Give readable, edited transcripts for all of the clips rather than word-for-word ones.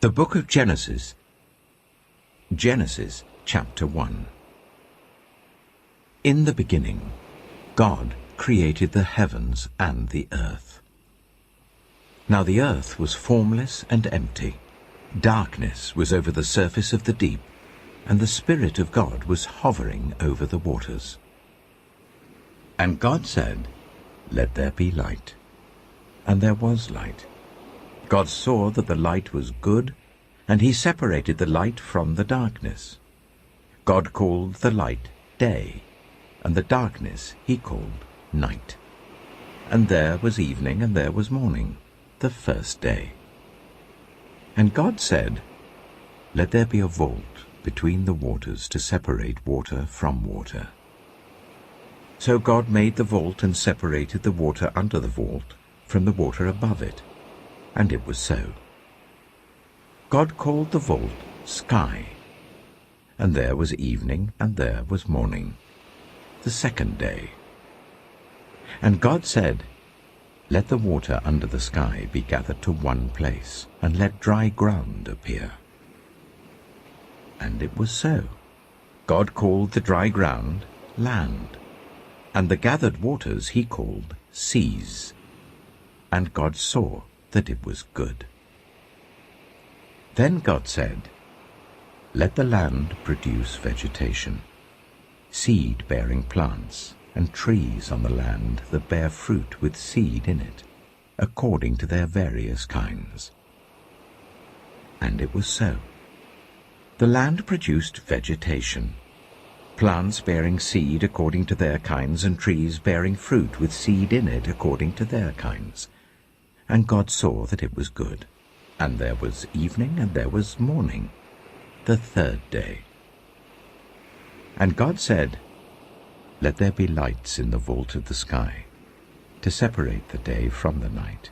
The Book of Genesis. Genesis chapter 1. In the beginning, God created the heavens and the earth. Now the earth was formless and empty. Darkness was over the surface of the deep, and the Spirit of God was hovering over the waters. And God said, "Let there be light." And there was light. God saw that the light was good, and he separated the light from the darkness. God called the light day, and the darkness he called night. And there was evening and there was morning, the first day. And God said, "Let there be a vault between the waters to separate water from water." So God made the vault and separated the water under the vault from the water above it. And it was so. God called the vault sky. And there was evening and there was morning, the second day. And God said, "Let the water under the sky be gathered to one place, and let dry ground appear." And it was so. God called the dry ground land, and the gathered waters he called seas. And God saw that it was good. Then God said, "Let the land produce vegetation, seed-bearing plants, and trees on the land that bear fruit with seed in it, according to their various kinds." And it was so. The land produced vegetation, plants bearing seed according to their kinds, and trees bearing fruit with seed in it according to their kinds. And God saw that it was good. And there was evening and there was morning, the third day. And God said, "Let there be lights in the vault of the sky, to separate the day from the night,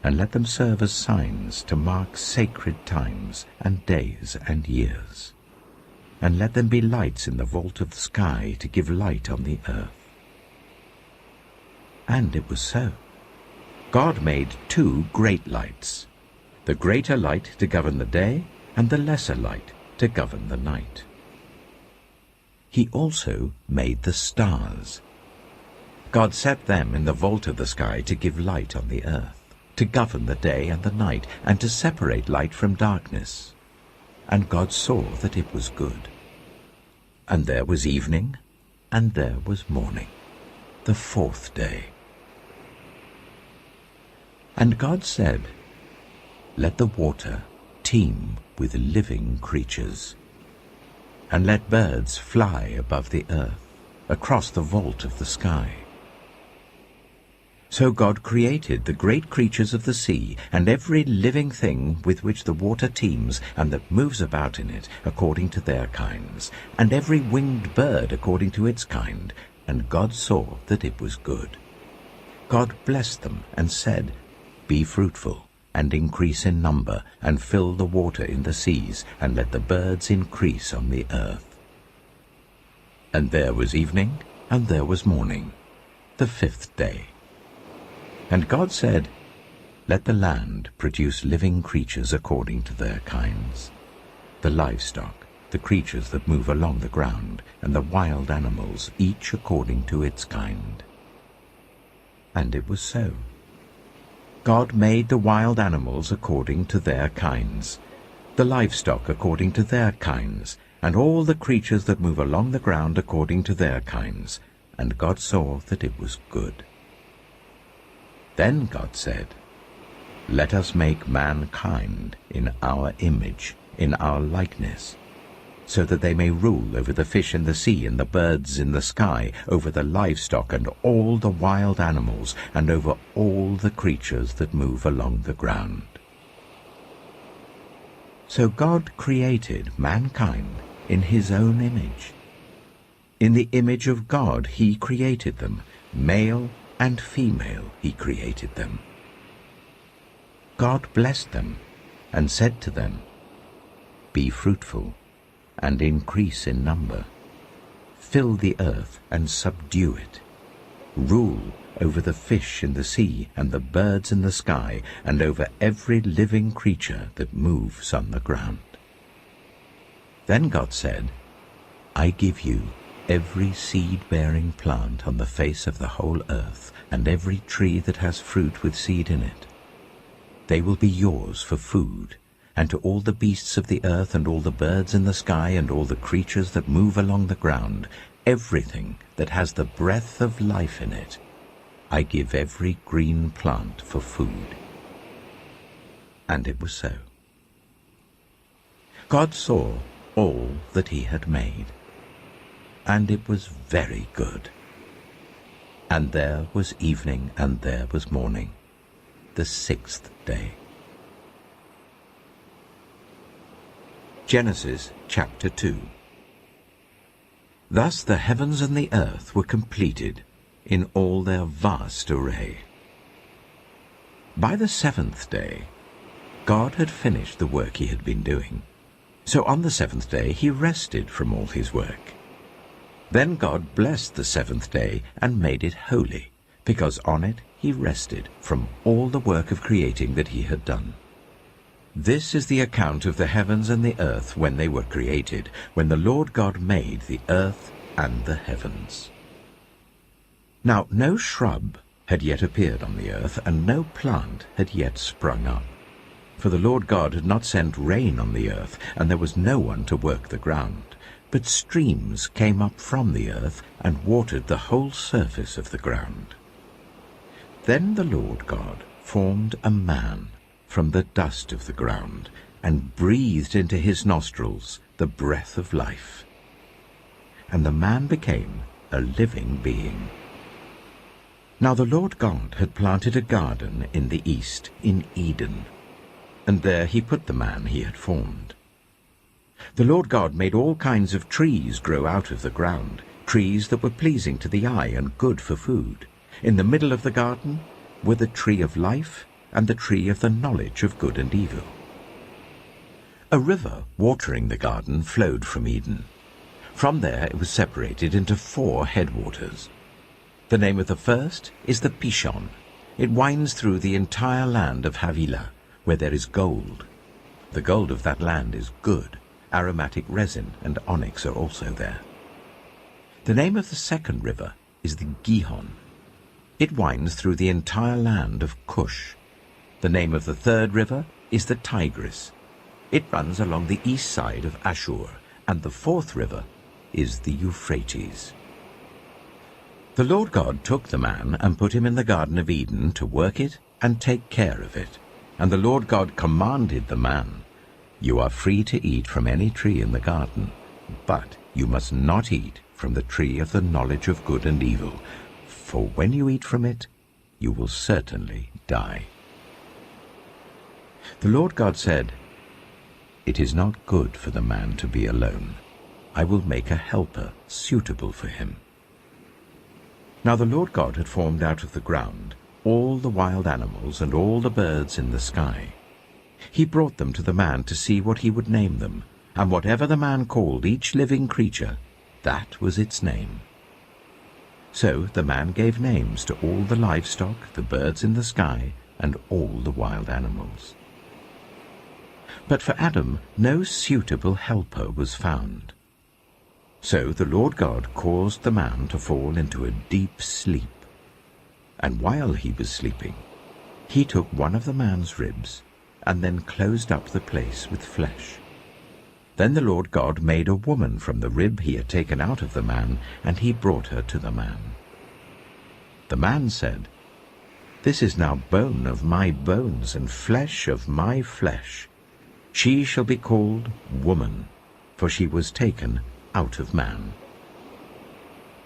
and let them serve as signs to mark sacred times and days and years. And let them be lights in the vault of the sky to give light on the earth." And it was so. God made two great lights, the greater light to govern the day, and the lesser light to govern the night. He also made the stars. God set them in the vault of the sky to give light on the earth, to govern the day and the night, and to separate light from darkness. And God saw that it was good. And there was evening, and there was morning, the fourth day. And God said, "Let the water teem with living creatures, and let birds fly above the earth, across the vault of the sky." So God created the great creatures of the sea, and every living thing with which the water teems, and that moves about in it, according to their kinds, and every winged bird according to its kind. And God saw that it was good. God blessed them and said, "Be fruitful, and increase in number, and fill the water in the seas, and let the birds increase on the earth." And there was evening, and there was morning, the fifth day. And God said, "Let the land produce living creatures according to their kinds, the livestock, the creatures that move along the ground, and the wild animals, each according to its kind." And it was so. God made the wild animals according to their kinds, the livestock according to their kinds, and all the creatures that move along the ground according to their kinds. And God saw that it was good. Then God said, "Let us make mankind in our image, in our likeness, so that they may rule over the fish in the sea and the birds in the sky, over the livestock and all the wild animals, and over all the creatures that move along the ground." So God created mankind in his own image. In the image of God he created them, male and female he created them. God blessed them and said to them, "Be fruitful, and increase in number. Fill the earth and subdue it. Rule over the fish in the sea and the birds in the sky, and over every living creature that moves on the ground. Then God said, I give you every seed-bearing plant on the face of the whole earth, and every tree that has fruit with seed in it. They will be yours for food, and to all the beasts of the earth, and all the birds in the sky, and all the creatures that move along the ground, everything that has the breath of life in it, I give every green plant for food. And it was so. God saw all that he had made, and it was very good. And there was evening, and there was morning, the 6th day. Genesis chapter 2. Thus the heavens and the earth were completed in all their vast array. By the 7th day, God had finished the work he had been doing. So on the 7th day he rested from all his work. Then God blessed the 7th day and made it holy, because on it he rested from all the work of creating that he had done. This is the account of the heavens and the earth when they were created, when the Lord God made the earth and the heavens. Now no shrub had yet appeared on the earth, and no plant had yet sprung up. For the Lord God had not sent rain on the earth, and there was no one to work the ground. But streams came up from the earth and watered the whole surface of the ground. Then the Lord God formed a man from the dust of the ground, and breathed into his nostrils the breath of life. And the man became a living being. Now the Lord God had planted a garden in the east, in Eden, and there he put the man he had formed. The Lord God made all kinds of trees grow out of the ground, trees that were pleasing to the eye and good for food. In the middle of the garden were the tree of life and the tree of the knowledge of good and evil. A river watering the garden flowed from Eden. From there it was separated into 4 headwaters. The name of the first is the Pishon. It winds through the entire land of Havilah, where there is gold. The gold of that land is good. Aromatic resin and onyx are also there. The name of the second river is the Gihon. It winds through the entire land of Cush. The name of the third river is the Tigris. It runs along the east side of Ashur, and the fourth river is the Euphrates. The Lord God took the man and put him in the Garden of Eden to work it and take care of it. And the Lord God commanded the man, You are free to eat from any tree in the garden, but you must not eat from the tree of the knowledge of good and evil, for when you eat from it, you will certainly die. The Lord God said, It is not good for the man to be alone. I will make a helper suitable for him. Now the Lord God had formed out of the ground all the wild animals and all the birds in the sky. He brought them to the man to see what he would name them, and whatever the man called each living creature, that was its name. So the man gave names to all the livestock, the birds in the sky, and all the wild animals. But for Adam no suitable helper was found. So the Lord God caused the man to fall into a deep sleep. And while he was sleeping, he took one of the man's ribs and then closed up the place with flesh. Then the Lord God made a woman from the rib he had taken out of the man, and he brought her to the man. The man said, This is now bone of my bones and flesh of my flesh. She shall be called woman, for she was taken out of man.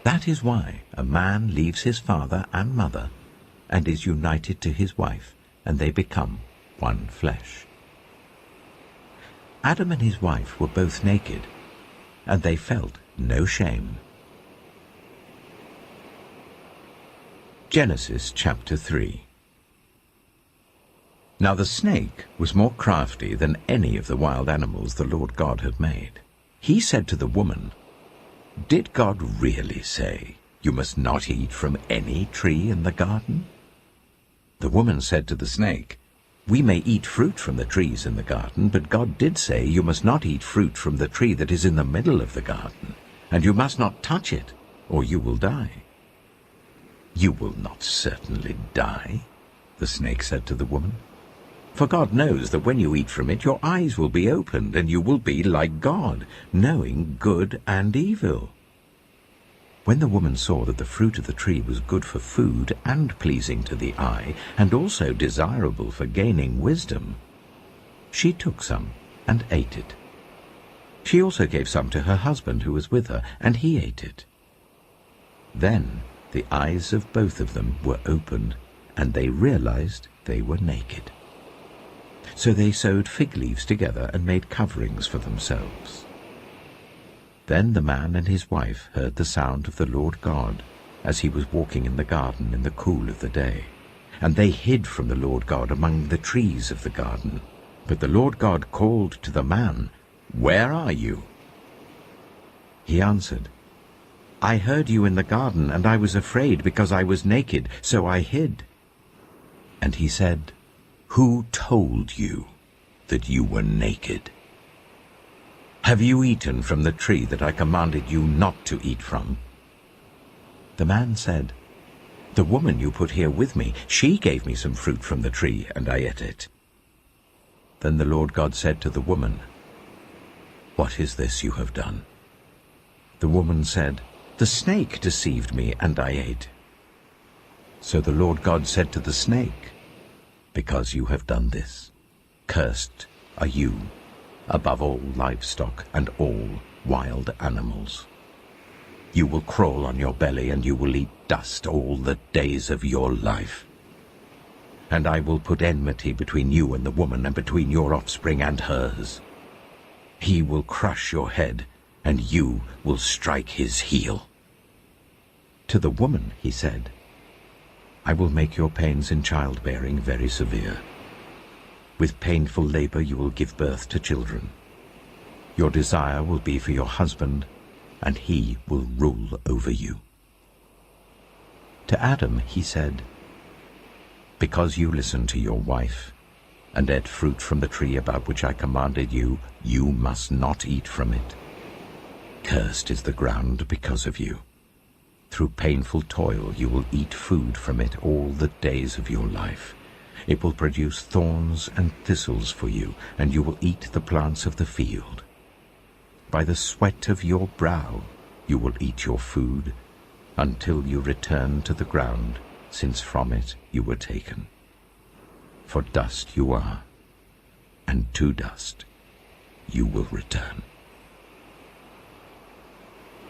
That is why a man leaves his father and mother and is united to his wife, and they become one flesh. Adam and his wife were both naked, and they felt no shame. Genesis chapter 3. Now the snake was more crafty than any of the wild animals the Lord God had made. He said to the woman, Did God really say, You must not eat from any tree in the garden?" The woman said to the snake, "We may eat fruit from the trees in the garden, but God did say, 'You must not eat fruit from the tree that is in the middle of the garden, and you must not touch it, or you will die.'" "You will not certainly die," the snake said to the woman, "for God knows that when you eat from it, your eyes will be opened, and you will be like God, knowing good and evil." When the woman saw that the fruit of the tree was good for food and pleasing to the eye, and also desirable for gaining wisdom, she took some and ate it. She also gave some to her husband who was with her, and he ate it. Then the eyes of both of them were opened, and they realized they were naked. So they sewed fig leaves together and made coverings for themselves. Then the man and his wife heard the sound of the Lord God as he was walking in the garden in the cool of the day. And they hid from the Lord God among the trees of the garden. But the Lord God called to the man, "Where are you?" He answered, "I heard you in the garden, and I was afraid because I was naked, so I hid." And he said, "Who told you that you were naked? Have you eaten from the tree that I commanded you not to eat from?" The man said, "The woman you put here with me, she gave me some fruit from the tree, and I ate it." Then the Lord God said to the woman, "What is this you have done?" The woman said, "The snake deceived me, and I ate." So the Lord God said to the snake, "Because you have done this, cursed are you above all livestock and all wild animals. You will crawl on your belly, and you will eat dust all the days of your life. And I will put enmity between you and the woman, and between your offspring and hers. He will crush your head, and you will strike his heel." To the woman he said, "I will make your pains in childbearing very severe. With painful labor you will give birth to children. Your desire will be for your husband, and he will rule over you." To Adam he said, "Because you listened to your wife, and ate fruit from the tree about which I commanded you, you must not eat from it. Cursed is the ground because of you. Through painful toil you will eat food from it all the days of your life. It will produce thorns and thistles for you, and you will eat the plants of the field. By the sweat of your brow you will eat your food, until you return to the ground, since from it you were taken. For dust you are, and to dust you will return."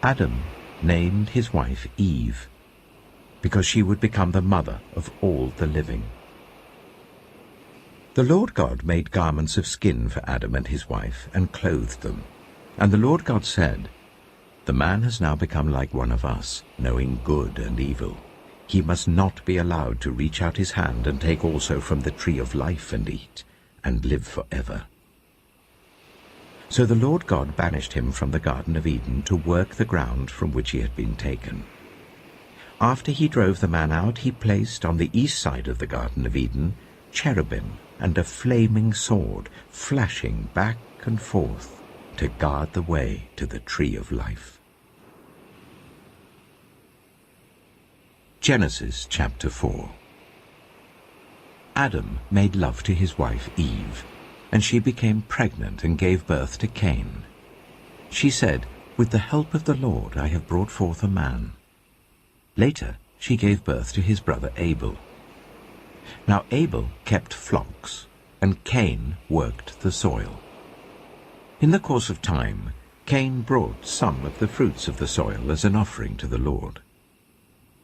Adam named his wife Eve, because she would become the mother of all the living. The Lord God made garments of skin for Adam and his wife, and clothed them. And the Lord God said, "The man has now become like one of us, knowing good and evil. He must not be allowed to reach out his hand and take also from the tree of life and eat, and live forever." So the Lord God banished him from the Garden of Eden to work the ground from which he had been taken. After he drove the man out, he placed on the east side of the Garden of Eden cherubim and a flaming sword, flashing back and forth to guard the way to the tree of life. Genesis chapter 4. Adam made love to his wife Eve, and she became pregnant and gave birth to Cain. She said, "With the help of the Lord I have brought forth a man." Later she gave birth to his brother Abel. Now Abel kept flocks, and Cain worked the soil. In the course of time, Cain brought some of the fruits of the soil as an offering to the Lord.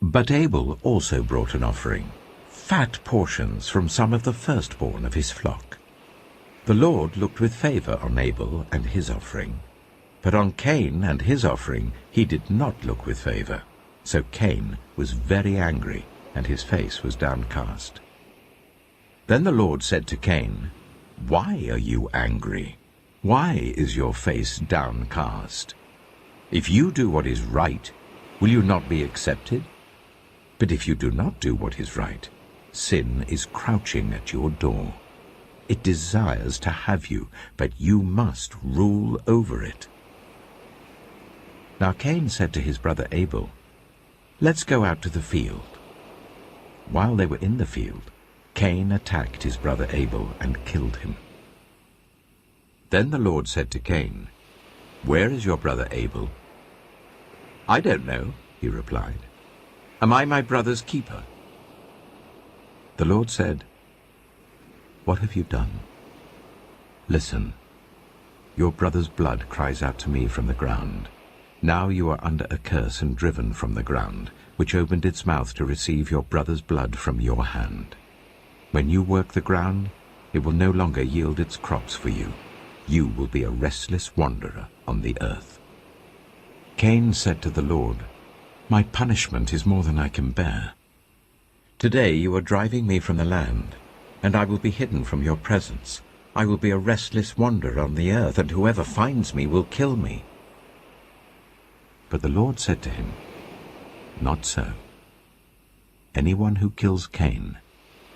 But Abel also brought an offering, fat portions from some of the firstborn of his flock. The Lord looked with favor on Abel and his offering, but on Cain and his offering he did not look with favor. So Cain was very angry, and his face was downcast. Then the Lord said to Cain, "Why are you angry? Why is your face downcast? If you do what is right, Will you not be accepted? But if you do not do what is right, sin is crouching at your door. It desires to have you, but you must rule over it." Now Cain said to his brother Abel, "Let's go out to the field." While they were in the field, Cain attacked his brother Abel and killed him. Then the Lord said to Cain, "Where is your brother Abel?" "I don't know," he replied. "Am I my brother's keeper?" The Lord said, "What have you done? Listen, your brother's blood cries out to me from the ground. Now you are under a curse and driven from the ground, which opened its mouth to receive your brother's blood from your hand. When you work the ground, it will no longer yield its crops for you. You will be a restless wanderer on the earth." Cain said to the Lord, "My punishment is more than I can bear. Today you are driving me from the land, and I will be hidden from your presence. I will be a restless wanderer on the earth, and whoever finds me will kill me." But the Lord said to him, "Not so. Anyone who kills Cain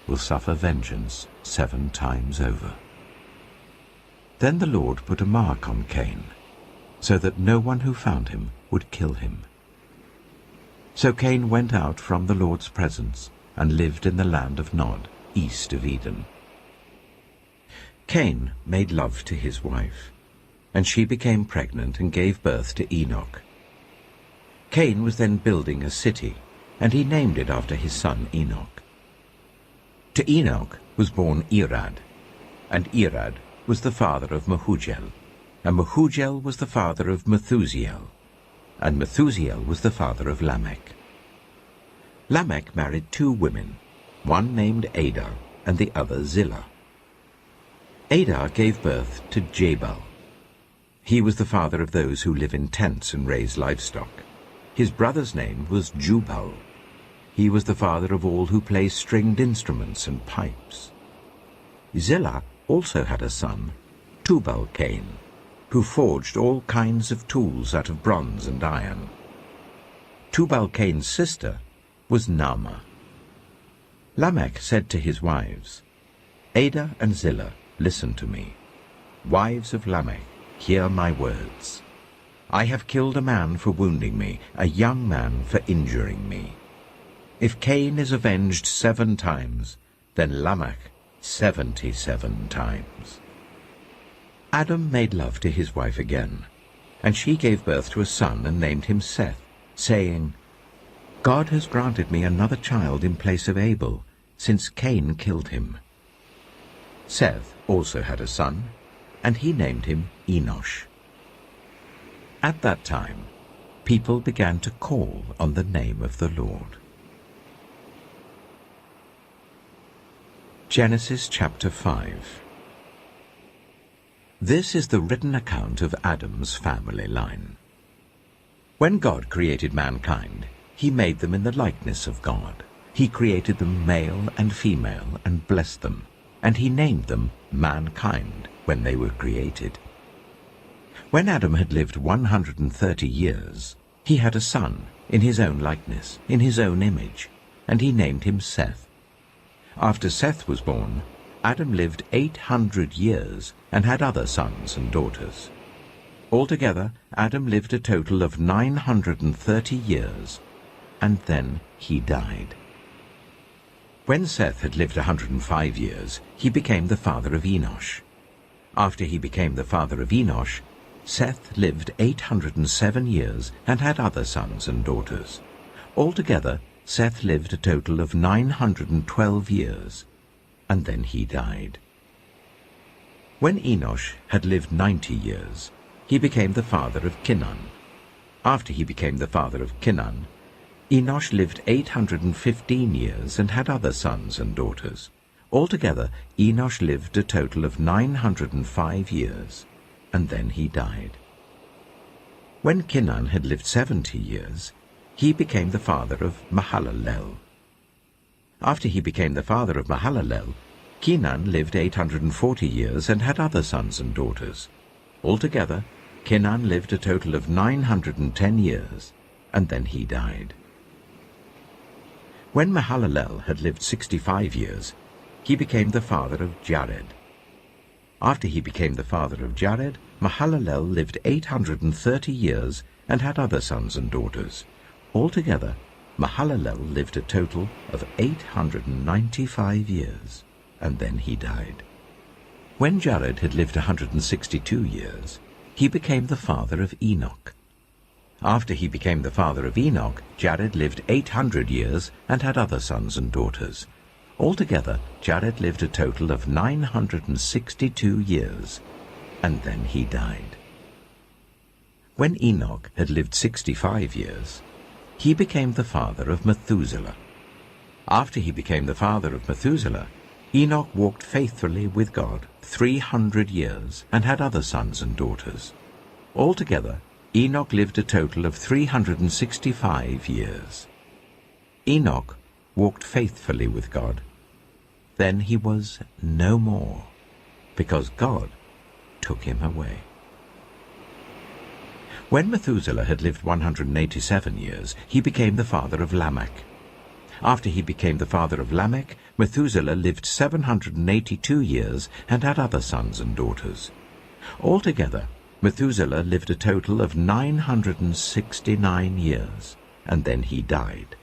will suffer vengeance 7 times over." Then the Lord put a mark on Cain, so that no one who found him would kill him. So Cain went out from the Lord's presence and lived in the land of Nod, east of Eden. Cain made love to his wife, and she became pregnant and gave birth to Enoch. Cain was then building a city, and he named it after his son Enoch. To Enoch was born Irad, and Irad was the father of Mehujael, and Mehujael was the father of Methusael, and Methusael was the father of Lamech. Lamech married 2 women, one named Adah and the other Zillah. Adah gave birth to Jabal. He was the father of those who live in tents and raise livestock. His brother's name was Jubal. He was the father of all who play stringed instruments and pipes. Zillah also had a son, Tubal-Cain, who forged all kinds of tools out of bronze and iron. Tubal-Cain's sister was Naamah. Lamech said to his wives, "Adah and Zillah, listen to me. Wives of Lamech, hear my words. I have killed a man for wounding me, a young man for injuring me. If Cain is avenged 7 times, then Lamech 77 times." Adam made love to his wife again, and she gave birth to a son and named him Seth, saying, "God has granted me another child in place of Abel, since Cain killed him." Seth also had a son, and he named him Enosh. At that time, people began to call on the name of the Lord. Genesis chapter 5. This is the written account of Adam's family line. When God created mankind, he made them in the likeness of God. He created them male and female and blessed them, and he named them mankind when they were created. When Adam had lived 130 years, he had a son in his own likeness, in his own image, and he named him Seth. After Seth was born, Adam lived 800 years and had other sons and daughters. Altogether, Adam lived a total of 930 years, and then he died. When Seth had lived 105 years, he became the father of Enosh. After he became the father of Enosh, Seth lived 807 years and had other sons and daughters. Altogether, Seth lived a total of 912 years, and then he died. When Enosh had lived 90 years, he became the father of Kenan. After he became the father of Kenan, Enosh lived 815 years and had other sons and daughters. Altogether, Enosh lived a total of 905 years, and then he died. When Kenan had lived 70 years, he became the father of Mahalalel. After he became the father of Mahalalel, Kenan lived 840 years and had other sons and daughters. Altogether, Kenan lived a total of 910 years, and then he died. When Mahalalel had lived 65 years, he became the father of Jared. After he became the father of Jared, Mahalalel lived 830 years and had other sons and daughters. Altogether, Mahalalel lived a total of 895 years, and then he died. When Jared had lived 162 years, he became the father of Enoch. After he became the father of Enoch, Jared lived 800 years and had other sons and daughters. Altogether, Jared lived a total of 962 years, and then he died. When Enoch had lived 65 years, he became the father of Methuselah. After he became the father of Methuselah, Enoch walked faithfully with God 300 years and had other sons and daughters. Altogether, Enoch lived a total of 365 years. Enoch walked faithfully with God. Then he was no more, because God took him away. When Methuselah had lived 187 years, he became the father of Lamech. After he became the father of Lamech, Methuselah lived 782 years and had other sons and daughters. Altogether, Methuselah lived a total of 969 years, and then he died.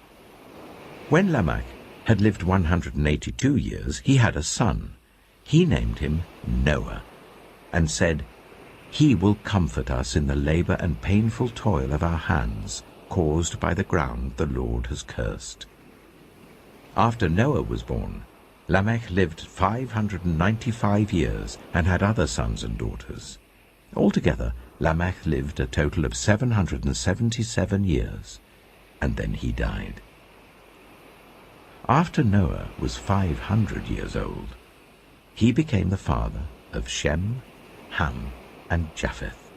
When Lamech had lived 182 years, he had a son. He named him Noah, and said, "He will comfort us in the labor and painful toil of our hands, caused by the ground the Lord has cursed." After Noah was born, Lamech lived 595 years and had other sons and daughters. Altogether, Lamech lived a total of 777 years, and then he died. After Noah was 500 years old, he became the father of Shem, Ham, and Japheth.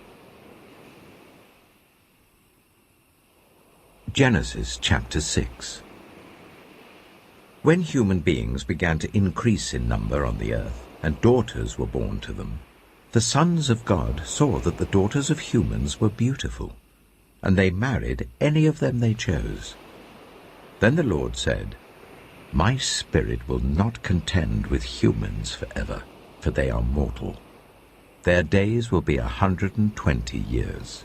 Genesis chapter 6. When human beings began to increase in number on the earth, and daughters were born to them, the sons of God saw that the daughters of humans were beautiful, and they married any of them they chose. Then the Lord said, "My spirit will not contend with humans forever, for they are mortal. Their days will be 120 years.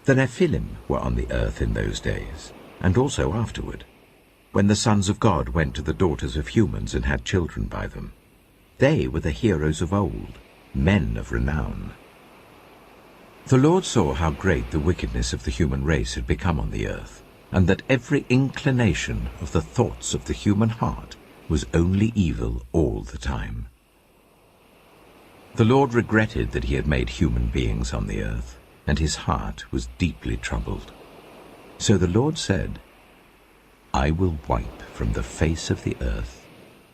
The Nephilim were on the earth in those days, and also afterward, when the sons of God went to the daughters of humans and had children by them. They were the heroes of old, men of renown. The Lord saw how great the wickedness of the human race had become on the earth, and that every inclination of the thoughts of the human heart was only evil all the time. The Lord regretted that he had made human beings on the earth, and his heart was deeply troubled. So the Lord said, "I will wipe from the face of the earth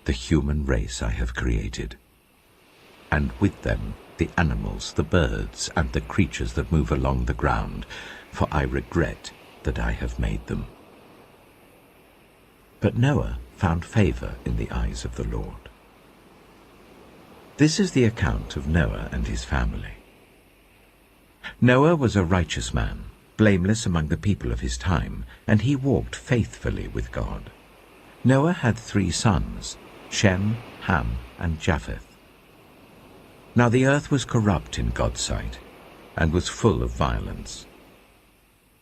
the human race I have created, and with them the animals, the birds, and the creatures that move along the ground, for I regret that I have made them." But Noah found favor in the eyes of the Lord. This is the account of Noah and his family. Noah was a righteous man, blameless among the people of his time, and he walked faithfully with God. Noah had 3 sons, Shem, Ham, and Japheth. Now the earth was corrupt in God's sight, and was full of violence.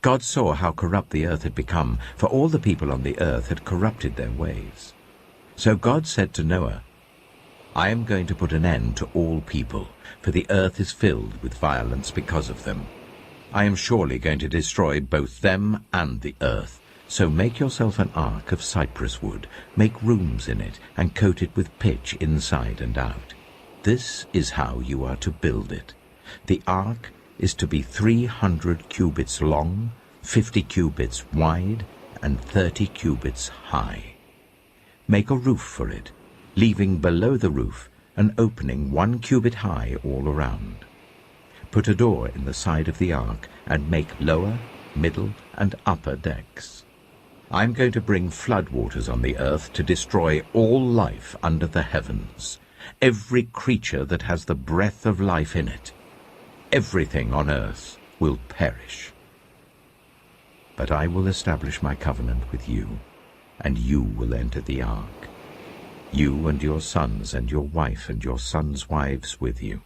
God saw how corrupt the earth had become, for all the people on the earth had corrupted their ways. So God said to Noah, "I am going to put an end to all people, for the earth is filled with violence because of them. I am surely going to destroy both them and the earth. So make yourself an ark of cypress wood, make rooms in it, and coat it with pitch inside and out. This is how you are to build it. The ark is to be 300 cubits long, 50 cubits wide, and 30 cubits high. Make a roof for it, leaving below the roof an opening 1 cubit high all around. Put a door in the side of the ark, and make lower, middle, and upper decks. I'm going to bring flood waters on the earth to destroy all life under the heavens, every creature that has the breath of life in it. Everything on earth will perish." But I will establish my covenant with you, and you will enter the ark, you and your sons and your wife and your sons' wives with you.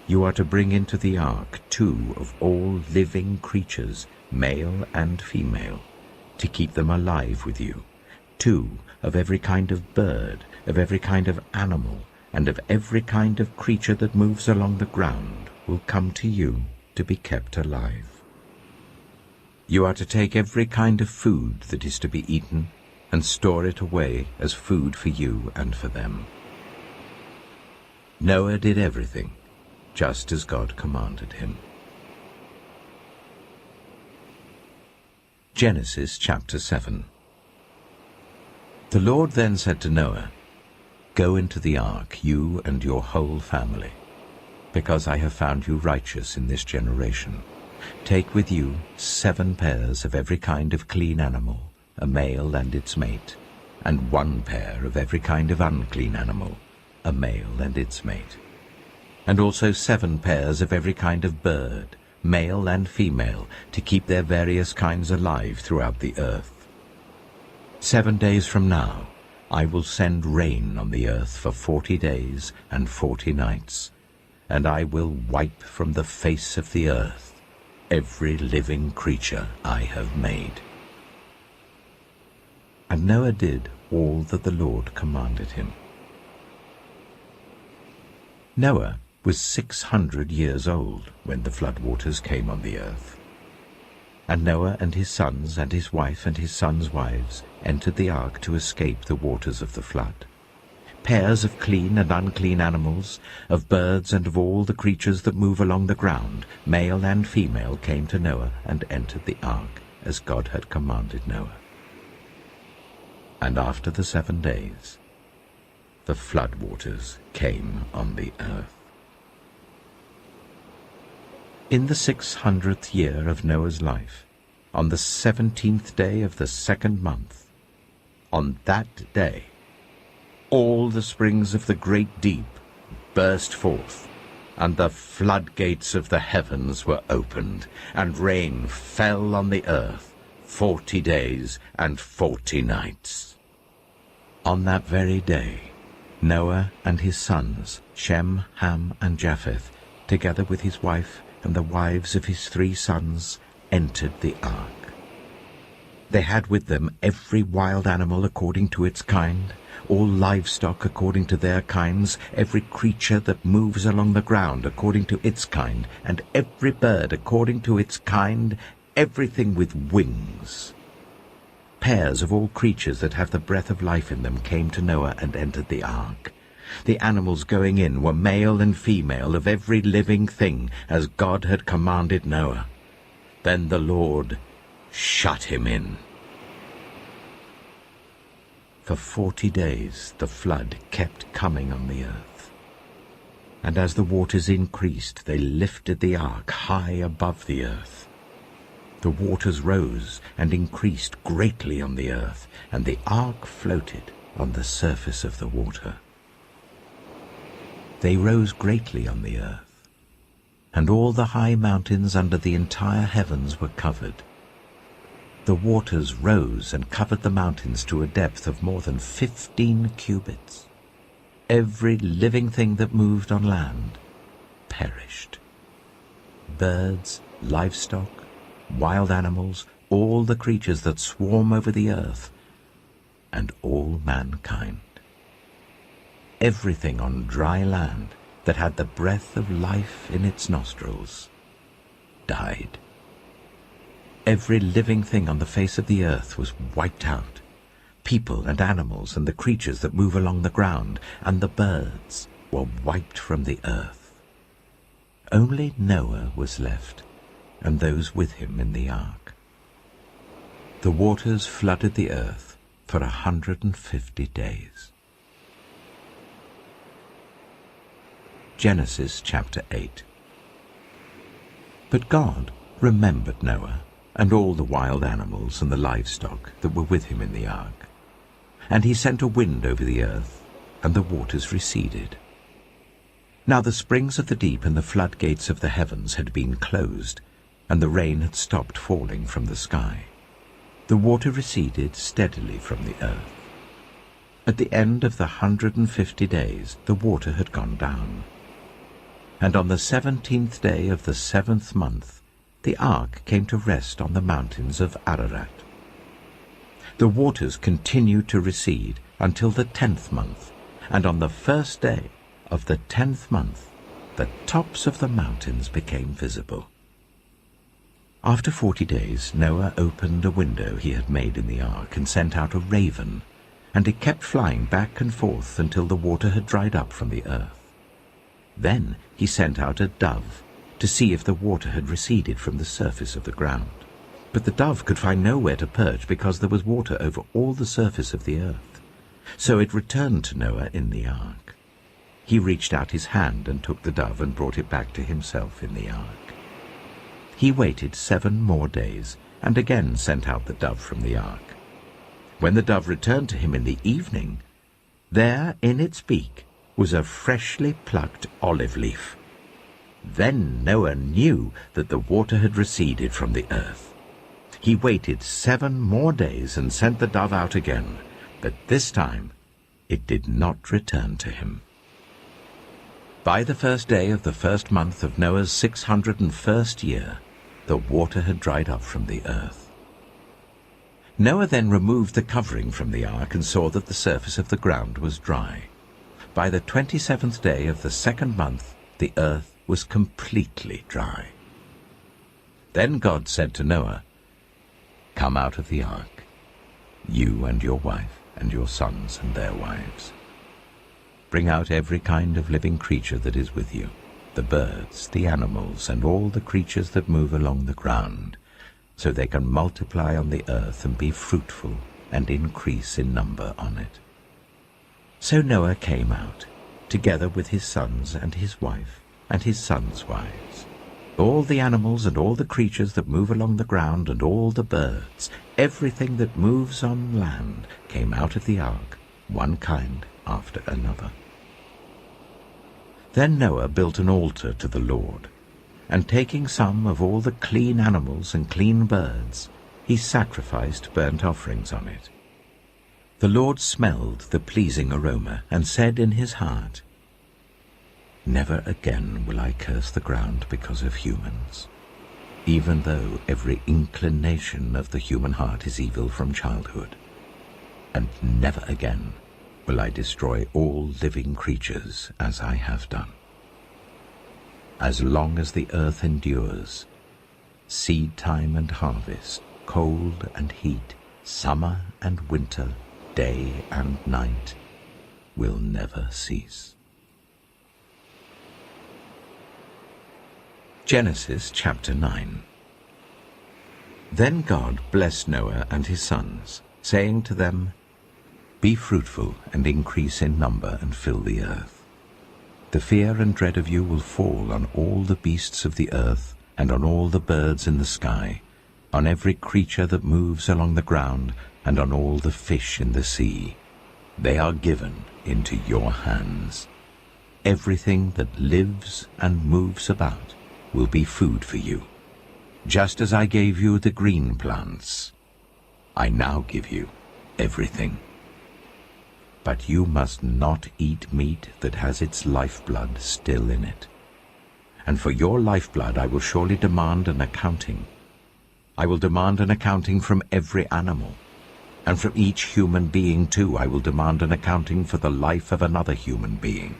You are to bring into the ark 2 of all living creatures, male and female, to keep them alive with you, 2 of every kind of bird, of every kind of animal, and of every kind of creature that moves along the ground will come to you to be kept alive. You are to take every kind of food that is to be eaten and store it away as food for you and for them. Noah did everything just as God commanded him. Genesis chapter 7. The Lord then said to Noah, "Go into the ark, you and your whole family, because I have found you righteous in this generation. Take with you 7 pairs of every kind of clean animal, a male and its mate, and 1 pair of every kind of unclean animal, a male and its mate. And also 7 pairs of every kind of bird, male and female, to keep their various kinds alive throughout the earth. 7 days from now I will send rain on the earth for 40 days and 40 nights, and I will wipe from the face of the earth every living creature I have made." And Noah did all that the Lord commanded him. Noah was 600 years old when the floodwaters came on the earth. And Noah and his sons and his wife and his sons' wives entered the ark to escape the waters of the flood. Pairs of clean and unclean animals, of birds and of all the creatures that move along the ground, male and female, came to Noah and entered the ark, as God had commanded Noah. And after the 7 days, the floodwaters came on the earth. In the 600th year of Noah's life, on the 17th day of the 2nd month, on that day, all the springs of the great deep burst forth, and the floodgates of the heavens were opened, and rain fell on the earth 40 days and 40 nights. On that very day, Noah and his sons, Shem, Ham, and Japheth, together with his wife and the wives of his 3 sons, entered the ark. They had with them every wild animal according to its kind, all livestock according to their kinds, every creature that moves along the ground according to its kind, and every bird according to its kind, everything with wings. Pairs of all creatures that have the breath of life in them came to Noah and entered the ark. The animals going in were male and female of every living thing, as God had commanded Noah. Then the Lord shut him in. For 40 days the flood kept coming on the earth. And as the waters increased, they lifted the ark high above the earth. The waters rose and increased greatly on the earth, and the ark floated on the surface of the water. They rose greatly on the earth, and all the high mountains under the entire heavens were covered. The waters rose and covered the mountains to a depth of more than 15 cubits. Every living thing that moved on land perished. Birds, livestock, wild animals, all the creatures that swarm over the earth, and all mankind. Everything on dry land that had the breath of life in its nostrils died. Every living thing on the face of the earth was wiped out, people and animals and the creatures that move along the ground, and the birds were wiped from the earth. Only Noah was left, and those with him in the ark. The waters flooded the earth for 150 days. Genesis chapter 8. But God remembered Noah and all the wild animals and the livestock that were with him in the ark. And he sent a wind over the earth, and the waters receded. Now the springs of the deep and the floodgates of the heavens had been closed, and the rain had stopped falling from the sky. The water receded steadily from the earth. At the end of the 150 days, the water had gone down. And on the 17th day of the 7th month, the ark came to rest on the mountains of Ararat. The waters continued to recede until the 10th month, and on the first day of the 10th month, the tops of the mountains became visible. After 40 days, Noah opened a window he had made in the ark and sent out a raven, and it kept flying back and forth until the water had dried up from the earth. Then he sent out a dove to see if the water had receded from the surface of the ground. But the dove could find nowhere to perch because there was water over all the surface of the earth. So it returned to Noah in the ark. He reached out his hand and took the dove and brought it back to himself in the ark. He waited 7 more days and again sent out the dove from the ark. When the dove returned to him in the evening, there in its beak was a freshly plucked olive leaf. Then Noah knew that the water had receded from the earth. He waited 7 more days and sent the dove out again, but this time it did not return to him. By the first day of the 1st month of Noah's 601st year, the water had dried up from the earth. Noah then removed the covering from the ark and saw that the surface of the ground was dry. By the 27th day of the 2nd month, the earth was completely dry. Then God said to Noah, "Come out of the ark, you and your wife and your sons and their wives. Bring out every kind of living creature that is with you, the birds, the animals, and all the creatures that move along the ground, so they can multiply on the earth and be fruitful and increase in number on it." So Noah came out, together with his sons and his wife and his sons' wives. All the animals and all the creatures that move along the ground and all the birds, everything that moves on land, came out of the ark, one kind after another. Then Noah built an altar to the Lord, and taking some of all the clean animals and clean birds, he sacrificed burnt offerings on it. The Lord smelled the pleasing aroma and said in his heart, "Never again will I curse the ground because of humans, even though every inclination of the human heart is evil from childhood. And never again will I destroy all living creatures as I have done. As long as the earth endures, seed time and harvest, cold and heat, summer and winter, day and night, will never cease." Genesis chapter 9. Then God blessed Noah and his sons, saying to them, "Be fruitful and increase in number and fill the earth. The fear and dread of you will fall on all the beasts of the earth and on all the birds in the sky, on every creature that moves along the ground and on all the fish in the sea. They are given into your hands. Everything that lives and moves about will be food for you. Just as I gave you the green plants, I now give you everything. But you must not eat meat that has its lifeblood still in it. And for your lifeblood I will surely demand an accounting. I will demand an accounting from every animal, and from each human being too I will demand an accounting for the life of another human being.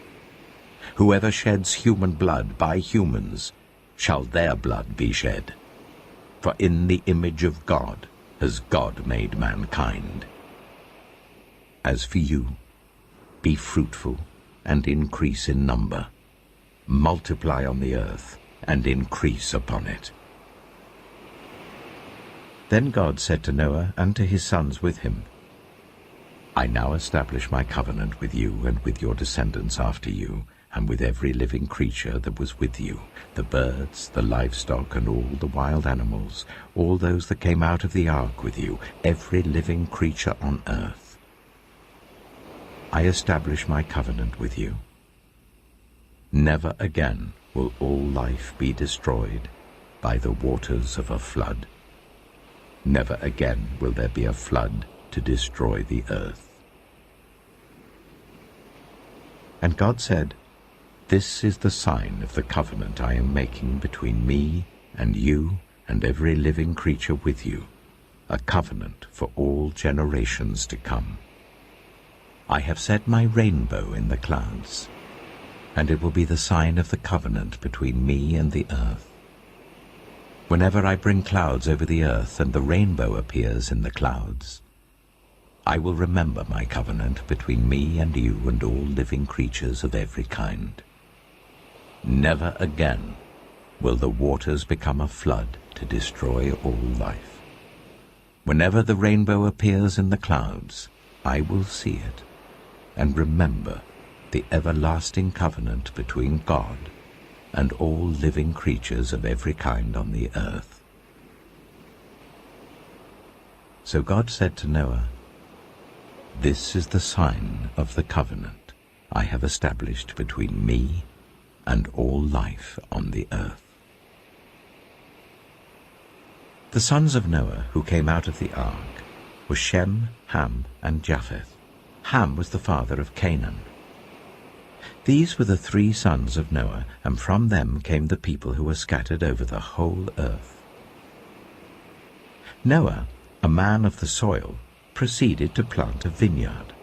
Whoever sheds human blood by humans, shall their blood be shed. For in the image of God has God made mankind. As for you, be fruitful and increase in number. Multiply on the earth and increase upon it." Then God said to Noah and to his sons with him, "I now establish my covenant with you and with your descendants after you, and with every living creature that was with you, the birds, the livestock, and all the wild animals, all those that came out of the ark with you, every living creature on earth. I establish my covenant with you. Never again will all life be destroyed, by the waters of a flood. Never again will there be a flood to destroy the earth. And God said, "This is the sign of the covenant I am making between me and you and every living creature with you, a covenant for all generations to come. I have set my rainbow in the clouds, and it will be the sign of the covenant between me and the earth. Whenever I bring clouds over the earth and the rainbow appears in the clouds, I will remember my covenant between me and you and all living creatures of every kind. Never again will the waters become a flood to destroy all life. Whenever the rainbow appears in the clouds, I will see it and remember the everlasting covenant between God and all living creatures of every kind on the earth." So God said to Noah, "This is the sign of the covenant I have established between me and all life on the earth." The sons of Noah who came out of the ark were Shem, Ham, and Japheth. Ham was the father of Canaan. These were the 3 sons of Noah, and from them came the people who were scattered over the whole earth. Noah, a man of the soil, proceeded to plant a vineyard.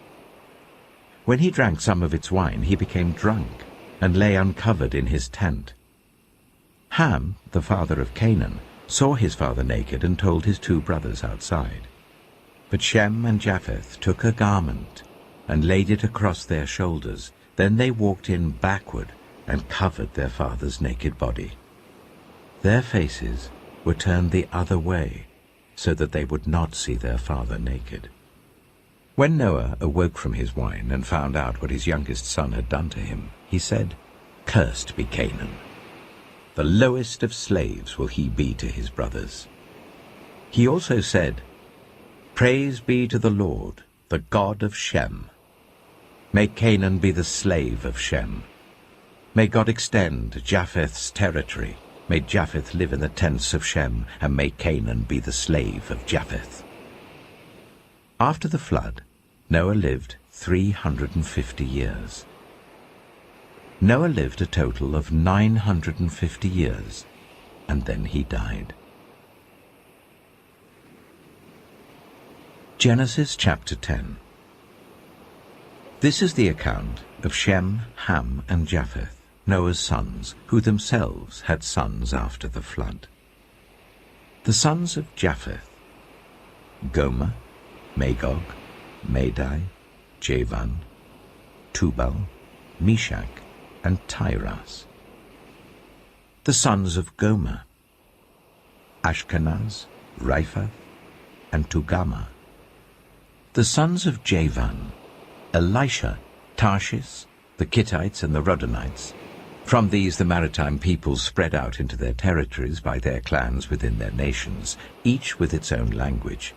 When he drank some of its wine, he became drunk and lay uncovered in his tent. Ham, the father of Canaan, saw his father naked and told his 2 brothers outside. But Shem and Japheth took a garment and laid it across their shoulders. Then they walked in backward and covered their father's naked body. Their faces were turned the other way, so that they would not see their father naked. When Noah awoke from his wine and found out what his youngest son had done to him, he said, "Cursed be Canaan. The lowest of slaves will he be to his brothers." He also said, "Praise be to the Lord, the God of Shem. May Canaan be the slave of Shem. May God extend Japheth's territory. May Japheth live in the tents of Shem, and may Canaan be the slave of Japheth." After the flood, Noah lived 350 years. Noah lived a total of 950 years, and then he died. Genesis chapter 10. This is the account of Shem, Ham, and Japheth, Noah's sons, who themselves had sons after the flood. The sons of Japheth: Gomer, Magog, Madai, Javan, Tubal, Meshach, and Tiras. The sons of Gomer: Ashkenaz, Riphath, and Togarmah. The sons of Javan: Elisha, Tarshish, the Kittites, and the Rodanites. From these the maritime peoples spread out into their territories by their clans within their nations, each with its own language.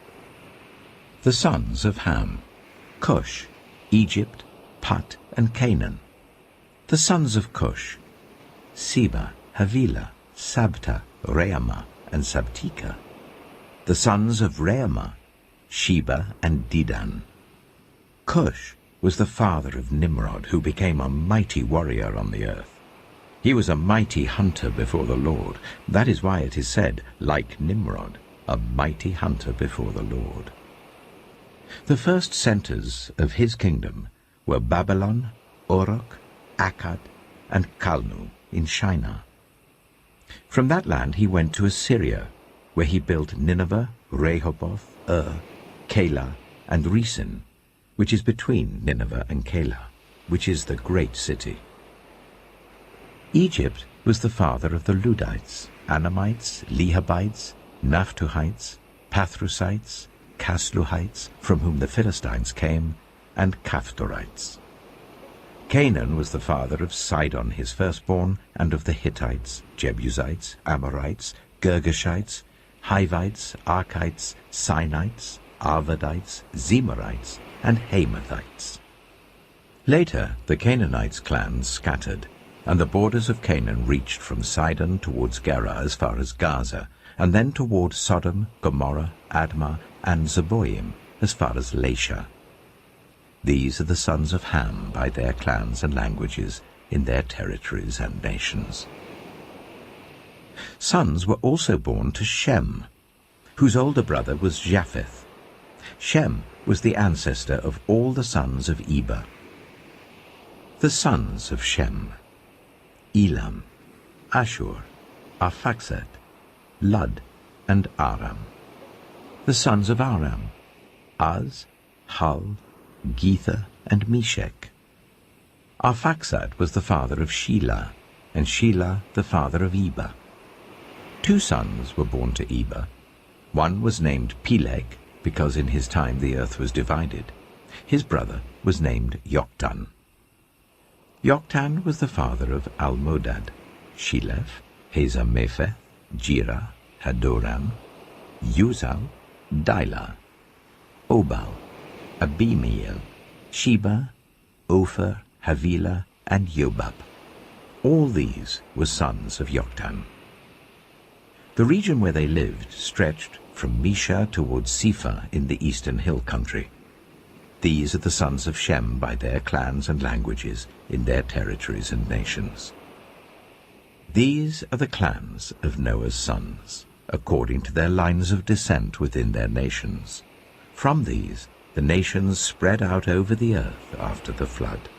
The sons of Ham: Cush, Egypt, Put, and Canaan. The sons of Cush: Seba, Havilah, Sabta, Reamah, and Sabtika. The sons of Reamah: Sheba and Dedan. Cush was the father of Nimrod, who became a mighty warrior on the earth. He was a mighty hunter before the Lord. That is why it is said, like Nimrod, a mighty hunter before the Lord. The first centers of his kingdom were Babylon, Uruk, Akkad, and Calnu in Shinar. From that land he went to Assyria, where he built Nineveh, Rehoboth, Calah, and Resen, which is between Nineveh and Calah, which is the great city. Egypt was the father of the Ludites, Anamites, Lehabites, Naphtuhites, Pathrusites, Casluhites, from whom the Philistines came, and Caphtorites. Canaan was the father of Sidon his firstborn, and of the Hittites, Jebusites, Amorites, Girgashites, Hivites, Archites, Sinites, Arvadites, Zemarites, and Hamathites. Later the Canaanites' clans scattered, And the borders of Canaan reached from Sidon towards Gerar as far as Gaza, and then toward Sodom, Gomorrah, Admah, and Zeboim as far as Lasha. These are the sons of Ham by their clans and languages, in their territories and nations. Sons were also born to Shem, whose older brother was Japheth. Shem was the ancestor of all the sons of Eber. The sons of Shem: Elam, Ashur, Arphaxad, Lud, and Aram. The sons of Aram: Az, Hul, Gether, and Meshech. Arphaxad was the father of Shelah, and Shelah the father of Eber. 2 sons were born to Eber. One was named Peleg, because in his time the earth was divided. His brother was named Joktan. Joktan was the father of Almodad, Sheleph, Hazamepheth, Jirah, Hadoram, Uzal, Dilah, Obal, Abimael, Sheba, Ophir, Havilah, and Jobab. All these were sons of Joktan. The region where they lived stretched from Mesha towards Sephar in the eastern hill country. These are the sons of Shem by their clans and languages, in their territories and nations. These are the clans of Noah's sons, according to their lines of descent within their nations. From these the nations spread out over the earth after the flood.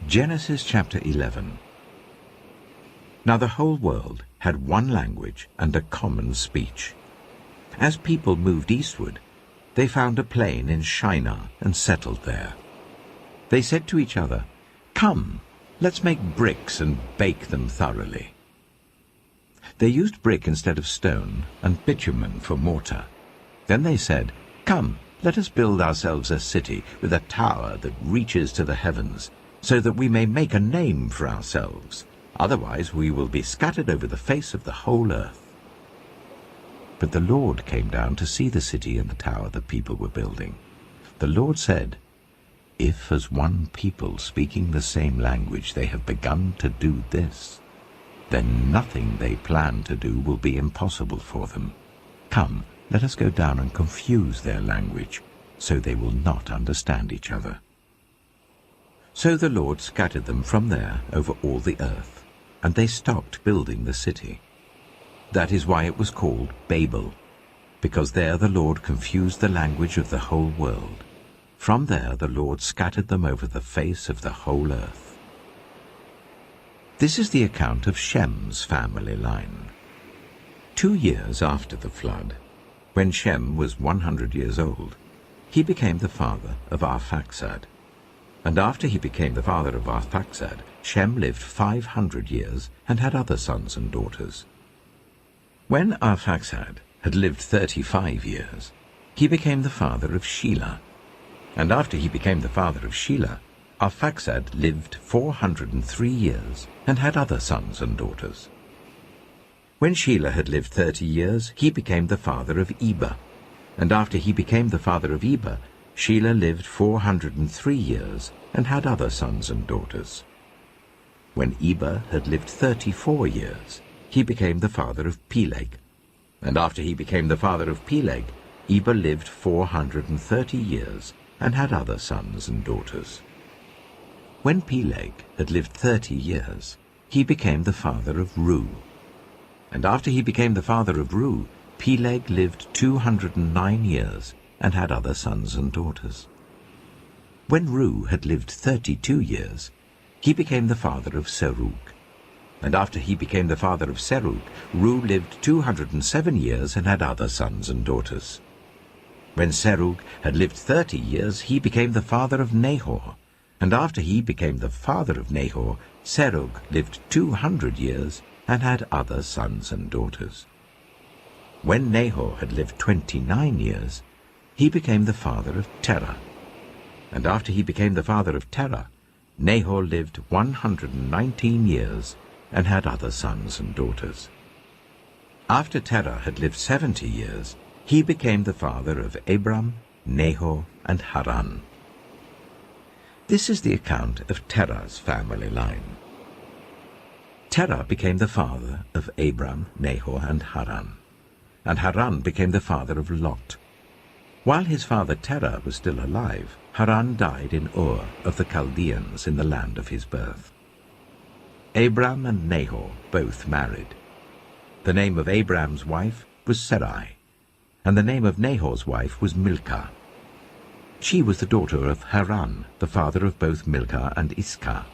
Genesis chapter 11. Now the whole world had one language and a common speech. As people moved eastward, they found a plain in Shinar and settled there. They said to each other, "Come, let's make bricks and bake them thoroughly." They used brick instead of stone and bitumen for mortar. Then they said, "Come, let us build ourselves a city with a tower that reaches to the heavens, so that we may make a name for ourselves. Otherwise we will be scattered over the face of the whole earth." But the Lord came down to see the city and the tower the people were building. The Lord said, "If as one people speaking the same language they have begun to do this, then nothing they plan to do will be impossible for them. Come, let us go down and confuse their language, so they will not understand each other." So the Lord scattered them from there over all the earth, and they stopped building the city. That is why it was called Babel, because there the Lord confused the language of the whole world. From there the Lord scattered them over the face of the whole earth. This is the account of Shem's family line. 2 years after the flood, when Shem was 100 years old, he became the father of Arphaxad. And after he became the father of Arphaxad, Shem lived 500 years and had other sons and daughters. When Arphaxad had lived 35 years, he became the father of Shelah. And after he became the father of Shelah, Arphaxad lived 403 years and had other sons and daughters. When Shelah had lived 30 years, he became the father of Eber. And after he became the father of Eber, Shelah lived 403 years and had other sons and daughters. When Eber had lived 34 years, he became the father of Peleg. And after he became the father of Peleg, Eber lived 430 years and had other sons and daughters. When Peleg had lived 30 years, he became the father of Reu. And after he became the father of Reu, Peleg lived 209 years and had other sons and daughters. When Reu had lived 32 years, he became the father of Serug. And after he became the father of Serug, Reu lived 207 years and had other sons and daughters. When Serug had lived 30 years, he became the father of Nahor. And after he became the father of Nahor, Serug lived 200 years and had other sons and daughters. When Nahor had lived 29 years, he became the father of Terah. And after he became the father of Terah, Nahor lived 119 years and had other sons and daughters. After Terah had lived 70 years, he became the father of Abram, Nahor, and Haran. This is the account of Terah's family line. Terah became the father of Abram, Nahor, and Haran. And Haran became the father of Lot. While his father Terah was still alive, Haran died in Ur of the Chaldeans in the land of his birth. Abram and Nahor both married. The name of Abram's wife was Sarai, and the name of Nahor's wife was Milcah. She was the daughter of Haran, the father of both Milcah and Iscah.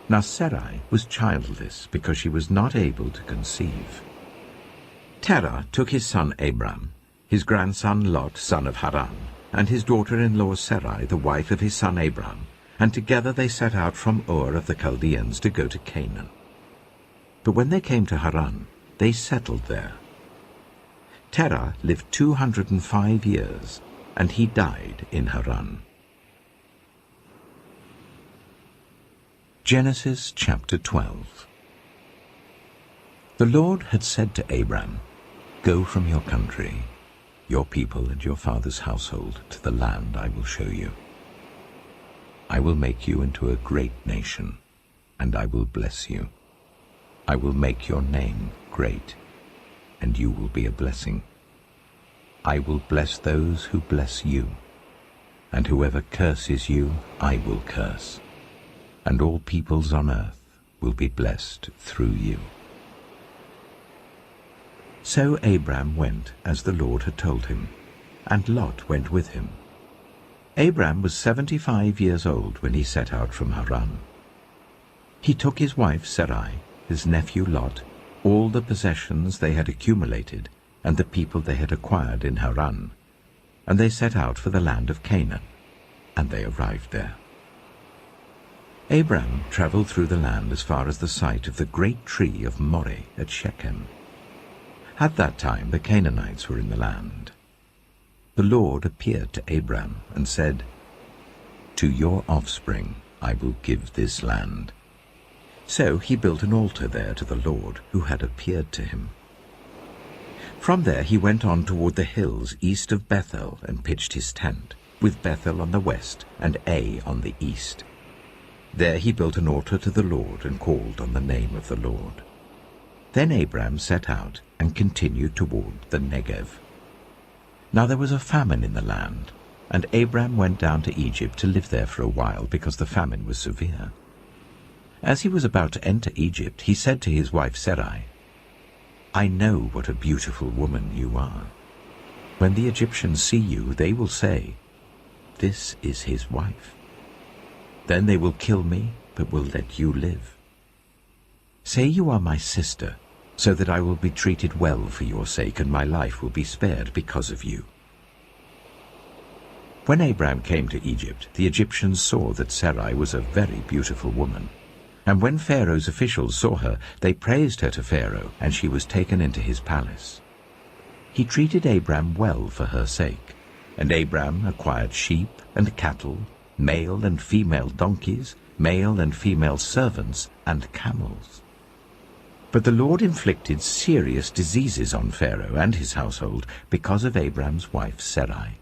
Now Sarai was childless because she was not able to conceive. Terah took his son Abram, his grandson Lot, son of Haran, and his daughter-in-law Sarai, the wife of his son Abram, and together they set out from Ur of the Chaldeans to go to Canaan. But when they came to Haran, they settled there. Terah lived 205 years, and he died in Haran. Genesis chapter 12. The Lord had said to Abram, "Go from your country, your people and your father's household, to the land I will show you. I will make you into a great nation, and I will bless you. I will make your name great, and you will be a blessing. I will bless those who bless you, and whoever curses you I will curse, and all peoples on earth will be blessed through you." So Abram went as the Lord had told him, and Lot went with him. Abram was 75 years old when he set out from Haran. He took his wife Sarai, his nephew Lot, all the possessions they had accumulated, and the people they had acquired in Haran, and they set out for the land of Canaan, and they arrived there. Abram travelled through the land as far as the site of the great tree of Moreh at Shechem. At that time the Canaanites were in the land. The Lord appeared to Abram and said, "To your offspring I will give this land." So he built an altar there to the Lord who had appeared to him. From there he went on toward the hills east of Bethel and pitched his tent, with Bethel on the west and Ai on the east. There he built an altar to the Lord and called on the name of the Lord. Then Abram set out and continued toward the Negev. Now there was a famine in the land, and Abram went down to Egypt to live there for a while because the famine was severe. As he was about to enter Egypt, he said to his wife Sarai, "I know what a beautiful woman you are. When the Egyptians see you, they will say, 'This is his wife.' Then they will kill me, but will let you live. Say you are my sister, so that I will be treated well for your sake, and my life will be spared because of you." When Abram came to Egypt, the Egyptians saw that Sarai was a very beautiful woman. And when Pharaoh's officials saw her, they praised her to Pharaoh, and she was taken into his palace. He treated Abram well for her sake, and Abram acquired sheep and cattle, male and female donkeys, male and female servants, and camels. But the Lord inflicted serious diseases on Pharaoh and his household because of Abram's wife Sarai.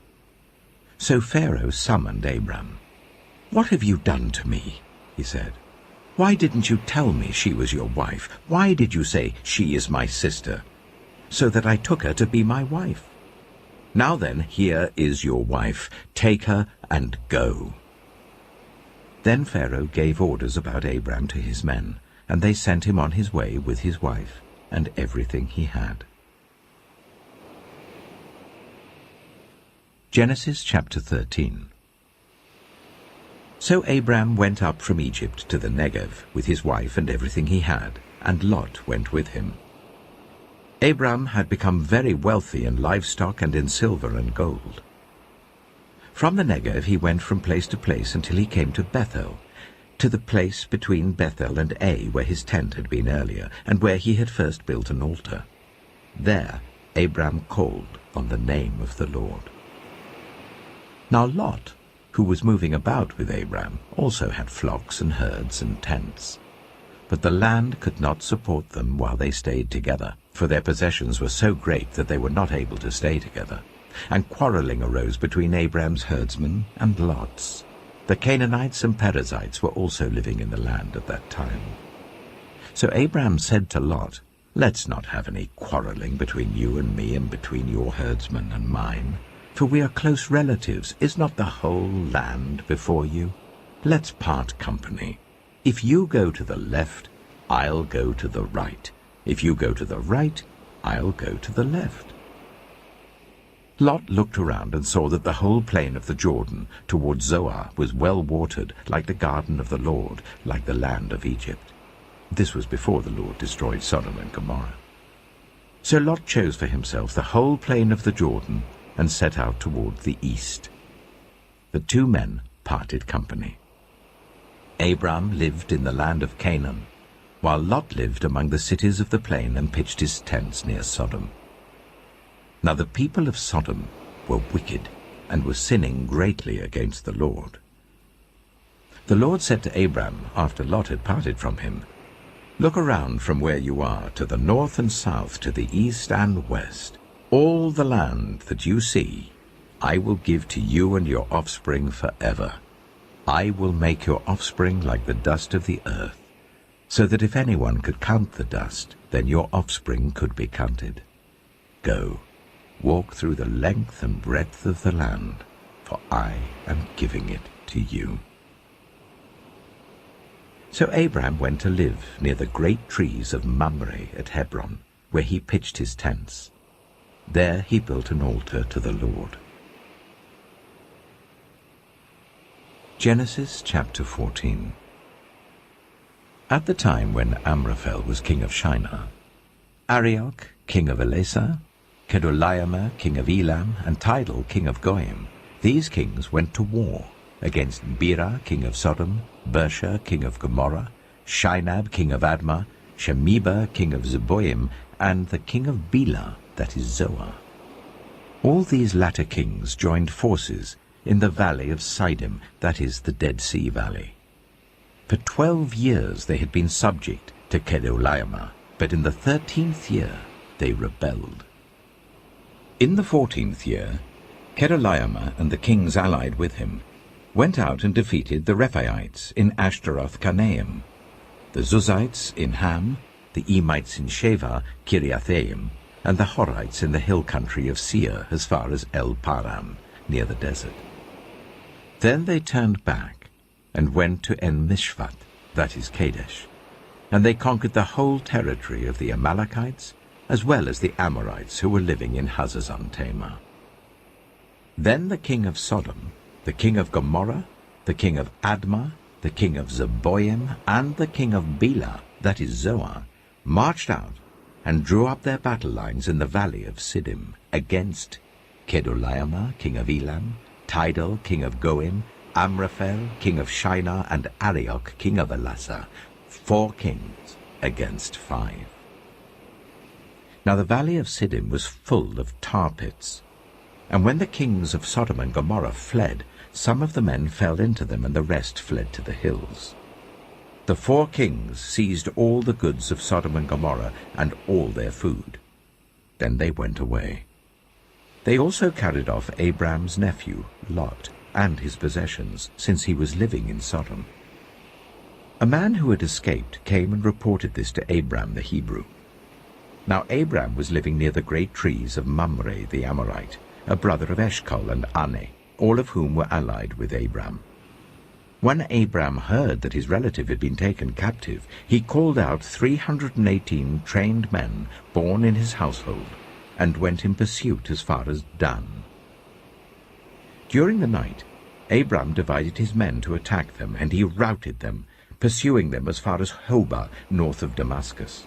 So Pharaoh summoned Abram. "What have you done to me?" he said. "Why didn't you tell me she was your wife? Why did you say, 'She is my sister,' so that I took her to be my wife? Now then, here is your wife. Take her and go." Then Pharaoh gave orders about Abram to his men, and they sent him on his way with his wife and everything he had. Genesis chapter 13. So Abram went up from Egypt to the Negev with his wife and everything he had, and Lot went with him. Abram had become very wealthy in livestock and in silver and gold. From the Negev he went from place to place until he came to Bethel, to the place between Bethel and Ai where his tent had been earlier, and where he had first built an altar. There Abram called on the name of the Lord. Now Lot, who was moving about with Abram, also had flocks and herds and tents. But the land could not support them while they stayed together, for their possessions were so great that they were not able to stay together. And quarreling arose between Abram's herdsmen and Lot's. The Canaanites and Perizzites were also living in the land at that time. So Abram said to Lot, "Let's not have any quarreling between you and me and between your herdsmen and mine, for we are close relatives. Is not the whole land before you? Let's part company. If you go to the left, I'll go to the right. If you go to the right, I'll go to the left." Lot looked around and saw that the whole plain of the Jordan toward Zoar was well watered, like the garden of the Lord, like the land of Egypt. This was before the Lord destroyed Sodom and Gomorrah. So Lot chose for himself the whole plain of the Jordan and set out toward the east. The two men parted company. Abram lived in the land of Canaan, while Lot lived among the cities of the plain and pitched his tents near Sodom. Now the people of Sodom were wicked and were sinning greatly against the Lord. The Lord said to Abram, after Lot had parted from him, "Look around from where you are, to the north and south, to the east and west. All the land that you see, I will give to you and your offspring forever. I will make your offspring like the dust of the earth, so that if anyone could count the dust, then your offspring could be counted. Go, walk through the length and breadth of the land, for I am giving it to you." So Abram went to live near the great trees of Mamre at Hebron, where he pitched his tents. There he built an altar to the Lord. Genesis chapter 14. At the time when Amraphel was king of Shinar, Arioch, king of Elasar, Kedorlaomer, king of Elam, and Tidal, king of Goyim, these kings went to war against Bera, king of Sodom, Bersha, king of Gomorrah, Shinab, king of Admah, Shemeba, king of Zeboim, and the king of Bela, that is Zoar. All these latter kings joined forces in the valley of Siddim, that is the Dead Sea Valley. For 12 years they had been subject to Kedorlaomer, but in the 13th year they rebelled. In the 14th year, Kedorlaomer and the kings allied with him went out and defeated the Rephaites in Ashtaroth-Karnaim, the Zuzites in Ham, the Emites in Sheva, Kiriathaim, and the Horites in the hill country of Seir as far as El-Paran, near the desert. Then they turned back and went to En-Mishpat, that is Kadesh, and they conquered the whole territory of the Amalekites, as well as the Amorites who were living in Hazazon-Tamar. Then the king of Sodom, the king of Gomorrah, the king of Admah, the king of Zeboim, and the king of Bela, that is Zoar, marched out and drew up their battle lines in the valley of Siddim against Kedorlaomer, king of Elam, Tidal, king of Goim, Amraphel, king of Shinar, and Arioch, king of Elasar, 4 kings against 5. Now the valley of Siddim was full of tar pits, and when the kings of Sodom and Gomorrah fled, some of the men fell into them, and the rest fled to the hills. The 4 kings seized all the goods of Sodom and Gomorrah and all their food. Then they went away. They also carried off Abram's nephew, Lot, and his possessions, since he was living in Sodom. A man who had escaped came and reported this to Abram the Hebrew. Now Abram was living near the great trees of Mamre the Amorite, a brother of Eshcol and Ane, all of whom were allied with Abram. When Abram heard that his relative had been taken captive, he called out 318 trained men born in his household, and went in pursuit as far as Dan. During the night, Abram divided his men to attack them, and he routed them, pursuing them as far as Hobah, north of Damascus.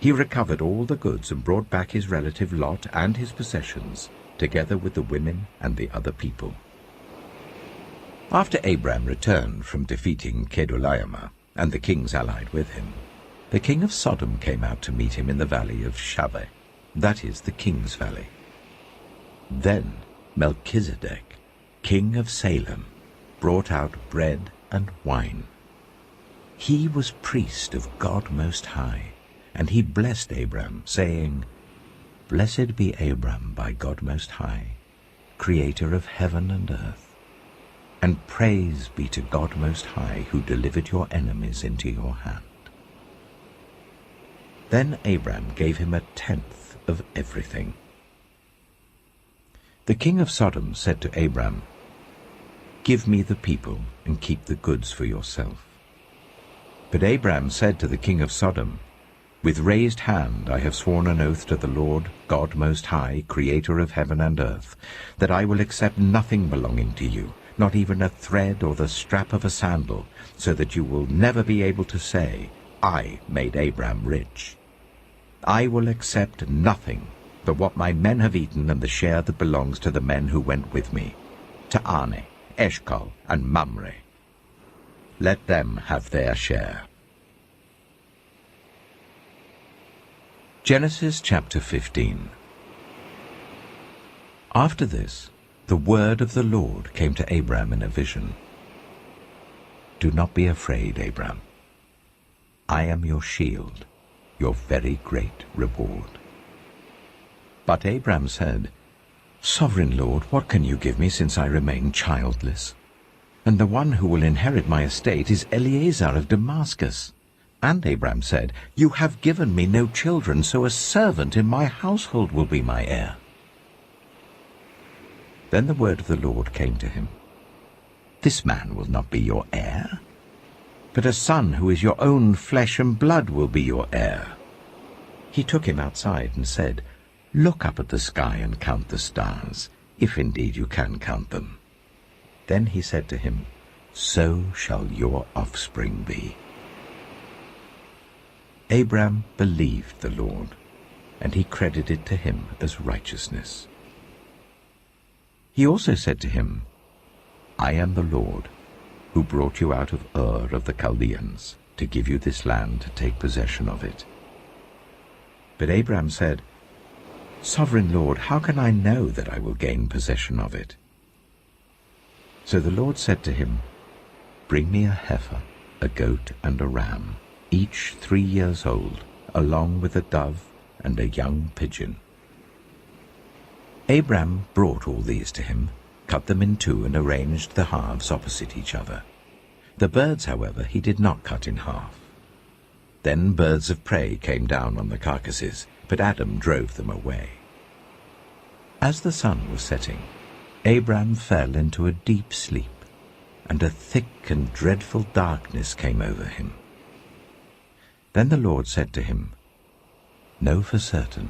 He recovered all the goods and brought back his relative Lot and his possessions, together with the women and the other people. After Abram returned from defeating Kedorlaomer and the kings allied with him, the king of Sodom came out to meet him in the valley of Shaveh, that is the king's valley. Then Melchizedek, king of Salem, brought out bread and wine. He was priest of God Most High, and he blessed Abram, saying, "Blessed be Abram by God Most High, creator of heaven and earth. and praise be to God Most High, who delivered your enemies into your hand. Then Abram gave him 1/10 of everything. The king of Sodom said to Abram, "Give me the people and keep the goods for yourself." But Abram said to the king of Sodom, "With raised hand I have sworn an oath to the Lord, God Most High, creator of heaven and earth, that I will accept nothing belonging to you, not even a thread or the strap of a sandal, so that you will never be able to say, 'I made Abram rich.' I will accept nothing but what my men have eaten and the share that belongs to the men who went with me, to Ane, Eshcol, and Mamre. Let them have their share." Genesis chapter 15. After this, the word of the Lord came to Abram in a vision. "Do not be afraid, Abram. I am your shield, your very great reward." But Abram said, "Sovereign Lord, what can you give me since I remain childless? And the one who will inherit my estate is Eliezer of Damascus." And Abram said, "You have given me no children, so a servant in my household will be my heir." Then the word of the Lord came to him, "This man will not be your heir, but a son who is your own flesh and blood will be your heir." He took him outside and said, "Look up at the sky and count the stars, if indeed you can count them." Then he said to him, "So shall your offspring be." Abram believed the Lord, and he credited to him as righteousness. He also said to him, "I am the Lord, who brought you out of Ur of the Chaldeans, to give you this land to take possession of it." But Abram said, "Sovereign Lord, how can I know that I will gain possession of it?" So the Lord said to him, "Bring me a heifer, a goat, and a ram, each 3 years old, along with a dove and a young pigeon." Abram brought all these to him, cut them in two, and arranged the halves opposite each other. The birds, however, he did not cut in half. Then birds of prey came down on the carcasses, but Adam drove them away. As the sun was setting, Abram fell into a deep sleep, and a thick and dreadful darkness came over him. Then the Lord said to him, "Know for certain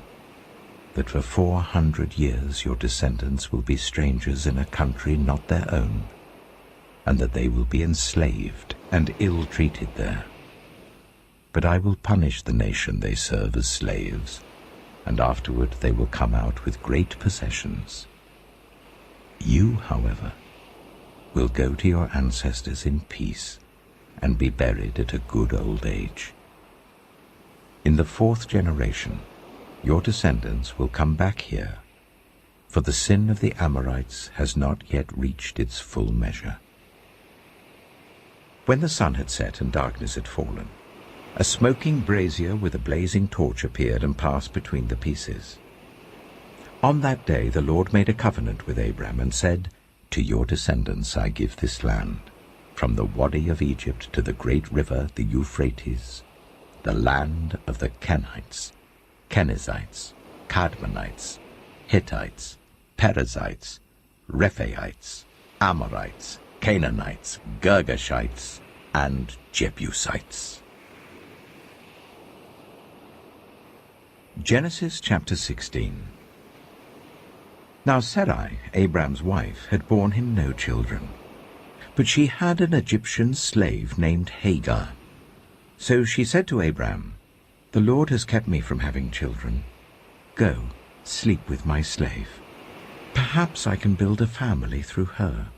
that for 400 years your descendants will be strangers in a country not their own, and that they will be enslaved and ill-treated there. But I will punish the nation they serve as slaves, and afterward they will come out with great possessions. You, however, will go to your ancestors in peace and be buried at a good old age. In the 4th generation, your descendants will come back here, for the sin of the Amorites has not yet reached its full measure." When the sun had set and darkness had fallen, a smoking brazier with a blazing torch appeared and passed between the pieces. On that day the Lord made a covenant with Abram and said, "To your descendants I give this land, from the Wadi of Egypt to the great river, the Euphrates, the land of the Kenites, Kenizzites, Kadmonites, Hittites, Perizzites, Rephaites, Amorites, Canaanites, Girgashites, and Jebusites." Genesis chapter 16. Now Sarai, Abram's wife, had borne him no children, but she had an Egyptian slave named Hagar. So she said to Abram, "The Lord has kept me from having children. Go, sleep with my slave. Perhaps I can build a family through her."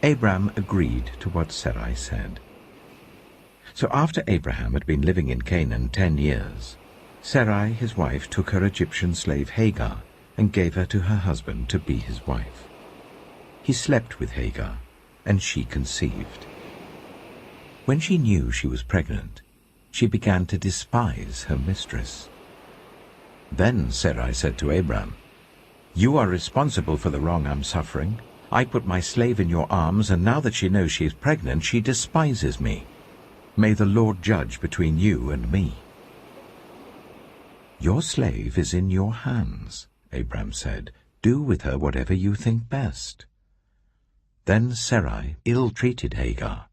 Abram agreed to what Sarai said. So after Abraham had been living in Canaan 10 years, Sarai, his wife, took her Egyptian slave Hagar and gave her to her husband to be his wife. He slept with Hagar, and she conceived. When she knew she was pregnant, she began to despise her mistress. Then Sarai said to Abram, "You are responsible for the wrong I'm suffering. I put my slave in your arms, and now that she knows she is pregnant, she despises me. May the Lord judge between you and me." "Your slave is in your hands," Abram said. "Do with her whatever you think best." Then Sarai ill-treated Hagar,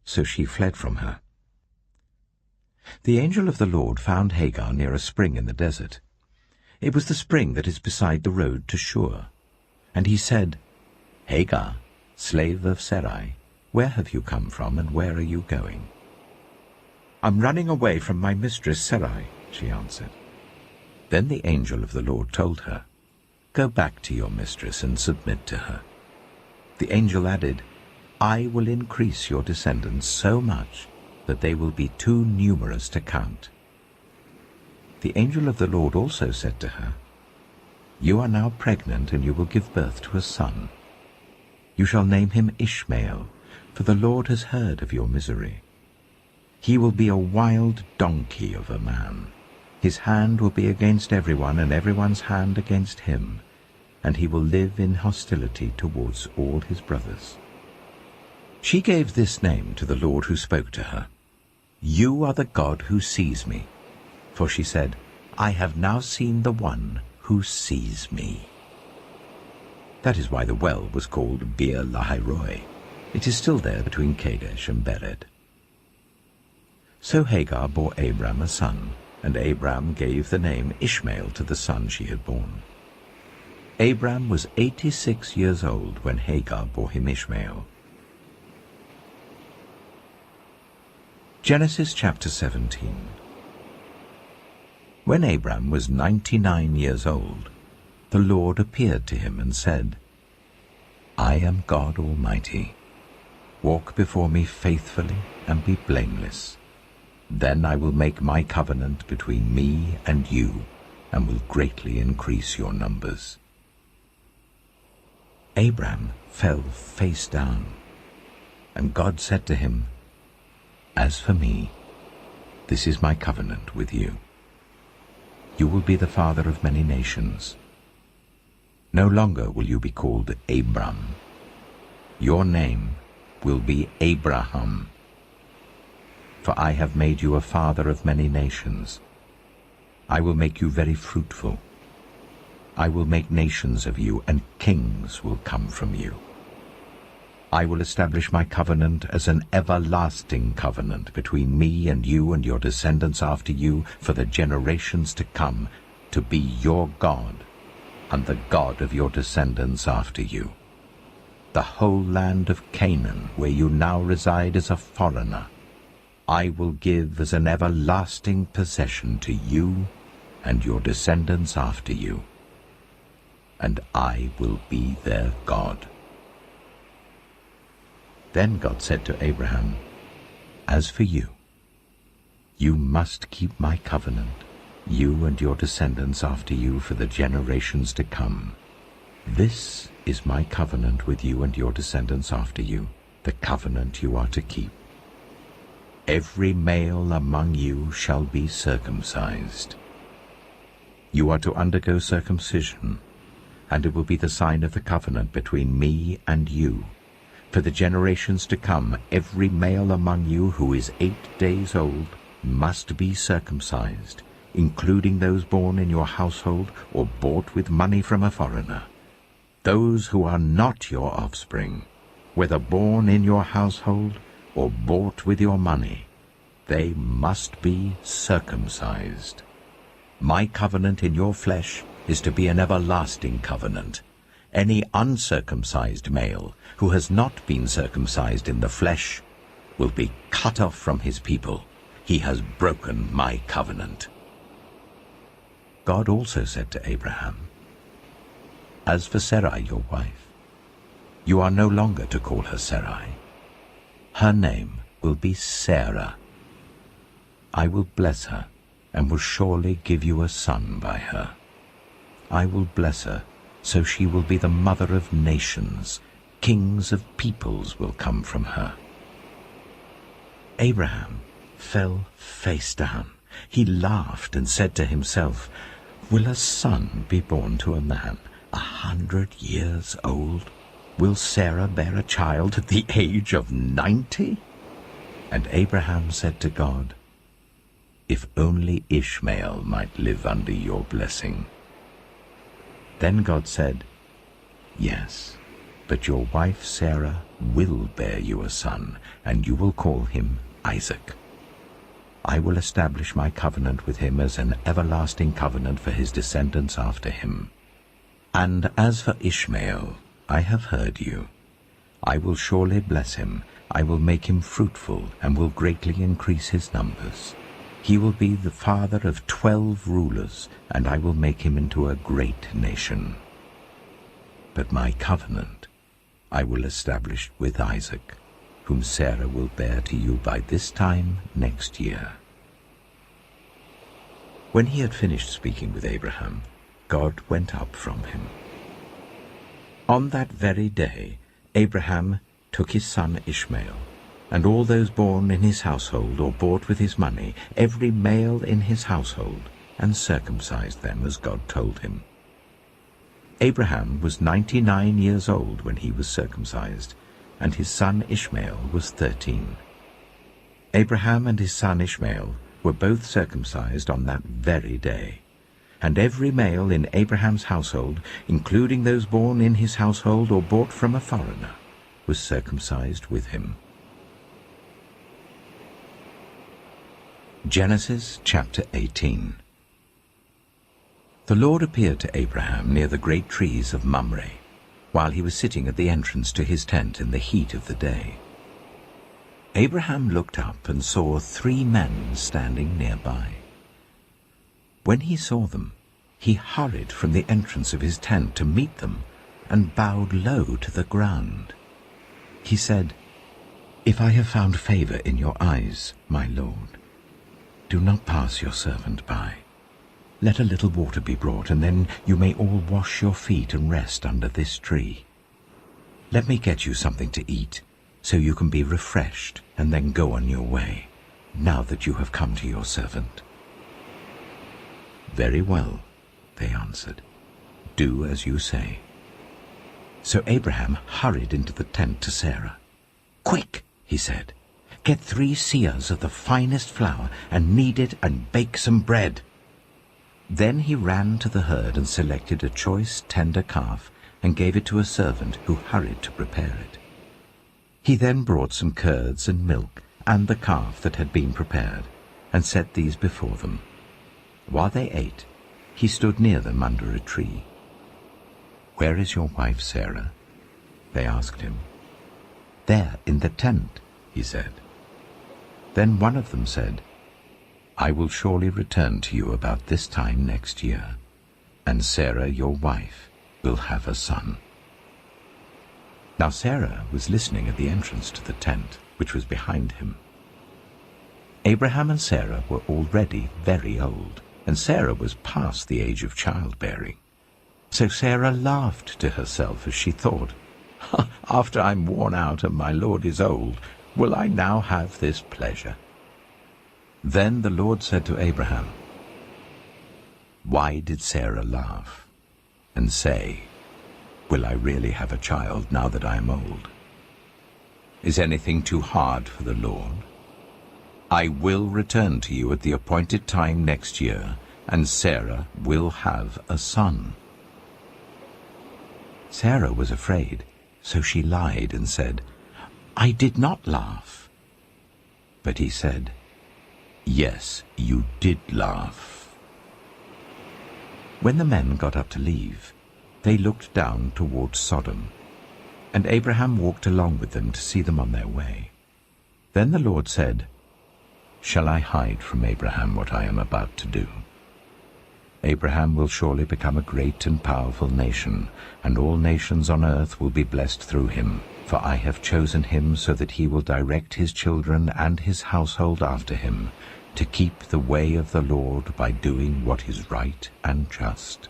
so she fled from her. The angel of the Lord found Hagar near a spring in the desert. It was the spring that is beside the road to Shur. And he said, "Hagar, slave of Sarai, where have you come from, and where are you going?" "I'm running away from my mistress Sarai," she answered. Then the angel of the Lord told her, "Go back to your mistress and submit to her." The angel added, "I will increase your descendants so much that they will be too numerous to count." The angel of the Lord also said to her, "You are now pregnant, and you will give birth to a son. You shall name him Ishmael, for the Lord has heard of your misery. He will be a wild donkey of a man. His hand will be against everyone, and everyone's hand against him, and he will live in hostility towards all his brothers." She gave this name to the Lord who spoke to her, "You are the God who sees me." For she said, "I have now seen the one who sees me." That is why the well was called Beer Lahai-roi. It is still there between Kadesh and Bered. So Hagar bore Abram a son, and Abram gave the name Ishmael to the son she had born. Abram was 86 years old when Hagar bore him Ishmael. Genesis chapter 17. When Abram was 99 years old, the Lord appeared to him and said, "I am God Almighty. Walk before me faithfully and be blameless. Then I will make my covenant between me and you, and will greatly increase your numbers." Abram fell face down, and God said to him, "As for me, this is my covenant with you. You will be the father of many nations. No longer will you be called Abram. Your name will be Abraham. For I have made you a father of many nations. I will make you very fruitful. I will make nations of you, and kings will come from you. I will establish my covenant as an everlasting covenant between me and you and your descendants after you for the generations to come, to be your God and the God of your descendants after you. The whole land of Canaan, where you now reside as a foreigner, I will give as an everlasting possession to you and your descendants after you, and I will be their God." Then God said to Abraham, "As for you, you must keep my covenant, you and your descendants after you for the generations to come. This is my covenant with you and your descendants after you, the covenant you are to keep. Every male among you shall be circumcised. You are to undergo circumcision, and it will be the sign of the covenant between me and you. For the generations to come, every male among you who is 8 days old must be circumcised, including those born in your household or bought with money from a foreigner. Those who are not your offspring, whether born in your household or bought with your money, they must be circumcised. My covenant in your flesh is to be an everlasting covenant. Any uncircumcised male who has not been circumcised in the flesh will be cut off from his people. He has broken my covenant." God also said to Abraham, "As for Sarai your wife, you are no longer to call her Sarai. Her name will be Sarah. I will bless her, and will surely give you a son by her. I will bless her, so she will be the mother of nations. Kings of peoples will come from her." Abraham fell face down. He laughed and said to himself, "Will a son be born to a man 100 years old? Will Sarah bear a child at the age of 90? And Abraham said to God, If only Ishmael might live under your blessing. Then God said, Yes, but your wife Sarah will bear you a son, and you will call him Isaac. I will establish my covenant with him as an everlasting covenant for his descendants after him. And as for Ishmael, I have heard you. I will surely bless him. I will make him fruitful, and will greatly increase his numbers. He will be the father of 12 rulers, and I will make him into a great nation. But my covenant I will establish with Isaac, whom Sarah will bear to you by this time next year. When he had finished speaking with Abraham, God went up from him. On that very day, Abraham took his son Ishmael, and all those born in his household or bought with his money, every male in his household, and circumcised them as God told him. Abraham was 99 years old when he was circumcised, and his son Ishmael was 13. Abraham and his son Ishmael were both circumcised on that very day, and every male in Abraham's household, including those born in his household or bought from a foreigner, was circumcised with him. Genesis chapter 18. The Lord appeared to Abraham near the great trees of Mamre, while he was sitting at the entrance to his tent in the heat of the day. Abraham looked up and saw 3 men standing nearby. When he saw them, he hurried from the entrance of his tent to meet them and bowed low to the ground. He said, If I have found favor in your eyes, my Lord, do not pass your servant by. Let a little water be brought, and then you may all wash your feet and rest under this tree. Let me get you something to eat, so you can be refreshed and then go on your way, now that you have come to your servant. Very well, they answered. Do as you say. So Abraham hurried into the tent to Sarah. Quick, he said, get 3 seahs of the finest flour and knead it and bake some bread. Then he ran to the herd and selected a choice, tender calf and gave it to a servant who hurried to prepare it. He then brought some curds and milk and the calf that had been prepared and set these before them. While they ate, he stood near them under a tree. Where is your wife Sarah? They asked him. There in the tent, he said. Then one of them said, I will surely return to you about this time next year, and Sarah, your wife, will have a son. Now Sarah was listening at the entrance to the tent, which was behind him. Abraham and Sarah were already very old, and Sarah was past the age of childbearing. So Sarah laughed to herself as she thought, After I'm worn out and my Lord is old, will I now have this pleasure? Then the Lord said to Abraham, Why did Sarah laugh and say, Will I really have a child now that I am old? Is anything too hard for the Lord? I will return to you at the appointed time next year, and Sarah will have a son. Sarah was afraid, so she lied and said, I did not laugh. But he said, Yes, you did laugh. When the men got up to leave, they looked down towards Sodom, and Abraham walked along with them to see them on their way. Then the Lord said, Shall I hide from Abraham what I am about to do? Abraham will surely become a great and powerful nation, and all nations on earth will be blessed through him, for I have chosen him so that he will direct his children and his household after him, to keep the way of the Lord by doing what is right and just,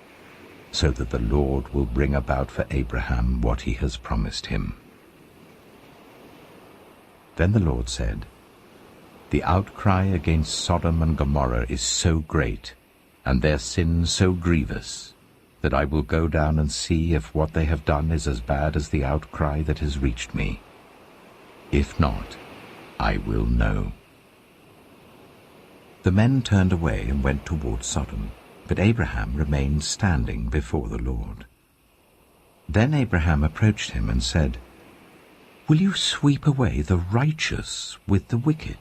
so that the Lord will bring about for Abraham what he has promised him. Then the Lord said, The outcry against Sodom and Gomorrah is so great, and their sin so grievous, that I will go down and see if what they have done is as bad as the outcry that has reached me. If not, I will know." The men turned away and went towards Sodom, but Abraham remained standing before the Lord. Then Abraham approached him and said, "Will you sweep away the righteous with the wicked?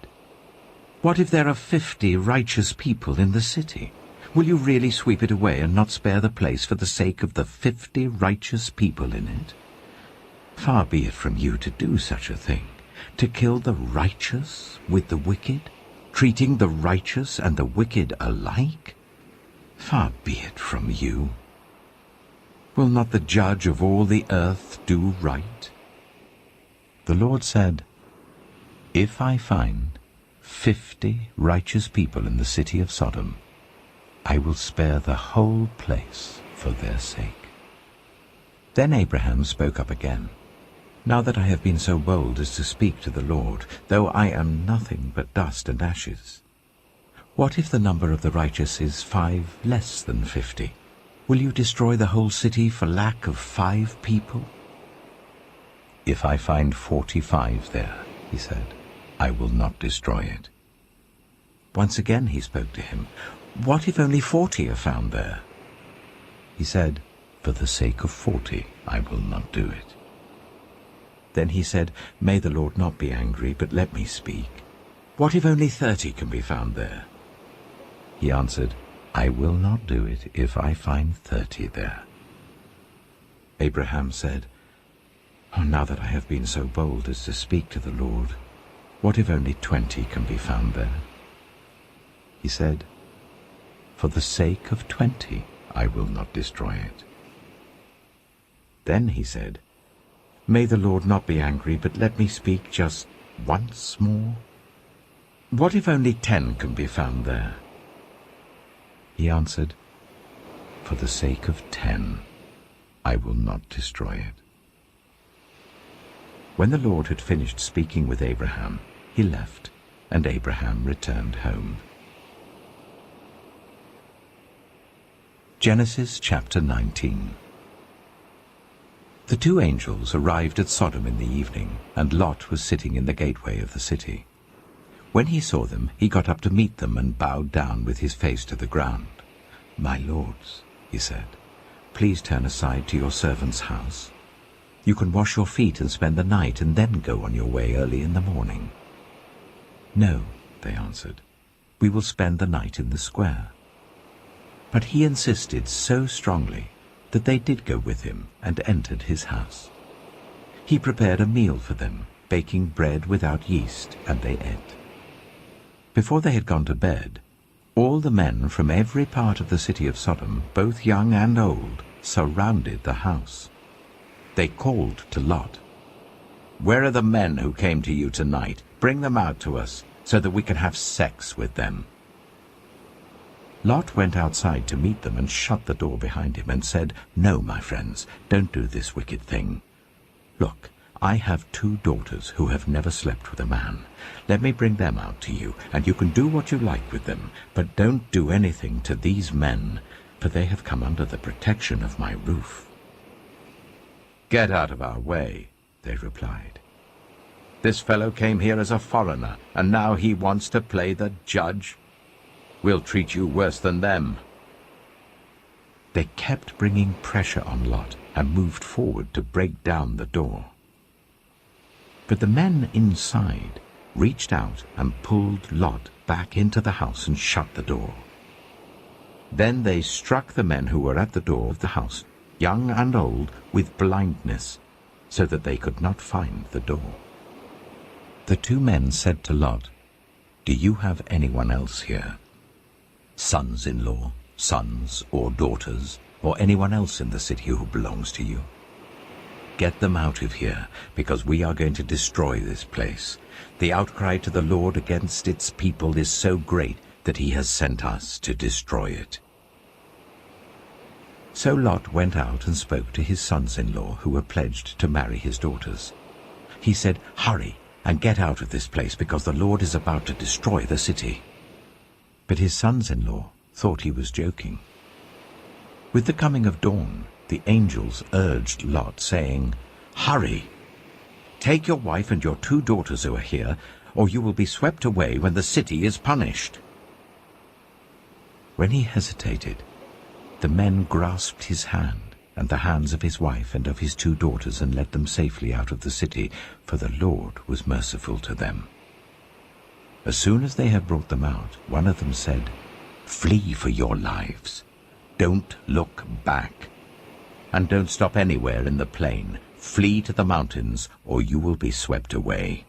What if there are 50 righteous people in the city? Will you really sweep it away and not spare the place for the sake of the 50 righteous people in it? Far be it from you to do such a thing, to kill the righteous with the wicked, treating the righteous and the wicked alike? Far be it from you. Will not the judge of all the earth do right?" The Lord said, "If I find 50 righteous people in the city of Sodom, I will spare the whole place for their sake." Then Abraham spoke up again, "Now that I have been so bold as to speak to the Lord, though I am nothing but dust and ashes, what if the number of the righteous is 5 less than 50? Will you destroy the whole city for lack of 5 people?" "If I find 45 there," he said, "I will not destroy it." Once again he spoke to him, "What if only 40 are found there?" He said, "For the sake of 40, I will not do it." Then he said, "May the Lord not be angry, but let me speak. What if only 30 can be found there?" He answered, "I will not do it if I find 30 there." Abraham said, "Oh, now that I have been so bold as to speak to the Lord, what if only 20 can be found there?" He said, "For the sake of 20, I will not destroy it." Then he said, "May the Lord not be angry, but let me speak just once more. What if only 10 can be found there?" He answered, "For the sake of 10, I will not destroy it." When the Lord had finished speaking with Abraham, he left, and Abraham returned home. Genesis chapter 19. The 2 angels arrived at Sodom in the evening, and Lot was sitting in the gateway of the city. When he saw them, he got up to meet them and bowed down with his face to the ground. "My lords," he said, "please turn aside to your servant's house. You can wash your feet and spend the night and then go on your way early in the morning." "No," they answered, "we will spend the night in the square." But he insisted so strongly that they did go with him and entered his house. He prepared a meal for them, baking bread without yeast, and they ate. Before they had gone to bed, all the men from every part of the city of Sodom, both young and old, surrounded the house. They called to Lot, "Where are the men who came to you tonight? Bring them out to us, so that we can have sex with them." Lot went outside to meet them and shut the door behind him and said, "No, my friends, don't do this wicked thing. Look, I have 2 daughters who have never slept with a man. Let me bring them out to you, and you can do what you like with them, but don't do anything to these men, for they have come under the protection of my roof." "Get out of our way," they replied. "This fellow came here as a foreigner, and now he wants to play the judge. We'll treat you worse than them." They kept bringing pressure on Lot and moved forward to break down the door. But the men inside reached out and pulled Lot back into the house and shut the door. Then they struck the men who were at the door of the house, young and old, with blindness, so that they could not find the door. The 2 men said to Lot, "Do you have anyone else here? Sons-in-law, sons or daughters, or anyone else in the city who belongs to you? Get them out of here, because we are going to destroy this place. The outcry to the Lord against its people is so great that he has sent us to destroy it." So Lot went out and spoke to his sons-in-law who were pledged to marry his daughters. He said, "Hurry and get out of this place, because the Lord is about to destroy the city." But his sons-in-law thought he was joking. With the coming of dawn, the angels urged Lot, saying, "Hurry! Take your wife and your 2 daughters who are here, or you will be swept away when the city is punished." When he hesitated, the men grasped his hand and the hands of his wife and of his 2 daughters and led them safely out of the city, for the Lord was merciful to them. As soon as they had brought them out, one of them said, "Flee for your lives. Don't look back. And don't stop anywhere in the plain. Flee to the mountains, or you will be swept away."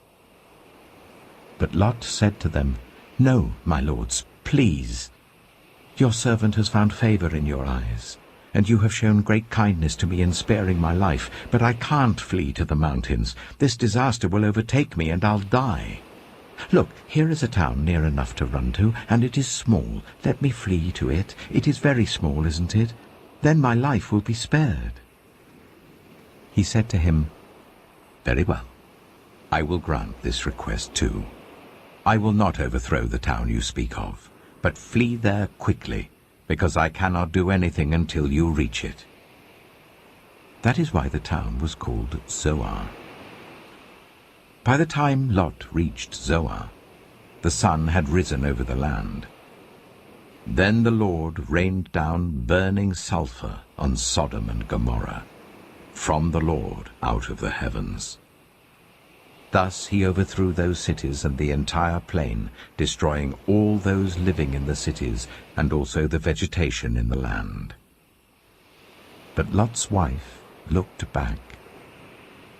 But Lot said to them, "No, my lords, please. Your servant has found favor in your eyes, and you have shown great kindness to me in sparing my life, but I can't flee to the mountains. This disaster will overtake me, and I'll die. Look, here is a town near enough to run to, and it is small. Let me flee to it. It is very small, isn't it? Then my life will be spared." He said to him, "Very well. I will grant this request too. I will not overthrow the town you speak of, but flee there quickly, because I cannot do anything until you reach it." That is why the town was called Zoar. By the time Lot reached Zoar, the sun had risen over the land. Then the Lord rained down burning sulfur on Sodom and Gomorrah, from the Lord out of the heavens. Thus he overthrew those cities and the entire plain, destroying all those living in the cities and also the vegetation in the land. But Lot's wife looked back,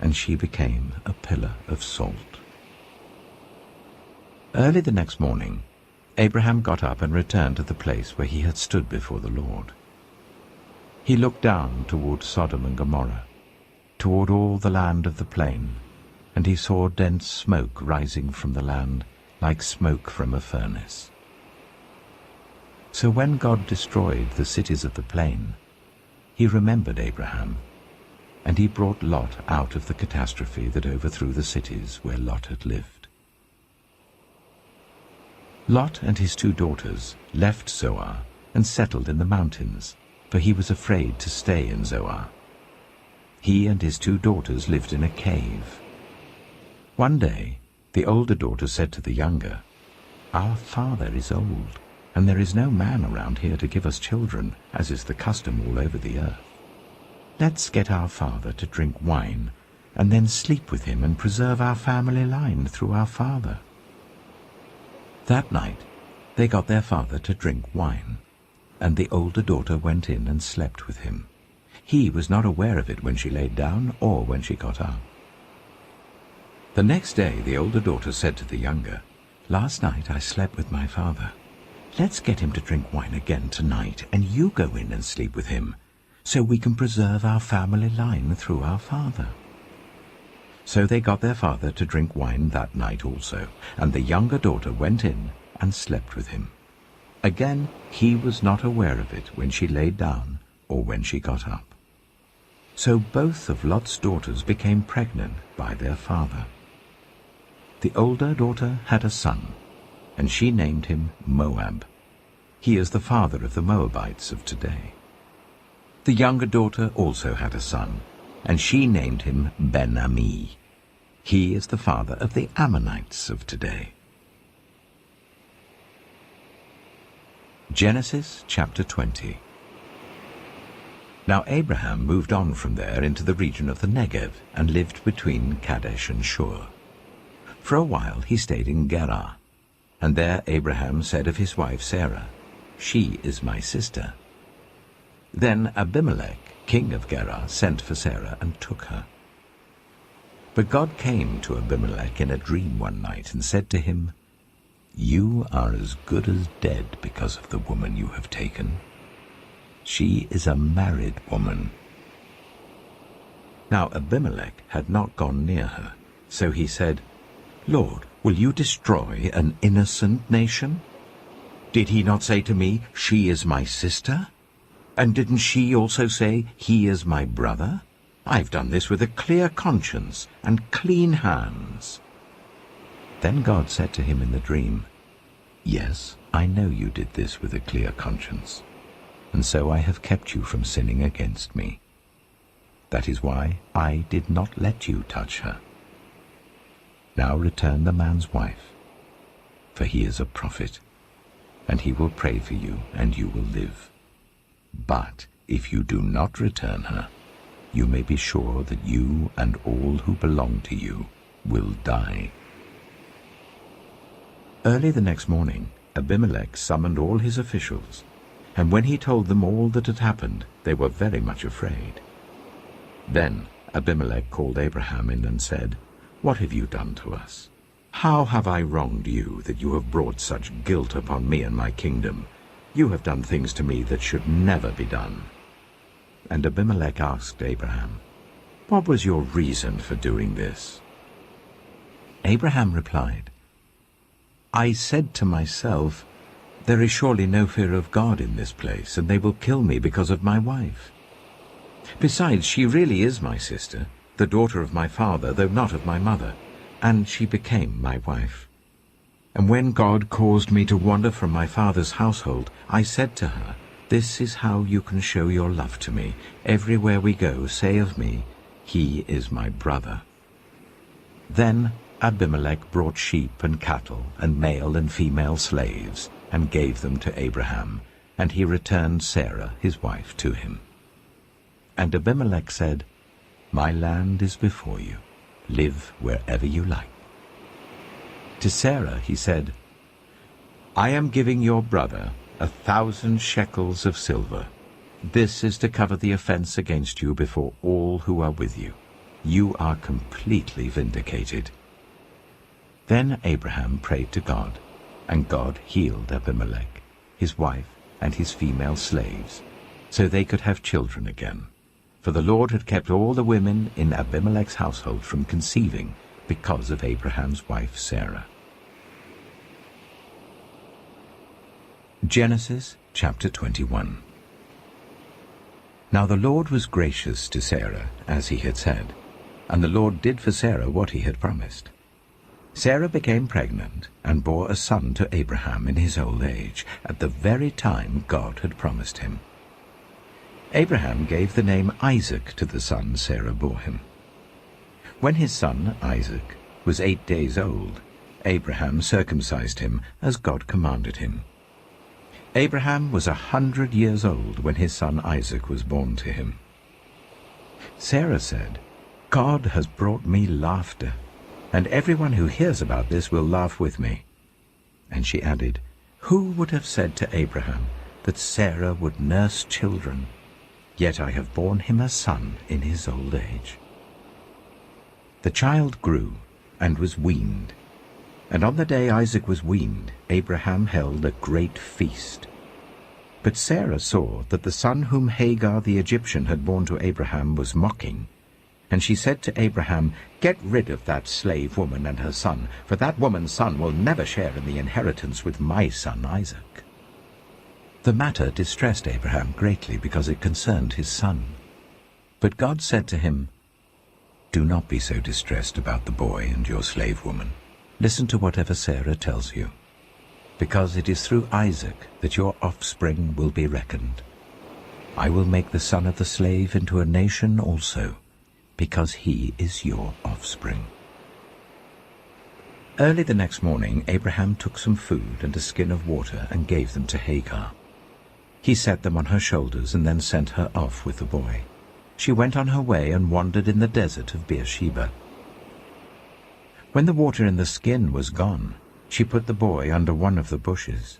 and she became a pillar of salt. Early the next morning, Abraham got up and returned to the place where he had stood before the Lord. He looked down toward Sodom and Gomorrah, toward all the land of the plain, and he saw dense smoke rising from the land, like smoke from a furnace. So when God destroyed the cities of the plain, he remembered Abraham, and he brought Lot out of the catastrophe that overthrew the cities where Lot had lived. Lot and his 2 daughters left Zoar and settled in the mountains, for he was afraid to stay in Zoar. He and his 2 daughters lived in a cave. One day the older daughter said to the younger, "Our father is old, and there is no man around here to give us children, as is the custom all over the earth. Let's get our father to drink wine, and then sleep with him and preserve our family line through our father." That night they got their father to drink wine, and the older daughter went in and slept with him. He was not aware of it when she laid down or when she got up. The next day the older daughter said to the younger, "Last night I slept with my father. Let's get him to drink wine again tonight, and you go in and sleep with him, so we can preserve our family line through our father." So they got their father to drink wine that night also, and the younger daughter went in and slept with him. Again he was not aware of it when she laid down or when she got up. So both of Lot's daughters became pregnant by their father. The older daughter had a son, and she named him Moab. He is the father of the Moabites of today. The younger daughter also had a son, and she named him Ben-Ami. He is the father of the Ammonites of today. Genesis chapter 20. Now Abraham moved on from there into the region of the Negev and lived between Kadesh and Shur. For a while he stayed in Gerar, and there Abraham said of his wife Sarah, "She is my sister." Then Abimelech, king of Gerar, sent for Sarah and took her. But God came to Abimelech in a dream one night and said to him, "You are as good as dead because of the woman you have taken. She is a married woman." Now Abimelech had not gone near her, so he said, "Lord, will you destroy an innocent nation? Did he not say to me, 'She is my sister'? And didn't she also say, 'He is my brother'? I've done this with a clear conscience and clean hands." Then God said to him in the dream, "Yes, I know you did this with a clear conscience. and so I have kept you from sinning against me. That is why I did not let you touch her. Now return the man's wife, for he is a prophet, and he will pray for you, and you will live. But if you do not return her, you may be sure that you and all who belong to you will die." Early the next morning, Abimelech summoned all his officials, and when he told them all that had happened, they were very much afraid. Then Abimelech called Abraham in and said, "What have you done to us? How have I wronged you that you have brought such guilt upon me and my kingdom? You have done things to me that should never be done." And Abimelech asked Abraham, "What was your reason for doing this?" Abraham replied, "I said to myself, 'There is surely no fear of God in this place, and they will kill me because of my wife. Besides, she really is my sister, the daughter of my father, though not of my mother, and she became my wife. And when God caused me to wander from my father's household, I said to her, This is how you can show your love to me. Everywhere we go, say of me, He is my brother.'" Then Abimelech brought sheep and cattle and male and female slaves and gave them to Abraham, and he returned Sarah his wife to him. And Abimelech said, "My land is before you. Live wherever you like." To Sarah he said, "I am giving your brother 1,000 shekels of silver. This is to cover the offense against you before all who are with you. You are completely vindicated." Then Abraham prayed to God, and God healed Abimelech, his wife, and his female slaves, so they could have children again. For the Lord had kept all the women in Abimelech's household from conceiving because of Abraham's wife Sarah. Genesis chapter 21. Now the Lord was gracious to Sarah, as he had said, and the Lord did for Sarah what he had promised. Sarah became pregnant and bore a son to Abraham in his old age, at the very time God had promised him. Abraham gave the name Isaac to the son Sarah bore him. When his son Isaac was 8 days old, Abraham circumcised him as God commanded him. Abraham was 100 years old when his son Isaac was born to him. Sarah said, "God has brought me laughter, and everyone who hears about this will laugh with me." And she added, "Who would have said to Abraham that Sarah would nurse children? Yet I have borne him a son in his old age." The child grew and was weaned, and on the day Isaac was weaned, Abraham held a great feast. But Sarah saw that the son whom Hagar the Egyptian had borne to Abraham was mocking, and she said to Abraham, "Get rid of that slave woman and her son, for that woman's son will never share in the inheritance with my son Isaac." The matter distressed Abraham greatly because it concerned his son. But God said to him, "Do not be so distressed about the boy and your slave woman. Listen to whatever Sarah tells you, because it is through Isaac that your offspring will be reckoned. I will make the son of the slave into a nation also, because he is your offspring." Early the next morning Abraham took some food and a skin of water and gave them to Hagar. He set them on her shoulders and then sent her off with the boy. She went on her way and wandered in the desert of Beersheba. When the water in the skin was gone, she put the boy under one of the bushes.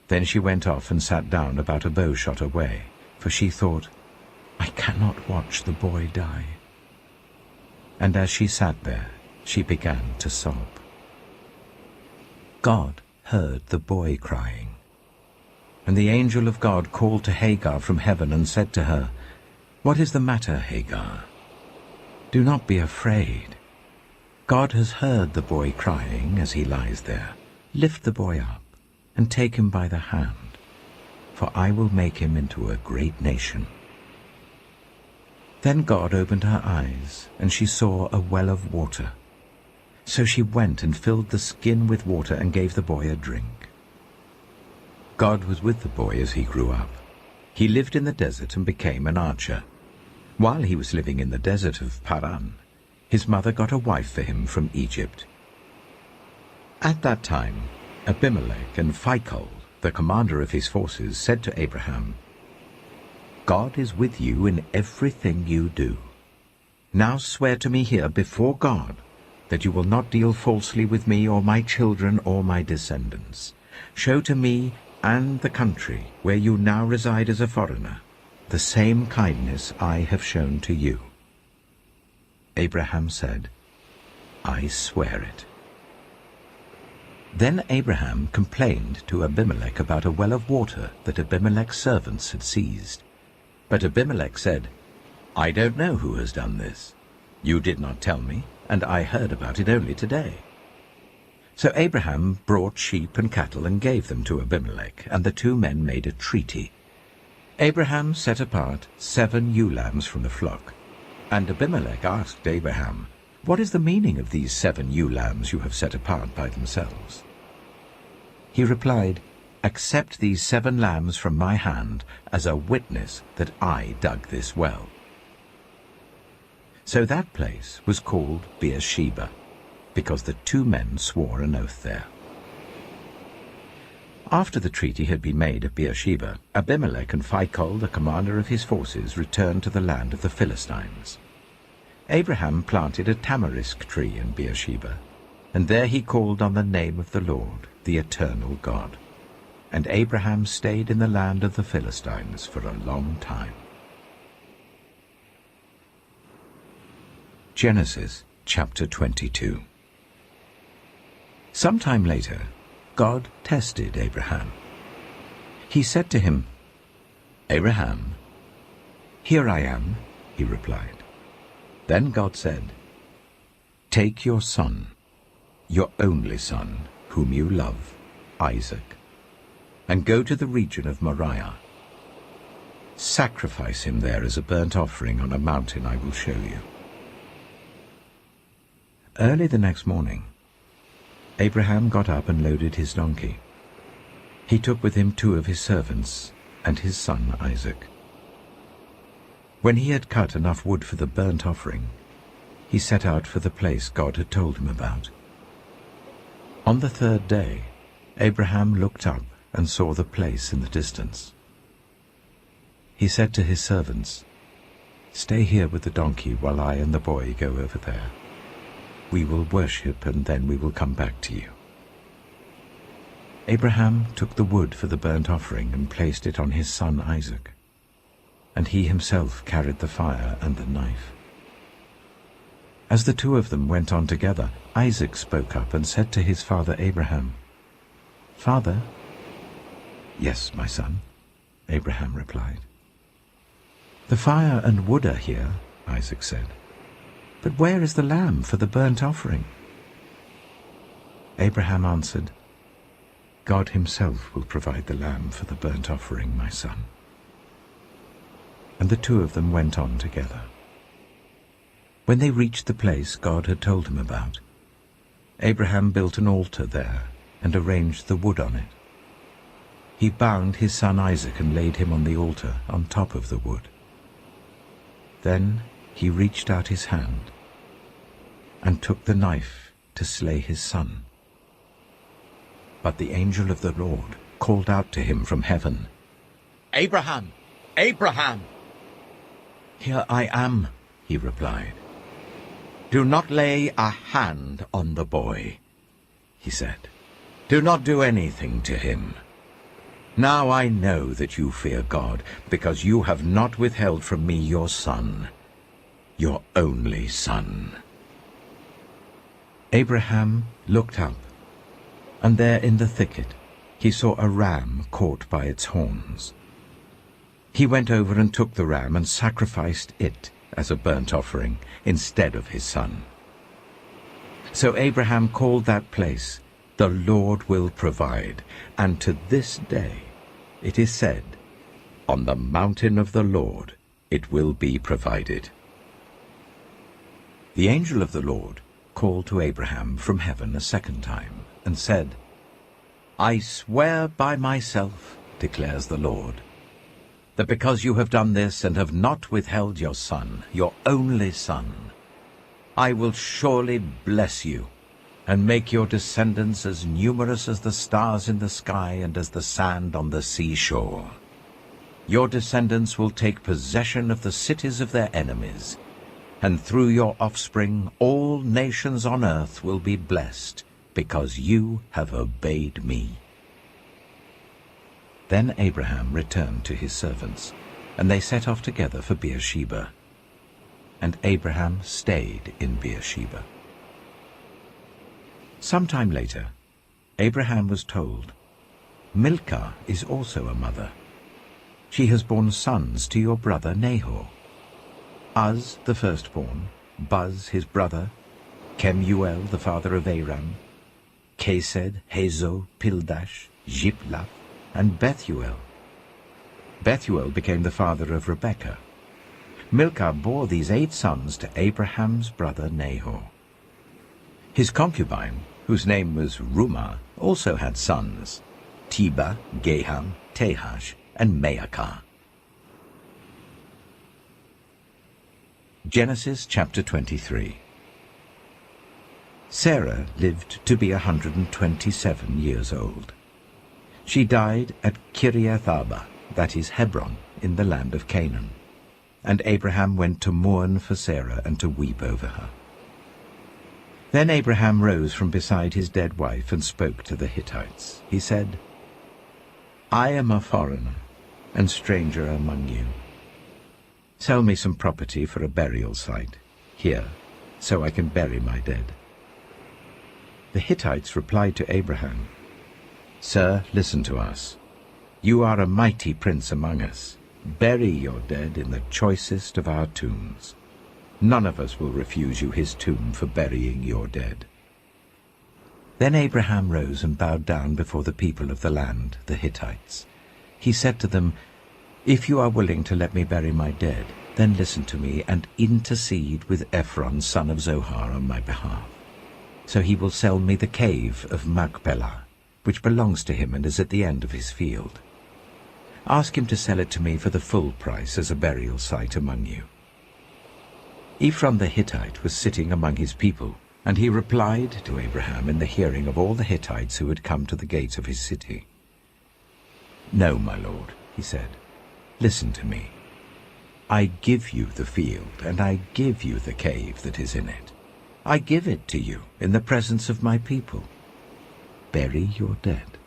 Then she went off and sat down about a bow shot away, for she thought, "I cannot watch the boy die." And as she sat there, she began to sob. God heard the boy crying. And the angel of God called to Hagar from heaven and said to her, "What is the matter, Hagar? Do not be afraid. God has heard the boy crying as he lies there. Lift the boy up and take him by the hand, for I will make him into a great nation." Then God opened her eyes, and she saw a well of water. So she went and filled the skin with water and gave the boy a drink. God was with the boy as he grew up, He lived in the desert and became an archer. While he was living in the desert of Paran, his mother got a wife for him from Egypt. At that time, Abimelech and Phicol, the commander of his forces, said to Abraham, "God is with you in everything you do. Now swear to me here before God that you will not deal falsely with me or my children or my descendants. Show to me and the country where you now reside as a foreigner the same kindness I have shown to you." Abraham said, "I swear it." Then Abraham complained to Abimelech about a well of water that Abimelech's servants had seized. But Abimelech said, "I don't know who has done this. You did not tell me, and I heard about it only today." So Abraham brought sheep and cattle and gave them to Abimelech, and the two men made a treaty. Abraham set apart 7 ewe lambs from the flock, and Abimelech asked Abraham, "What is the meaning of these 7 ewe lambs you have set apart by themselves?" He replied, "Accept these 7 lambs from my hand as a witness that I dug this well." So that place was called Beersheba, because the 2 men swore an oath there. After the treaty had been made at Beersheba, Abimelech and Phicol, the commander of his forces, returned to the land of the Philistines. Abraham planted a tamarisk tree in Beersheba, and there he called on the name of the Lord, the eternal God. And Abraham stayed in the land of the Philistines for a long time. Genesis chapter 22. Sometime later, God tested Abraham. He said to him, "Abraham." "Here I am," he replied. Then God said, "Take your son, your only son, whom you love, Isaac, and go to the region of Moriah. Sacrifice him there as a burnt offering on a mountain I will show you." Early the next morning, Abraham got up and loaded his donkey. He took with him 2 of his servants and his son Isaac. When he had cut enough wood for the burnt offering, he set out for the place God had told him about. On the 3rd day, Abraham looked up and saw the place in the distance. He said to his servants, "Stay here with the donkey while I and the boy go over there. We will worship, and then we will come back to you." Abraham took the wood for the burnt offering and placed it on his son Isaac, and he himself carried the fire and the knife. As the 2 of them went on together, Isaac spoke up and said to his father Abraham, "Father?" "Yes, my son," Abraham replied. "The fire and wood are here," Isaac said. "But where is the lamb for the burnt offering?" Abraham answered, "God himself will provide the lamb for the burnt offering, my son." And the 2 of them went on together. When they reached the place God had told him about, Abraham built an altar there and arranged the wood on it. He bound his son Isaac and laid him on the altar on top of the wood. Then he reached out his hand and took the knife to slay his son. But the angel of the Lord called out to him from heaven, "Abraham! Abraham!" "Here I am," he replied. "Do not lay a hand on the boy," he said. "Do not do anything to him. Now I know that you fear God, because you have not withheld from me your son, your only son." Abraham looked up, and there in the thicket he saw a ram caught by its horns. He went over and took the ram and sacrificed it as a burnt offering instead of his son. So Abraham called that place, "The Lord will provide," and to this day it is said, "On the mountain of the Lord it will be provided." The angel of the Lord called to Abraham from heaven a second time and said, "I swear by myself, declares the Lord, that because you have done this and have not withheld your son, your only son, I will surely bless you and make your descendants as numerous as the stars in the sky and as the sand on the seashore. Your descendants will take possession of the cities of their enemies, and through your offspring all nations on earth will be blessed, because you have obeyed me." Then Abraham returned to his servants, and they set off together for Beersheba. And Abraham stayed in Beersheba. Some time later, Abraham was told, "Milcah is also a mother. She has borne sons to your brother Nahor. Uz the firstborn, Buz his brother, Kemuel the father of Aram, Kesed, Hazo, Pildash, Jiplah, and Bethuel. Bethuel became the father of Rebekah. Milcah bore these 8 sons to Abraham's brother Nahor. His concubine, whose name was Rumah, also had sons, Tebah, Gaham, Tahash, and Maacah. Genesis chapter 23. Sarah lived to be 127 years old. She died at Kiriath Arba, that is Hebron, in the land of Canaan. And Abraham went to mourn for Sarah and to weep over her. Then Abraham rose from beside his dead wife and spoke to the Hittites. He said, "I am a foreigner and stranger among you. Sell me some property for a burial site here, so I can bury my dead." The Hittites replied to Abraham, "Sir, listen to us. You are a mighty prince among us. Bury your dead in the choicest of our tombs. None of us will refuse you his tomb for burying your dead." Then Abraham rose and bowed down before the people of the land, the Hittites. He said to them, "If you are willing to let me bury my dead, then listen to me and intercede with Ephron, son of Zohar, on my behalf. So he will sell me the cave of Machpelah, which belongs to him and is at the end of his field. Ask him to sell it to me for the full price as a burial site among you." Ephron the Hittite was sitting among his people, and he replied to Abraham in the hearing of all the Hittites who had come to the gates of his city. "No, my lord," he said, "listen to me. I give you the field, and I give you the cave that is in it. I give it to you in the presence of my people. Bury your dead."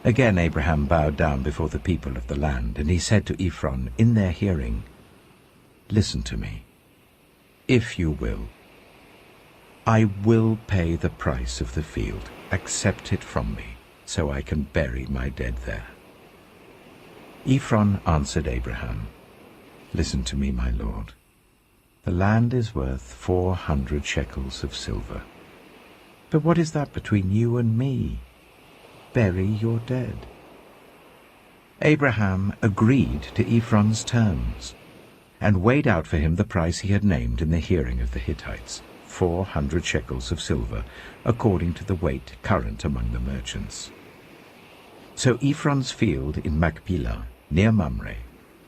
Again Abraham bowed down before the people of the land, and he said to Ephron in their hearing, "Listen to me. If you will, I will pay the price of the field. Accept it from me, so I can bury my dead there." Ephron answered Abraham, "Listen to me, my lord. The land is worth 400 shekels of silver. But what is that between you and me? Bury your dead." Abraham agreed to Ephron's terms, and weighed out for him the price he had named in the hearing of the Hittites, 400 shekels of silver, according to the weight current among the merchants. So Ephron's field in Machpelah, near Mamre,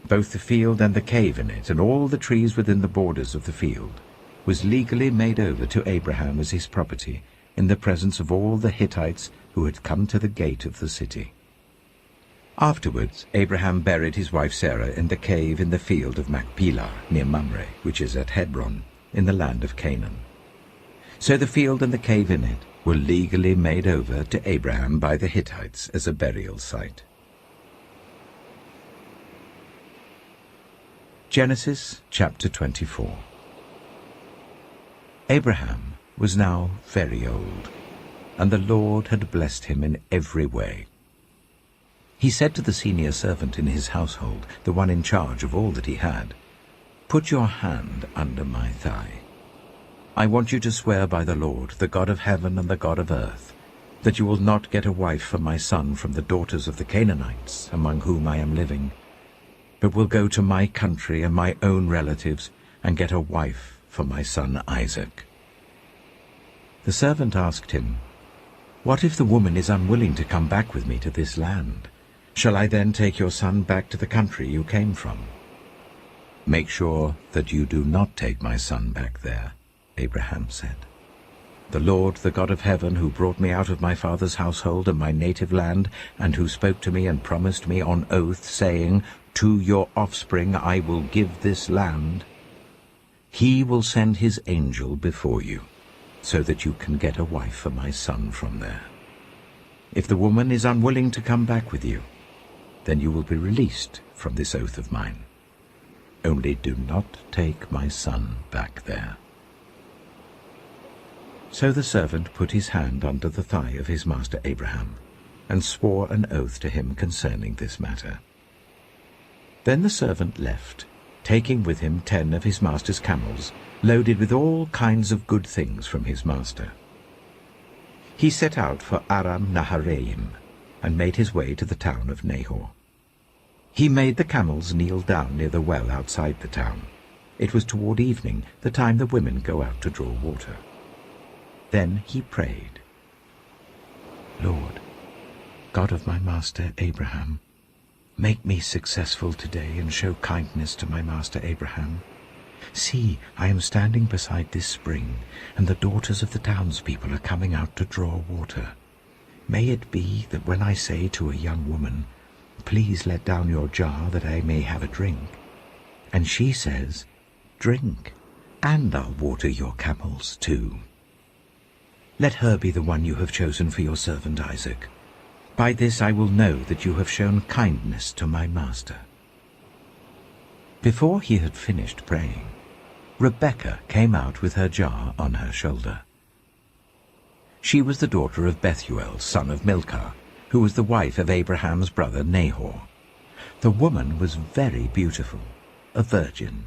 both the field and the cave in it, and all the trees within the borders of the field, was legally made over to Abraham as his property, in the presence of all the Hittites who had come to the gate of the city. Afterwards Abraham buried his wife Sarah in the cave in the field of Machpelah, near Mamre, which is at Hebron, in the land of Canaan. So the field and the cave in it were legally made over to Abraham by the Hittites as a burial site. Genesis chapter 24. Abraham was now very old, and the Lord had blessed him in every way. He said to the senior servant in his household, the one in charge of all that he had, "Put your hand under my thigh. I want you to swear by the Lord, the God of heaven and the God of earth, that you will not get a wife for my son from the daughters of the Canaanites, among whom I am living, but will go to my country and my own relatives and get a wife for my son Isaac." The servant asked him, "What if the woman is unwilling to come back with me to this land? Shall I then take your son back to the country you came from?" "Make sure that you do not take my son back there," Abraham said. "The Lord, the God of heaven, who brought me out of my father's household and my native land, and who spoke to me and promised me on oath, saying, 'To your offspring I will give this land,' he will send his angel before you, so that you can get a wife for my son from there. If the woman is unwilling to come back with you, then you will be released from this oath of mine. Only do not take my son back there." So the servant put his hand under the thigh of his master Abraham, and swore an oath to him concerning this matter. Then the servant left, taking with him 10 of his master's camels, loaded with all kinds of good things from his master. He set out for Aram Naharaim, and made his way to the town of Nahor. He made the camels kneel down near the well outside the town. It was toward evening, the time the women go out to draw water. Then he prayed, "Lord, God of my master Abraham, make me successful today and show kindness to my master Abraham. See, I am standing beside this spring, and the daughters of the townspeople are coming out to draw water. May it be that when I say to a young woman, 'Please let down your jar that I may have a drink,' and she says, 'Drink, and I'll water your camels too.' Let her be the one you have chosen for your servant Isaac. By this I will know that you have shown kindness to my master." Before he had finished praying, Rebekah came out with her jar on her shoulder. She was the daughter of Bethuel, son of Milcah, who was the wife of Abraham's brother Nahor. The woman was very beautiful, a virgin.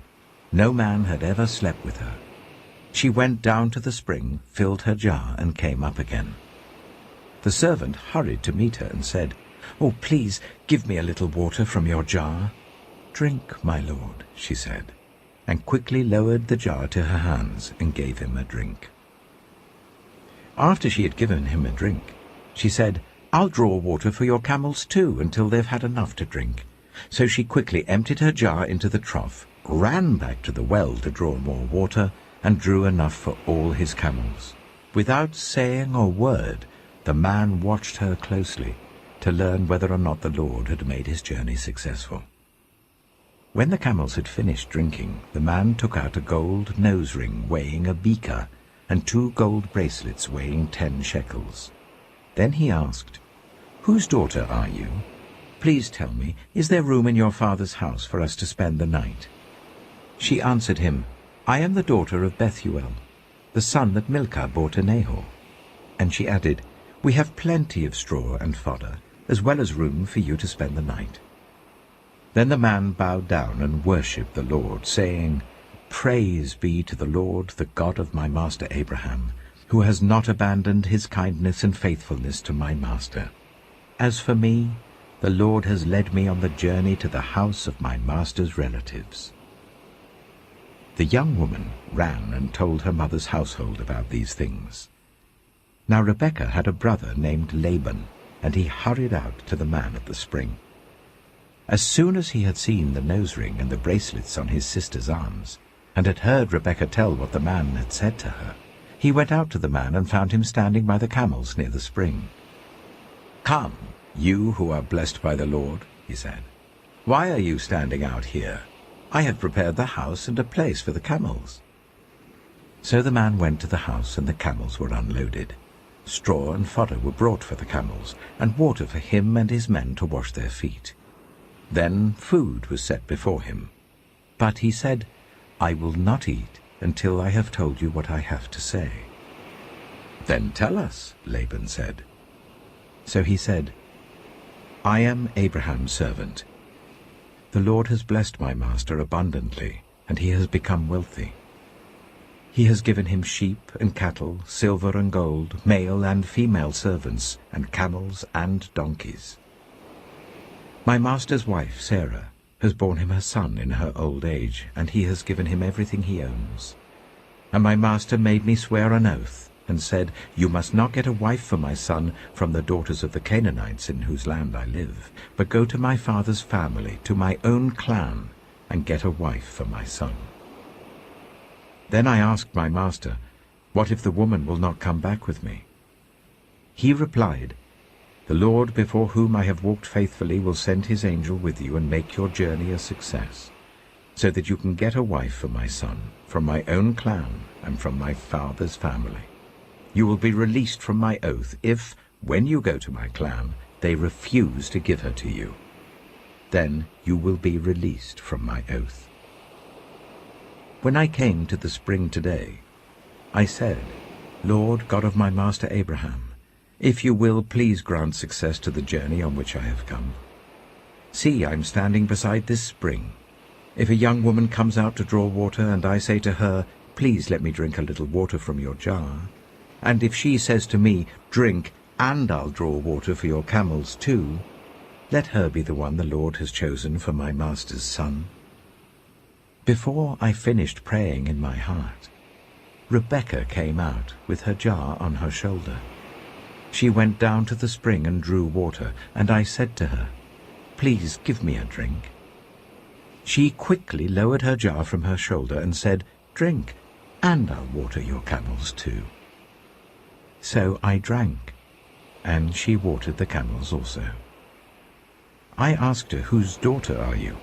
No man had ever slept with her. She went down to the spring, filled her jar, and came up again. The servant hurried to meet her and said, "Oh, please give me a little water from your jar." "Drink, my lord," she said, and quickly lowered the jar to her hands and gave him a drink. After she had given him a drink, she said, "I'll draw water for your camels too until they've had enough to drink." So she quickly emptied her jar into the trough, ran back to the well to draw more water, and drew enough for all his camels. Without saying a word, the man watched her closely to learn whether or not the Lord had made his journey successful. When the camels had finished drinking, the man took out a gold nose ring weighing a beaker and 2 gold bracelets weighing 10 shekels. Then he asked, "Whose daughter are you? Please tell me, is there room in your father's house for us to spend the night?" She answered him, "I am the daughter of Bethuel, the son that Milcah bore to Nahor." And she added, "We have plenty of straw and fodder, as well as room for you to spend the night." Then the man bowed down and worshipped the Lord, saying, "Praise be to the Lord, the God of my master Abraham, who has not abandoned his kindness and faithfulness to my master. As for me, the Lord has led me on the journey to the house of my master's relatives." The young woman ran and told her mother's household about these things. Now Rebekah had a brother named Laban, and he hurried out to the man at the spring. As soon as he had seen the nose ring and the bracelets on his sister's arms, and had heard Rebekah tell what the man had said to her, he went out to the man and found him standing by the camels near the spring. "Come, you who are blessed by the Lord," he said. "Why are you standing out here? I have prepared the house and a place for the camels." So the man went to the house, and the camels were unloaded. Straw and fodder were brought for the camels, and water for him and his men to wash their feet. Then food was set before him. But he said, "I will not eat until I have told you what I have to say." "Then tell us," Laban said. So he said, "I am Abraham's servant. The Lord has blessed my master abundantly, and he has become wealthy. He has given him sheep and cattle, silver and gold, male and female servants, and camels and donkeys. My master's wife, Sarah, has borne him a son in her old age, and he has given him everything he owns. And my master made me swear an oath, and said, "You must not get a wife for my son from the daughters of the Canaanites in whose land I live, but go to my father's family, to my own clan, and get a wife for my son." Then I asked my master, "What if the woman will not come back with me?" He replied, "The Lord before whom I have walked faithfully will send his angel with you and make your journey a success, so that you can get a wife for my son from my own clan and from my father's family. You will be released from my oath if, when you go to my clan, they refuse to give her to you. Then you will be released from my oath." When I came to the spring today, I said, "Lord, God of my master Abraham, if you will, please grant success to the journey on which I have come. See, I am standing beside this spring. If a young woman comes out to draw water, and I say to her, 'Please let me drink a little water from your jar,' and if she says to me, 'Drink, and I'll draw water for your camels too,' let her be the one the Lord has chosen for my master's son." Before I finished praying in my heart, Rebekah came out with her jar on her shoulder. She went down to the spring and drew water, and I said to her, "Please give me a drink." She quickly lowered her jar from her shoulder and said, "Drink, and I'll water your camels too." So I drank, and she watered the camels also. I asked her, "Whose daughter are you?"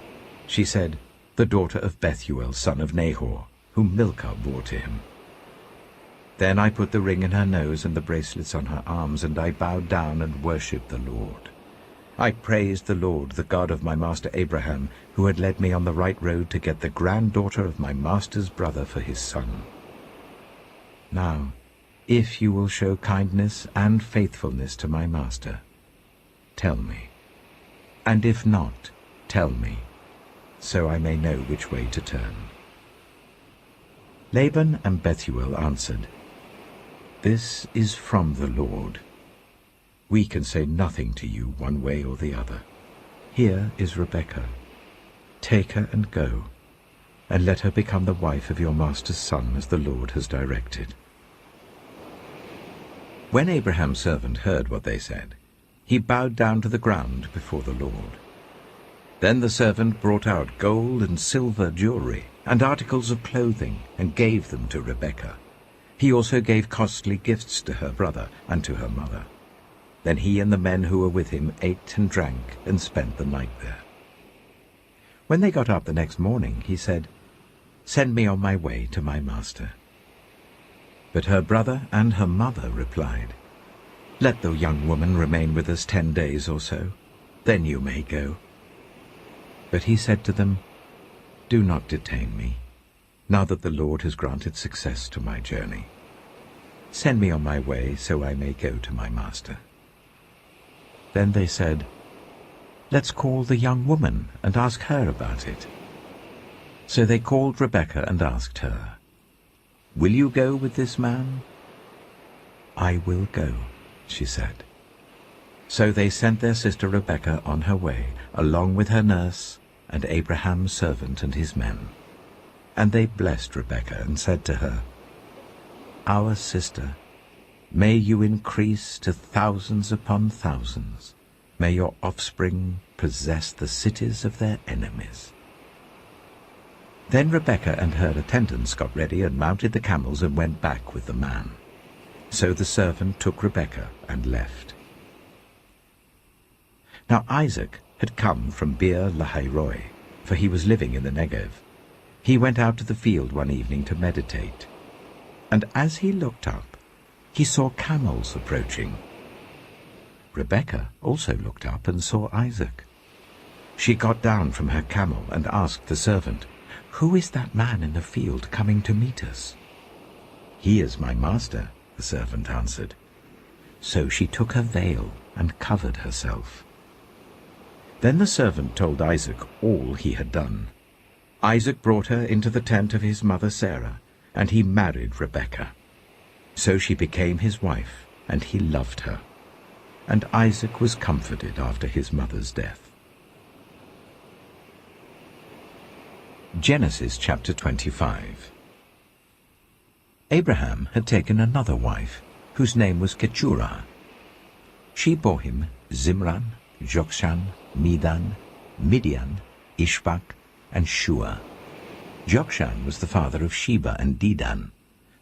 She said, "The daughter of Bethuel, son of Nahor, whom Milcah bore to him." Then I put the ring in her nose and the bracelets on her arms, and I bowed down and worshipped the Lord. I praised the Lord, the God of my master Abraham, who had led me on the right road to get the granddaughter of my master's brother for his son. Now, if you will show kindness and faithfulness to my master, tell me. And if not, tell me, so I may know which way to turn." Laban and Bethuel answered, "This is from the Lord. We can say nothing to you one way or the other. Here is Rebekah. Take her and go, and let her become the wife of your master's son, as the Lord has directed." When Abraham's servant heard what they said, he bowed down to the ground before the Lord. Then the servant brought out gold and silver jewelry and articles of clothing and gave them to Rebekah. He also gave costly gifts to her brother and to her mother. Then he and the men who were with him ate and drank and spent the night there. When they got up the next morning, he said, "Send me on my way to my master." But her brother and her mother replied, "Let the young woman remain with us 10 days or so, then you may go." But he said to them, "Do not detain me, now that the Lord has granted success to my journey. Send me on my way so I may go to my master." Then they said, "Let's call the young woman and ask her about it." So they called Rebekah and asked her, "Will you go with this man?" "I will go," she said. So they sent their sister Rebekah on her way, along with her nurse and Abraham's servant and his men. And they blessed Rebekah and said to her, "Our sister, may you increase to thousands upon thousands. May your offspring possess the cities of their enemies." Then Rebekah and her attendants got ready and mounted the camels and went back with the man. So the servant took Rebekah and left. Now Isaac had come from Beer Lahai Roi, for he was living in the Negev. He went out to the field one evening to meditate, and as he looked up, he saw camels approaching. Rebekah also looked up and saw Isaac. She got down from her camel and asked the servant, "Who is that man in the field coming to meet us?" "He is my master," the servant answered. So she took her veil and covered herself. Then the servant told Isaac all he had done. Isaac brought her into the tent of his mother Sarah, and he married Rebekah. So she became his wife, and he loved her. And Isaac was comforted after his mother's death. Genesis chapter 25. Abraham had taken another wife, whose name was Keturah. She bore him Zimran, Jokshan, Medan, Midian, Ishbak, and Shua. Jokshan was the father of Sheba and Dedan.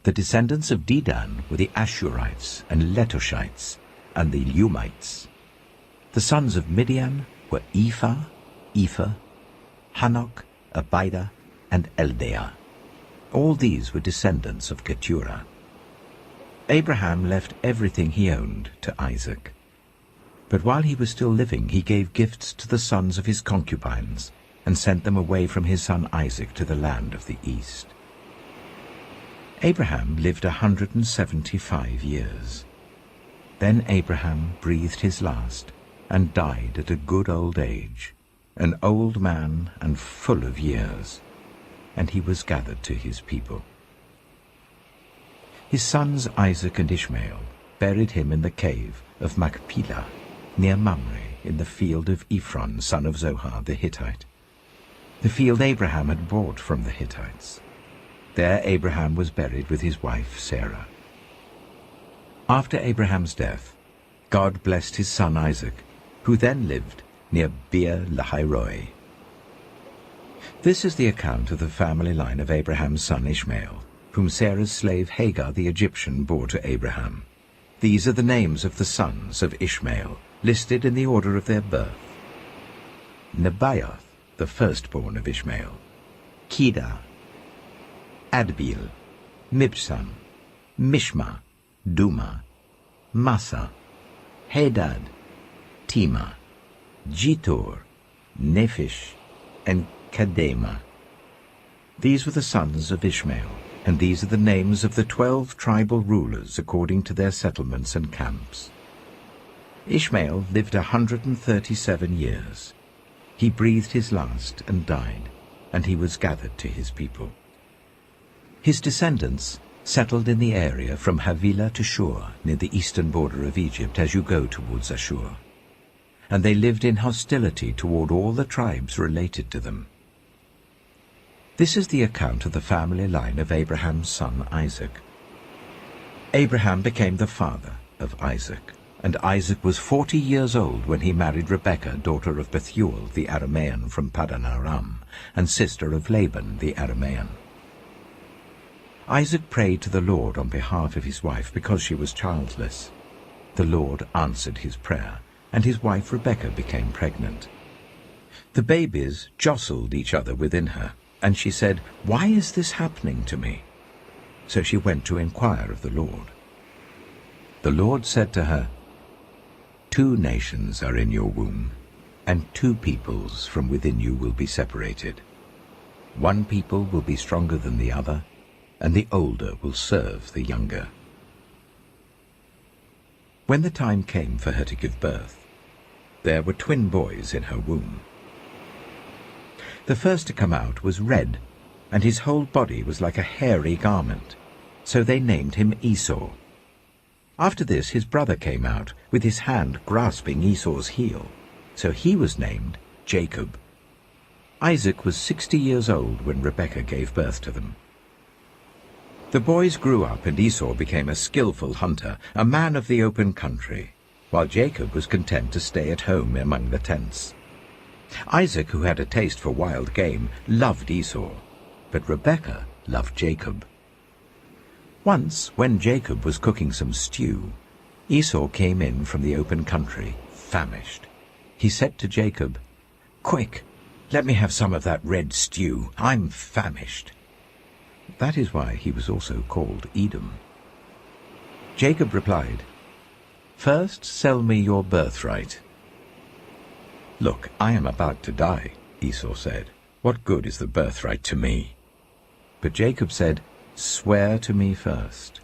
The descendants of Dedan were the Ashurites and Letoshites and the Lumites. The sons of Midian were Ephah, Epher, Hanok, Abida, and Eldaah. All these were descendants of Keturah. Abraham left everything he owned to Isaac. But while he was still living, he gave gifts to the sons of his concubines and sent them away from his son Isaac to the land of the east. Abraham lived 175 years. Then Abraham breathed his last and died at a good old age, an old man and full of years, and he was gathered to his people. His sons Isaac and Ishmael buried him in the cave of Machpelah, near Mamre, in the field of Ephron, son of Zohar the Hittite, the field Abraham had bought from the Hittites. There Abraham was buried with his wife Sarah. After Abraham's death, God blessed his son Isaac, who then lived near Beer Lahai-roi. This is the account of the family line of Abraham's son Ishmael, whom Sarah's slave Hagar the Egyptian bore to Abraham. These are the names of the sons of Ishmael, listed in the order of their birth. Nebaioth, the firstborn of Ishmael, Kedah, Adbeel, Mibsam, Mishma, Duma, Massa, Hadad, Tema, Jitor, Nephish, and Kedema. These were the sons of Ishmael, and these are the names of the 12 tribal rulers according to their settlements and camps. Ishmael lived 137 years. He breathed his last and died, and he was gathered to his people. His descendants settled in the area from Havilah to Shur, near the eastern border of Egypt as you go towards Ashur. And they lived in hostility toward all the tribes related to them. This is the account of the family line of Abraham's son Isaac. Abraham became the father of Isaac, and Isaac was 40 years old when he married Rebekah, daughter of Bethuel the Aramean from Paddan Aram, and sister of Laban the Aramean. Isaac prayed to the Lord on behalf of his wife because she was childless. The Lord answered his prayer, and his wife Rebekah became pregnant. The babies jostled each other within her, and she said, "Why is this happening to me?" So she went to inquire of the Lord. The Lord said to her, "2 nations are in your womb, and 2 peoples from within you will be separated. One people will be stronger than the other, and the older will serve the younger." When the time came for her to give birth, there were twin boys in her womb. The first to come out was red, and his whole body was like a hairy garment, so they named him Esau. After this his brother came out, with his hand grasping Esau's heel, so he was named Jacob. Isaac was 60 years old when Rebekah gave birth to them. The boys grew up, and Esau became a skillful hunter, a man of the open country, while Jacob was content to stay at home among the tents. Isaac, who had a taste for wild game, loved Esau, but Rebekah loved Jacob. Once, when Jacob was cooking some stew, Esau came in from the open country, famished. He said to Jacob, "Quick, let me have some of that red stew. I'm famished." That is why he was also called Edom. Jacob replied, "First sell me your birthright." "Look, I am about to die," Esau said. "What good is the birthright to me?" But Jacob said, "Swear to me first."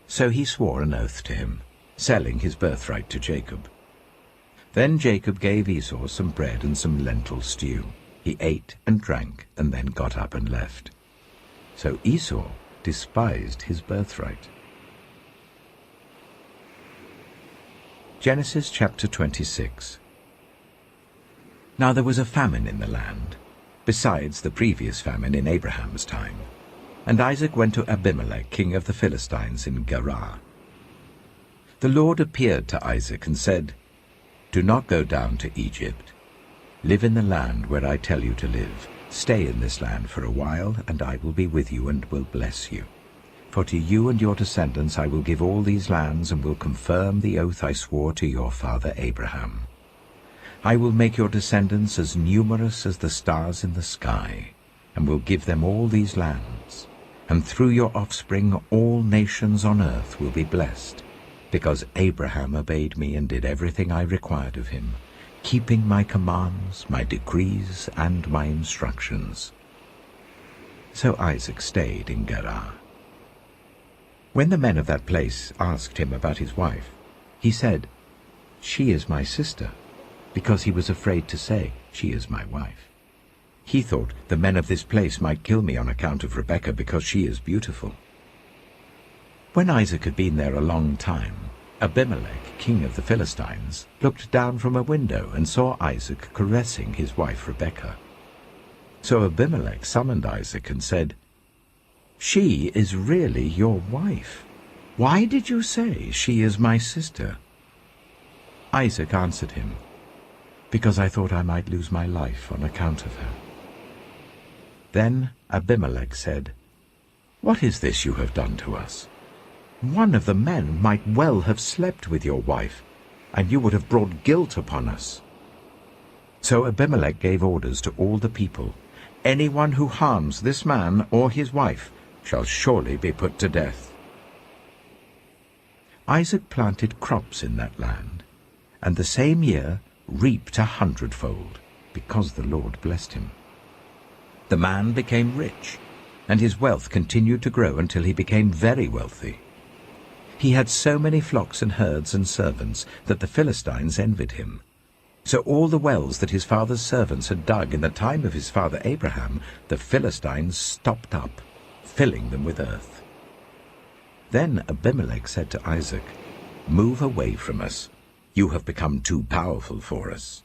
So he swore an oath to him, selling his birthright to Jacob. Then Jacob gave Esau some bread and some lentil stew. He ate and drank, and then got up and left. So Esau despised his birthright. Genesis chapter 26. Now there was a famine in the land, besides the previous famine in Abraham's time. And Isaac went to Abimelech, king of the Philistines, in Gerar. The Lord appeared to Isaac and said, "Do not go down to Egypt. Live in the land where I tell you to live. Stay in this land for a while, and I will be with you and will bless you. For to you and your descendants I will give all these lands, and will confirm the oath I swore to your father Abraham. I will make your descendants as numerous as the stars in the sky, and will give them all these lands. And through your offspring all nations on earth will be blessed, because Abraham obeyed me and did everything I required of him, keeping my commands, my decrees, and my instructions." So Isaac stayed in Gerar. When the men of that place asked him about his wife, he said, "She is my sister," because he was afraid to say, "She is my wife." He thought, "The men of this place might kill me on account of Rebekah, because she is beautiful." When Isaac had been there a long time, Abimelech, king of the Philistines, looked down from a window and saw Isaac caressing his wife Rebekah. So Abimelech summoned Isaac and said, "She is really your wife. Why did you say, 'She is my sister'?" Isaac answered him, "Because I thought I might lose my life on account of her." Then Abimelech said, "What is this you have done to us? One of the men might well have slept with your wife, and you would have brought guilt upon us." So Abimelech gave orders to all the people, "Anyone who harms this man or his wife shall surely be put to death." Isaac planted crops in that land, and the same year reaped 100-fold, because the Lord blessed him. The man became rich, and his wealth continued to grow until he became very wealthy. He had so many flocks and herds and servants that the Philistines envied him. So all the wells that his father's servants had dug in the time of his father Abraham, the Philistines stopped up, filling them with earth. Then Abimelech said to Isaac, "Move away from us. You have become too powerful for us."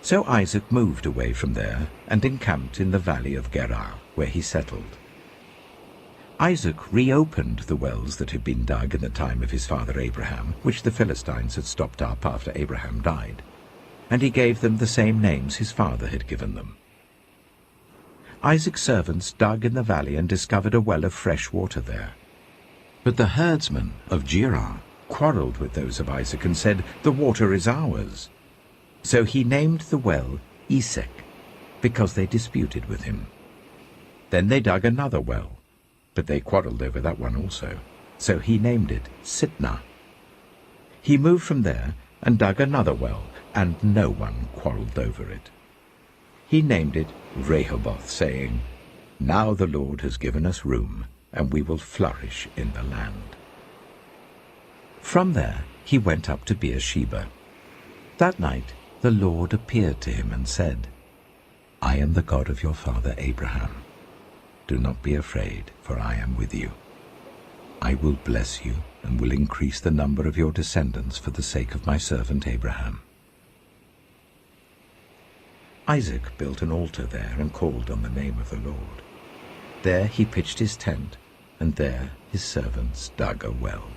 So Isaac moved away from there and encamped in the valley of Gerar, where he settled. Isaac reopened the wells that had been dug in the time of his father Abraham, which the Philistines had stopped up after Abraham died, and he gave them the same names his father had given them. Isaac's servants dug in the valley and discovered a well of fresh water there. But the herdsmen of Gerar quarreled with those of Isaac and said, "The water is ours." So he named the well Esek, because they disputed with him. Then they dug another well, but they quarreled over that one also. So he named it Sitnah. He moved from there and dug another well, and no one quarreled over it. He named it Rehoboth, saying, "Now the Lord has given us room, and we will flourish in the land." From there he went up to Beersheba. That night the Lord appeared to him and said, "I am the God of your father Abraham. Do not be afraid, for I am with you. I will bless you and will increase the number of your descendants for the sake of my servant Abraham." Isaac built an altar there and called on the name of the Lord. There he pitched his tent, and there his servants dug a well.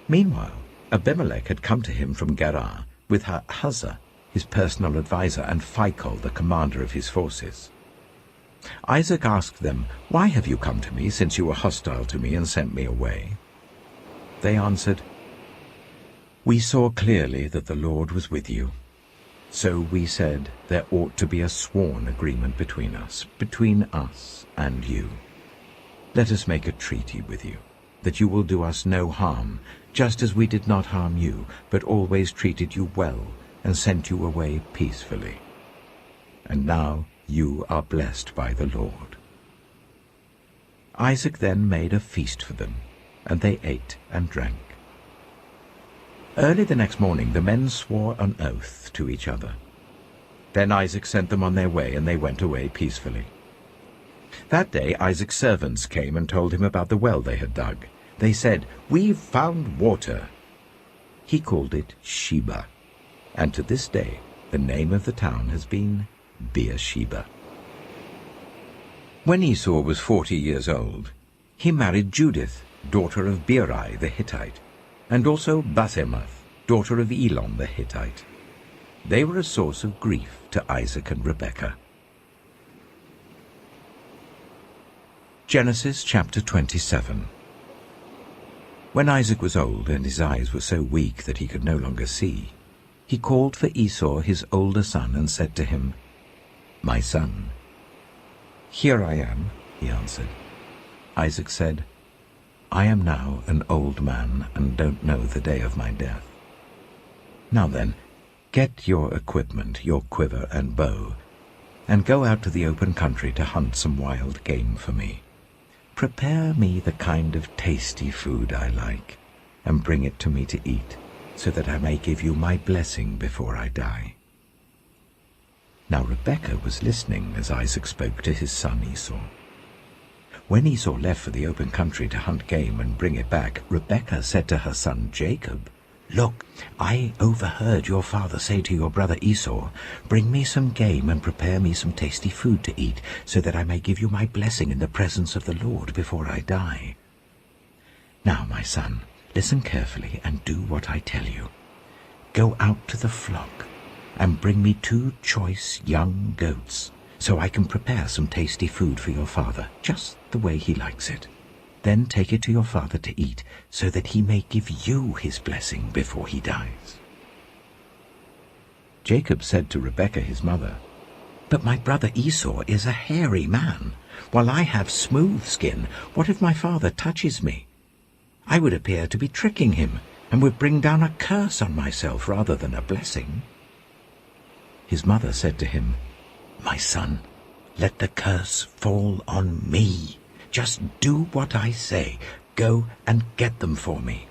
Meanwhile, Abimelech had come to him from Gerar with Ahuzah, his personal adviser, and Phicol, the commander of his forces. Isaac asked them, "Why have you come to me, since you were hostile to me and sent me away?" They answered, "We saw clearly that the Lord was with you. So we said there ought to be a sworn agreement between us and you. Let us make a treaty with you, that you will do us no harm, just as we did not harm you, but always treated you well and sent you away peacefully. And now you are blessed by the Lord." Isaac then made a feast for them, and they ate and drank. Early the next morning the men swore an oath to each other. Then Isaac sent them on their way, and they went away peacefully. That day Isaac's servants came and told him about the well they had dug. They said, "We've found water." He called it Sheba, and to this day the name of the town has been Beersheba. When Esau was 40 years old, he married Judith, daughter of Beeri the Hittite, and also Basemath, daughter of Elon the Hittite. They were a source of grief to Isaac and Rebekah. Genesis chapter 27. When Isaac was old and his eyes were so weak that he could no longer see, he called for Esau his older son and said to him, "My son." "Here I am," he answered. Isaac said, "I am now an old man and don't know the day of my death. Now then, get your equipment, your quiver and bow, and go out to the open country to hunt some wild game for me. Prepare me the kind of tasty food I like, and bring it to me to eat, so that I may give you my blessing before I die." Now Rebekah was listening as Isaac spoke to his son Esau. When Esau left for the open country to hunt game and bring it back, Rebekah said to her son Jacob, "Look, I overheard your father say to your brother Esau, 'Bring me some game and prepare me some tasty food to eat, so that I may give you my blessing in the presence of the Lord before I die.' Now, my son, listen carefully and do what I tell you. Go out to the flock and bring me 2 choice young goats, so I can prepare some tasty food for your father, just the way he likes it. Then take it to your father to eat, so that he may give you his blessing before he dies." Jacob said to Rebekah his mother, "But my brother Esau is a hairy man, while I have smooth skin. What if my father touches me? I would appear to be tricking him, and would bring down a curse on myself rather than a blessing." His mother said to him, "My son, let the curse fall on me. Just do what I say. Go and get them for me."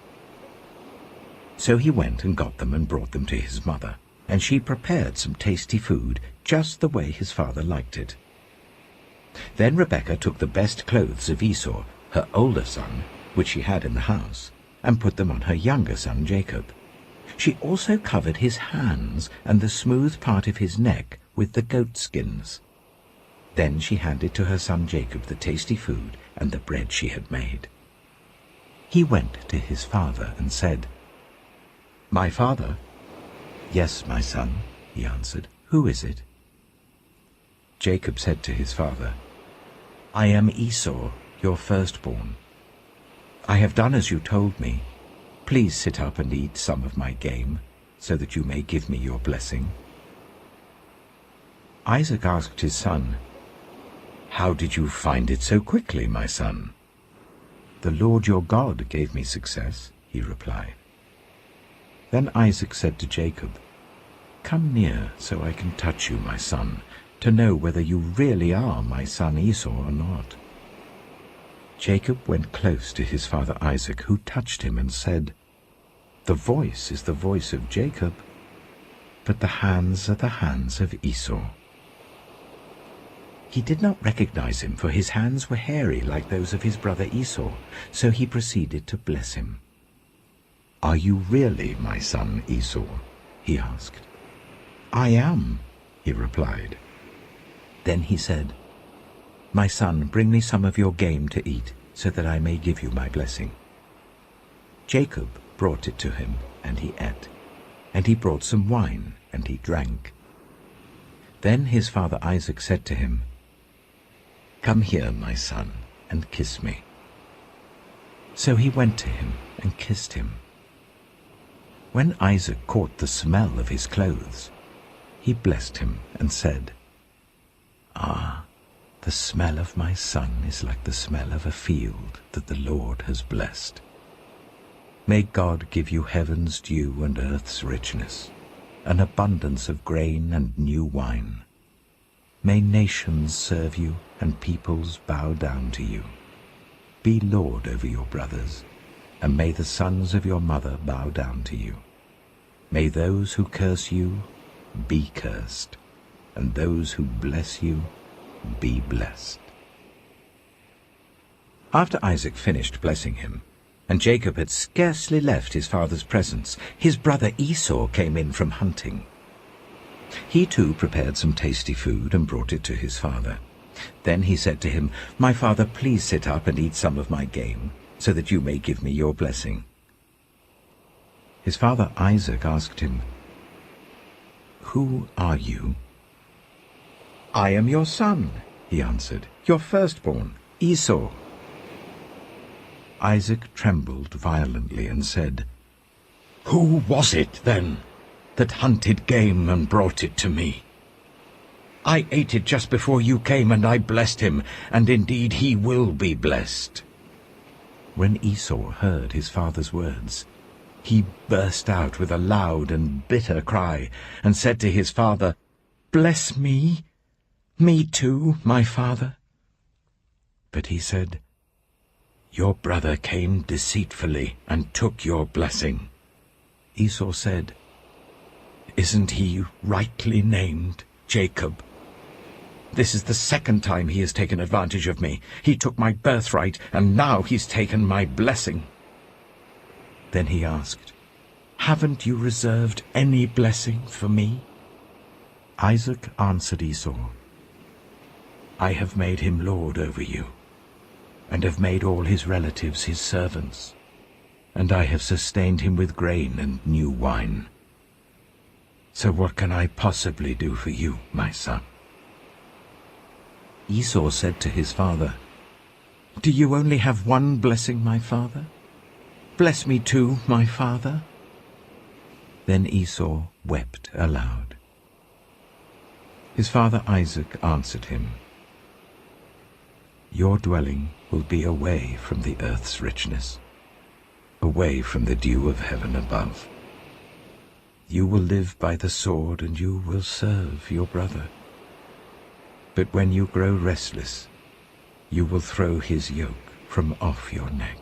So he went and got them and brought them to his mother, and she prepared some tasty food, just the way his father liked it. Then Rebekah took the best clothes of Esau, her older son, which she had in the house, and put them on her younger son Jacob. She also covered his hands and the smooth part of his neck with the goat skins. Then she handed to her son Jacob the tasty food and the bread she had made. He went to his father and said, "My father?" "Yes, my son," he answered. "Who is it?" Jacob said to his father, "I am Esau, your firstborn. I have done as you told me. Please sit up and eat some of my game, so that you may give me your blessing." Isaac asked his son, "How did you find it so quickly, my son?" "The Lord your God gave me success," he replied. Then Isaac said to Jacob, "Come near so I can touch you, my son, to know whether you really are my son Esau or not." Jacob went close to his father Isaac, who touched him and said, "The voice is the voice of Jacob, but the hands are the hands of Esau." He did not recognize him, for his hands were hairy like those of his brother Esau, so he proceeded to bless him. "Are you really my son Esau?" he asked. "I am," he replied. Then he said, "My son, bring me some of your game to eat, so that I may give you my blessing." Jacob brought it to him, and he ate, and he brought some wine, and he drank. Then his father Isaac said to him, "Come here, my son, and kiss me." So he went to him and kissed him. When Isaac caught the smell of his clothes, he blessed him and said, "Ah, the smell of my son is like the smell of a field that the Lord has blessed. May God give you heaven's dew and earth's richness, an abundance of grain and new wine. May nations serve you and peoples bow down to you. Be Lord over your brothers, and may the sons of your mother bow down to you. May those who curse you be cursed, and those who bless you be blessed." After Isaac finished blessing him, and Jacob had scarcely left his father's presence, his brother Esau came in from hunting. He too prepared some tasty food and brought it to his father. Then he said to him, "My father, please sit up and eat some of my game, so that you may give me your blessing." His father Isaac asked him, "Who are you?" "I am your son," he answered, "your firstborn, Esau." Isaac trembled violently and said, "Who was it, then, that hunted game and brought it to me? I ate it just before you came, and I blessed him, and indeed he will be blessed." When Esau heard his father's words, he burst out with a loud and bitter cry, and said to his father, "Bless me, me too, my father." But he said, "Your brother came deceitfully and took your blessing." Esau said, "Isn't he rightly named Jacob? This is the second time he has taken advantage of me. He took my birthright, and now he's taken my blessing." Then he asked, "Haven't you reserved any blessing for me?" Isaac answered Esau, "I have made him lord over you, and have made all his relatives his servants, and I have sustained him with grain and new wine. So what can I possibly do for you, my son?" Esau said to his father, "Do you only have one blessing, my father? Bless me too, my father." Then Esau wept aloud. His father Isaac answered him, "Your dwelling will be away from the earth's richness, away from the dew of heaven above. You will live by the sword, and you will serve your brother. But when you grow restless, you will throw his yoke from off your neck."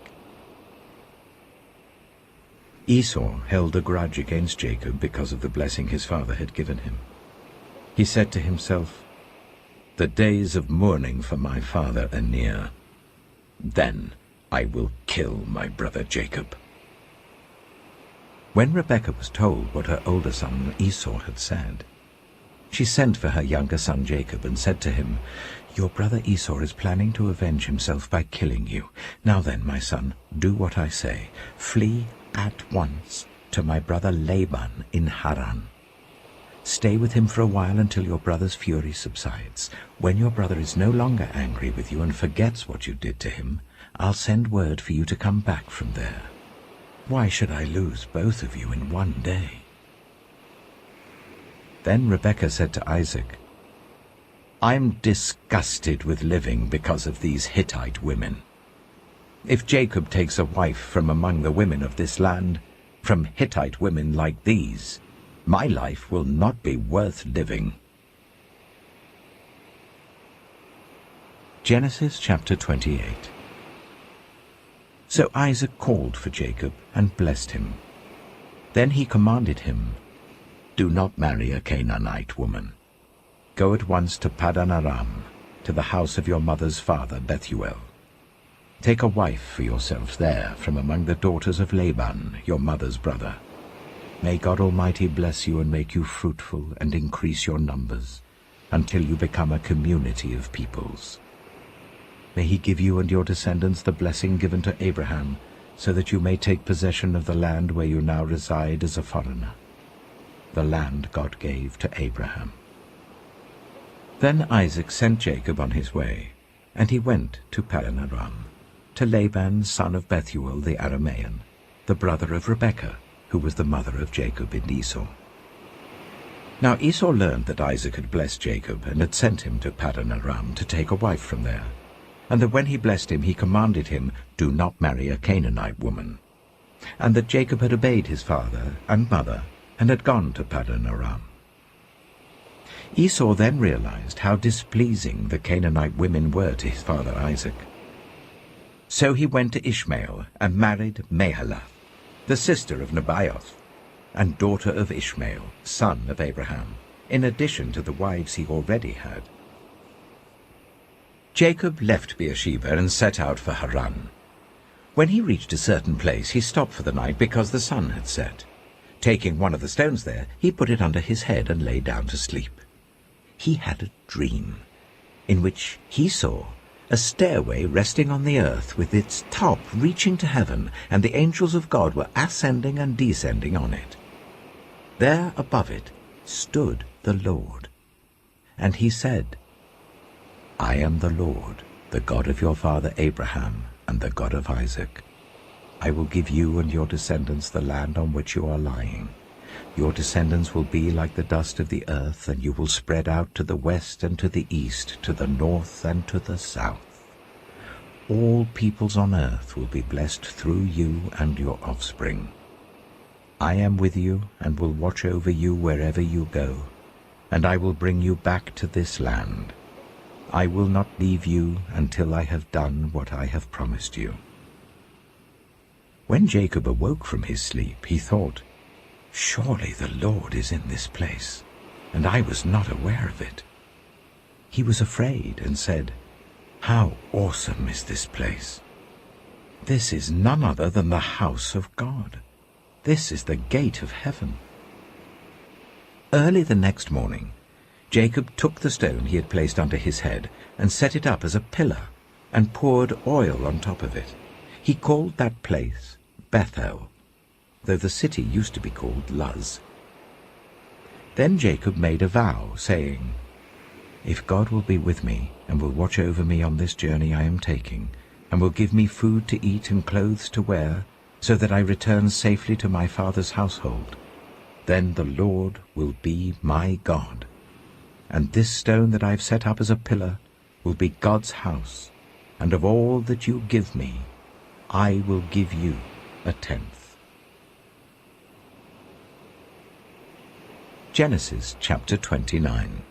Esau held a grudge against Jacob because of the blessing his father had given him. He said to himself, "The days of mourning for my father are near. Then I will kill my brother Jacob." When Rebekah was told what her older son Esau had said, she sent for her younger son Jacob and said to him, "Your brother Esau is planning to avenge himself by killing you. Now then, my son, do what I say. Flee at once to my brother Laban in Haran. Stay with him for a while until your brother's fury subsides. When your brother is no longer angry with you and forgets what you did to him, I'll send word for you to come back from there. Why should I lose both of you in one day?" Then Rebekah said to Isaac, "I'm disgusted with living because of these Hittite women. If Jacob takes a wife from among the women of this land, from Hittite women like these, my life will not be worth living." Genesis chapter 28. So Isaac called for Jacob and blessed him. Then he commanded him, "Do not marry a Canaanite woman. Go at once to Paddan Aram, to the house of your mother's father Bethuel. Take a wife for yourself there from among the daughters of Laban, your mother's brother. May God Almighty bless you and make you fruitful and increase your numbers, until you become a community of peoples. May he give you and your descendants the blessing given to Abraham, so that you may take possession of the land where you now reside as a foreigner, the land God gave to Abraham." Then Isaac sent Jacob on his way, and he went to Paddan Aram, to Laban son of Bethuel the Aramean, the brother of Rebekah, who was the mother of Jacob and Esau. Now Esau learned that Isaac had blessed Jacob and had sent him to Paddan Aram to take a wife from there, and that when he blessed him he commanded him, "Do not marry a Canaanite woman," and that Jacob had obeyed his father and mother and had gone to Paddan Aram. Esau then realized how displeasing the Canaanite women were to his father Isaac. So he went to Ishmael and married Mahalath, the sister of Nebaioth, and daughter of Ishmael, son of Abraham, in addition to the wives he already had. Jacob left Beersheba and set out for Haran. When he reached a certain place, he stopped for the night because the sun had set. Taking one of the stones there, he put it under his head and lay down to sleep. He had a dream. in which he saw a stairway resting on the earth with its top reaching to heaven, and the angels of God were ascending and descending on it. There above it stood the Lord, and he said, I am the Lord, the God of your father Abraham and the God of Isaac. I will give you and your descendants the land on which you are lying. Your descendants will be like the dust of the earth, and you will spread out to the west and to the east, to the north and to the south. All peoples on earth will be blessed through you and your offspring. I am with you and will watch over you wherever you go, and I will bring you back to this land. I will not leave you until I have done what I have promised you. When Jacob awoke from his sleep, he thought, Surely the Lord is in this place, and I was not aware of it. He was afraid and said, How awesome is this place! This is none other than the house of God. This is the gate of heaven. Early the next morning, Jacob took the stone he had placed under his head and set it up as a pillar and poured oil on top of it. He called that place Bethel, though the city used to be called Luz. Then Jacob made a vow, saying, If God will be with me and will watch over me on this journey I am taking, and will give me food to eat and clothes to wear, so that I return safely to my father's household, then the Lord will be my God, and this stone that I have set up as a pillar will be God's house, and of all that you give me, I will give you a tenth. Genesis chapter 29.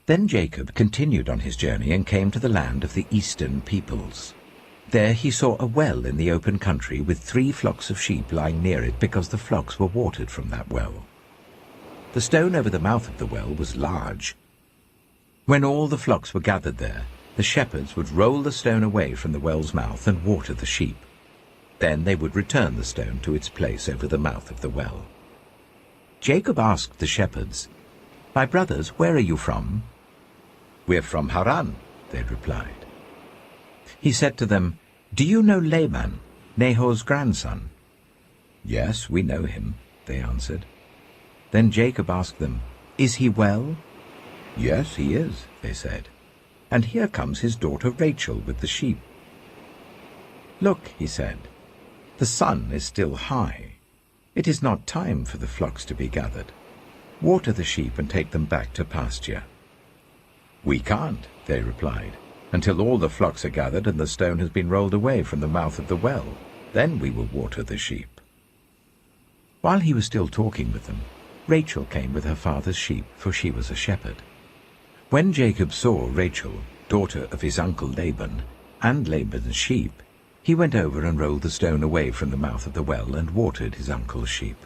Then Jacob continued on his journey and came to the land of the eastern peoples. There he saw a well in the open country with 3 flocks of sheep lying near it, because the flocks were watered from that well. The stone over the mouth of the well was large. When all the flocks were gathered there, the shepherds would roll the stone away from the well's mouth and water the sheep. Then they would return the stone to its place over the mouth of the well. Jacob asked the shepherds, My brothers, where are you from? We're from Haran, they replied. He said to them, Do you know Laban, Nahor's grandson? Yes, we know him, they answered. Then Jacob asked them, Is he well? Yes, he is, they said. And here comes his daughter Rachel with the sheep. Look, he said, the sun is still high. It is not time for the flocks to be gathered. Water the sheep and take them back to pasture. We can't, they replied, until all the flocks are gathered and the stone has been rolled away from the mouth of the well. Then we will water the sheep. While he was still talking with them, Rachel came with her father's sheep, for she was a shepherd. When Jacob saw Rachel, daughter of his uncle Laban, and Laban's sheep, he went over and rolled the stone away from the mouth of the well and watered his uncle's sheep.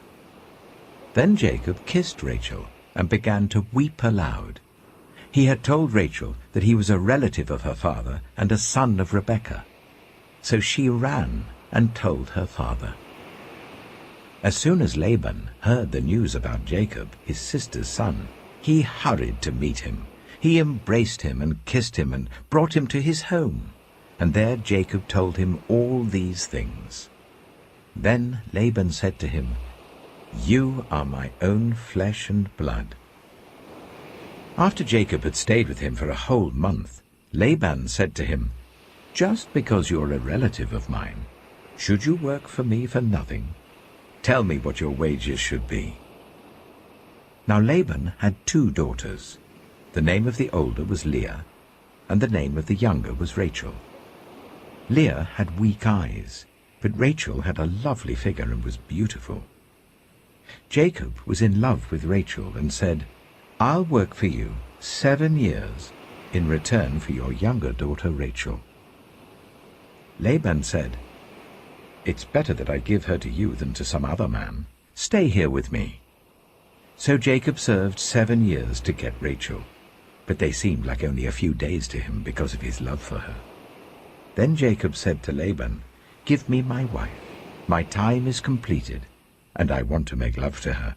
Then Jacob kissed Rachel and began to weep aloud. He had told Rachel that he was a relative of her father and a son of Rebekah. So she ran and told her father. As soon as Laban heard the news about Jacob, his sister's son, he hurried to meet him. He embraced him and kissed him and brought him to his home. And there Jacob told him all these things. Then Laban said to him, You are my own flesh and blood. After Jacob had stayed with him for a whole month, Laban said to him, Just because you are a relative of mine, should you work for me for nothing? Tell me what your wages should be. Now Laban had 2 daughters. The name of the older was Leah, and the name of the younger was Rachel. Leah had weak eyes, but Rachel had a lovely figure and was beautiful. Jacob was in love with Rachel and said, I'll work for you 7 years in return for your younger daughter Rachel. Laban said, It's better that I give her to you than to some other man. Stay here with me. So Jacob served 7 years to get Rachel, but they seemed like only a few days to him because of his love for her. Then Jacob said to Laban, Give me my wife. My time is completed, and I want to make love to her.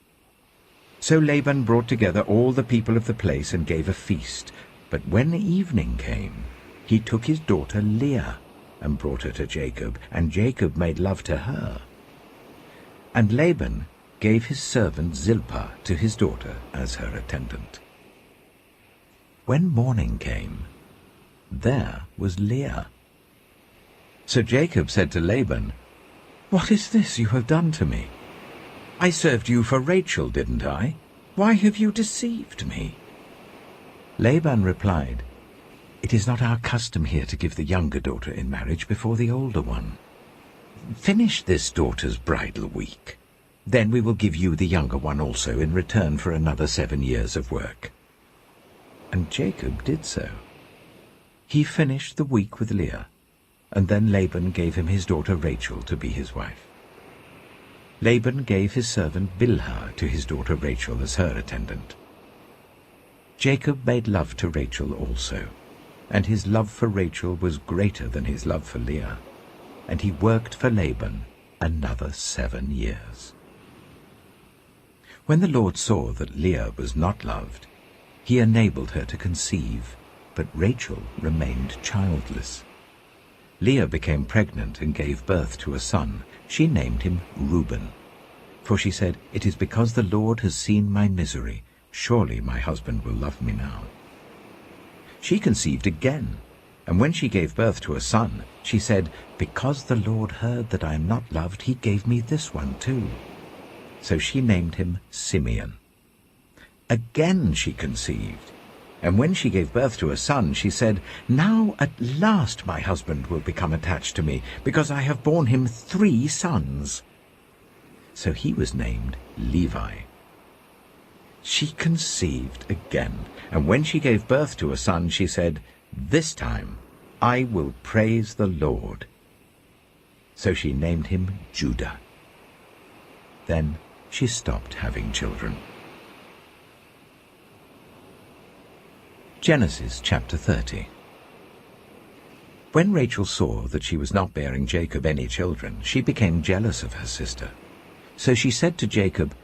So Laban brought together all the people of the place and gave a feast, But when evening came, he took his daughter Leah and brought her to Jacob, and Jacob made love to her. And Laban gave his servant Zilpah to his daughter as her attendant. When morning came, there was Leah. So Jacob said to Laban, "What is this you have done to me? I served you for Rachel, didn't I? Why have you deceived me?" Laban replied, "It is not our custom here to give the younger daughter in marriage before the older one. Finish this daughter's bridal week. Then we will give you the younger one also in return for another 7 years of work." And Jacob did so. He finished the week with Leah, and then Laban gave him his daughter Rachel to be his wife. Laban gave his servant Bilhah to his daughter Rachel as her attendant. Jacob made love to Rachel also, and his love for Rachel was greater than his love for Leah, and he worked for Laban another 7 years. When the Lord saw that Leah was not loved, he enabled her to conceive, but Rachel remained childless. Leah became pregnant and gave birth to a son. She named him Reuben, for she said, "It is because the Lord has seen my misery. Surely my husband will love me now." She conceived again, and when she gave birth to a son, she said, "Because the Lord heard that I am not loved, he gave me this one too." So she named him Simeon. Again she conceived, and when she gave birth to a son, she said, "Now at last my husband will become attached to me, because I have borne him 3 sons." So he was named Levi. She conceived again, and when she gave birth to a son, she said, "This time I will praise the Lord." So she named him Judah. Then she stopped having children. Genesis chapter 30. When Rachel saw that she was not bearing Jacob any children, she became jealous of her sister. So she said to Jacob,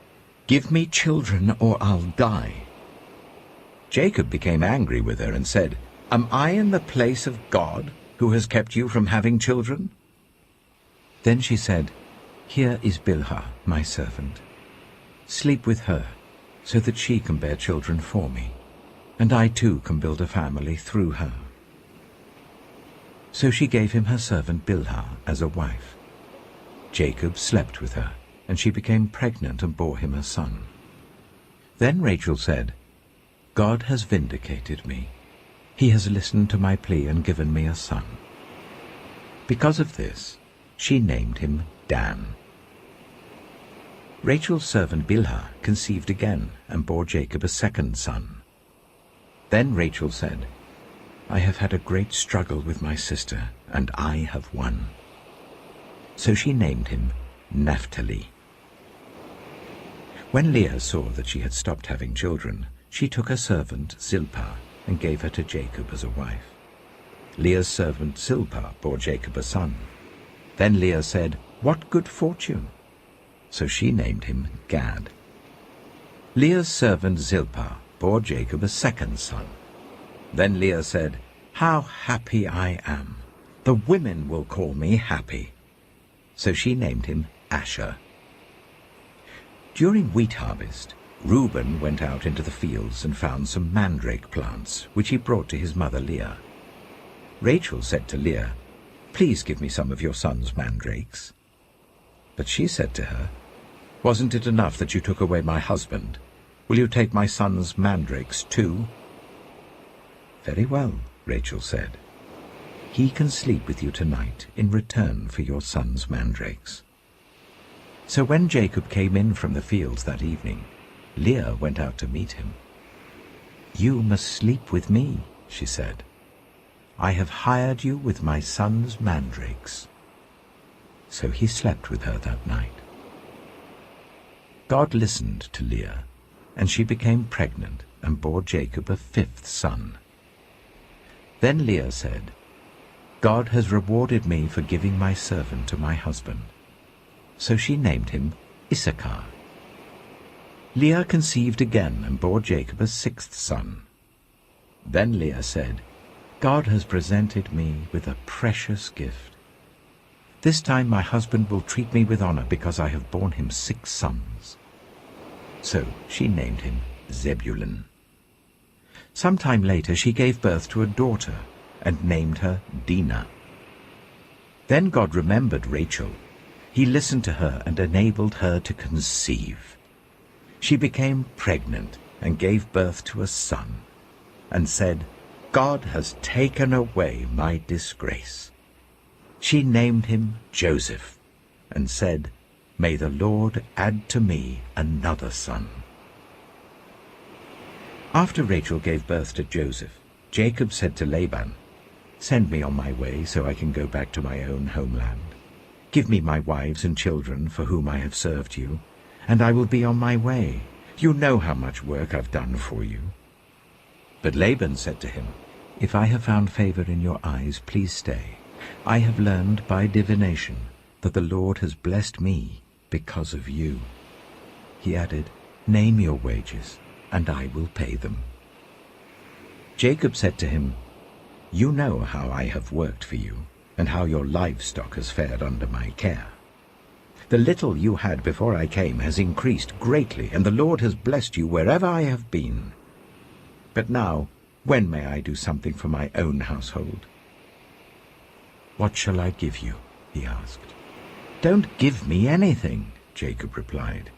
"Give me children or I'll die." Jacob became angry with her and said, "Am I in the place of God, who has kept you from having children?" Then she said, "Here is Bilhah, my servant. Sleep with her, so that she can bear children for me, and I too can build a family through her." So she gave him her servant Bilhah as a wife. Jacob slept with her, and she became pregnant and bore him a son. Then Rachel said, "God has vindicated me. He has listened to my plea and given me a son." Because of this, she named him Dan. Rachel's servant Bilhah conceived again and bore Jacob a second son. Then Rachel said, "I have had a great struggle with my sister, and I have won." So she named him Naphtali. When Leah saw that she had stopped having children, she took her servant Zilpah and gave her to Jacob as a wife. Leah's servant Zilpah bore Jacob a son. Then Leah said, "What good fortune!" So she named him Gad. Leah's servant Zilpah bore Jacob a second son. Then Leah said, "How happy I am! The women will call me happy." So she named him Asher. During wheat harvest, Reuben went out into the fields and found some mandrake plants, which he brought to his mother Leah. Rachel said to Leah, "Please give me some of your son's mandrakes." But she said to her, "Wasn't it enough that you took away my husband? Will you take my son's mandrakes too?" "Very well," Rachel said. "He can sleep with you tonight in return for your son's mandrakes." So when Jacob came in from the fields that evening, Leah went out to meet him. "You must sleep with me," she said. "I have hired you with my son's mandrakes." So he slept with her that night. God listened to Leah, and she became pregnant and bore Jacob a 5th son. Then Leah said, "God has rewarded me for giving my servant to my husband." So she named him Issachar. Leah conceived again and bore Jacob a 6th son. Then Leah said, "God has presented me with a precious gift. This time my husband will treat me with honor because I have borne him 6 sons." So she named him Zebulun. Some time later she gave birth to a daughter and named her Dinah. Then God remembered Rachel. He listened to her and enabled her to conceive. She became pregnant and gave birth to a son, and said, "God has taken away my disgrace." She named him Joseph, and said, "May the Lord add to me another son." After Rachel gave birth to Joseph, Jacob said to Laban, "Send me on my way so I can go back to my own homeland. Give me my wives and children for whom I have served you, and I will be on my way. You know how much work I've done for you." But Laban said to him, "If I have found favor in your eyes, please stay. I have learned by divination that the Lord has blessed me because of you." He added, "Name your wages, and I will pay them." Jacob said to him, "You know how I have worked for you, and how your livestock has fared under my care. The little you had before I came has increased greatly, and the Lord has blessed you wherever I have been. But now, when may I do something for my own household?" "What shall I give you?" he asked. "Don't give me anything," Jacob replied.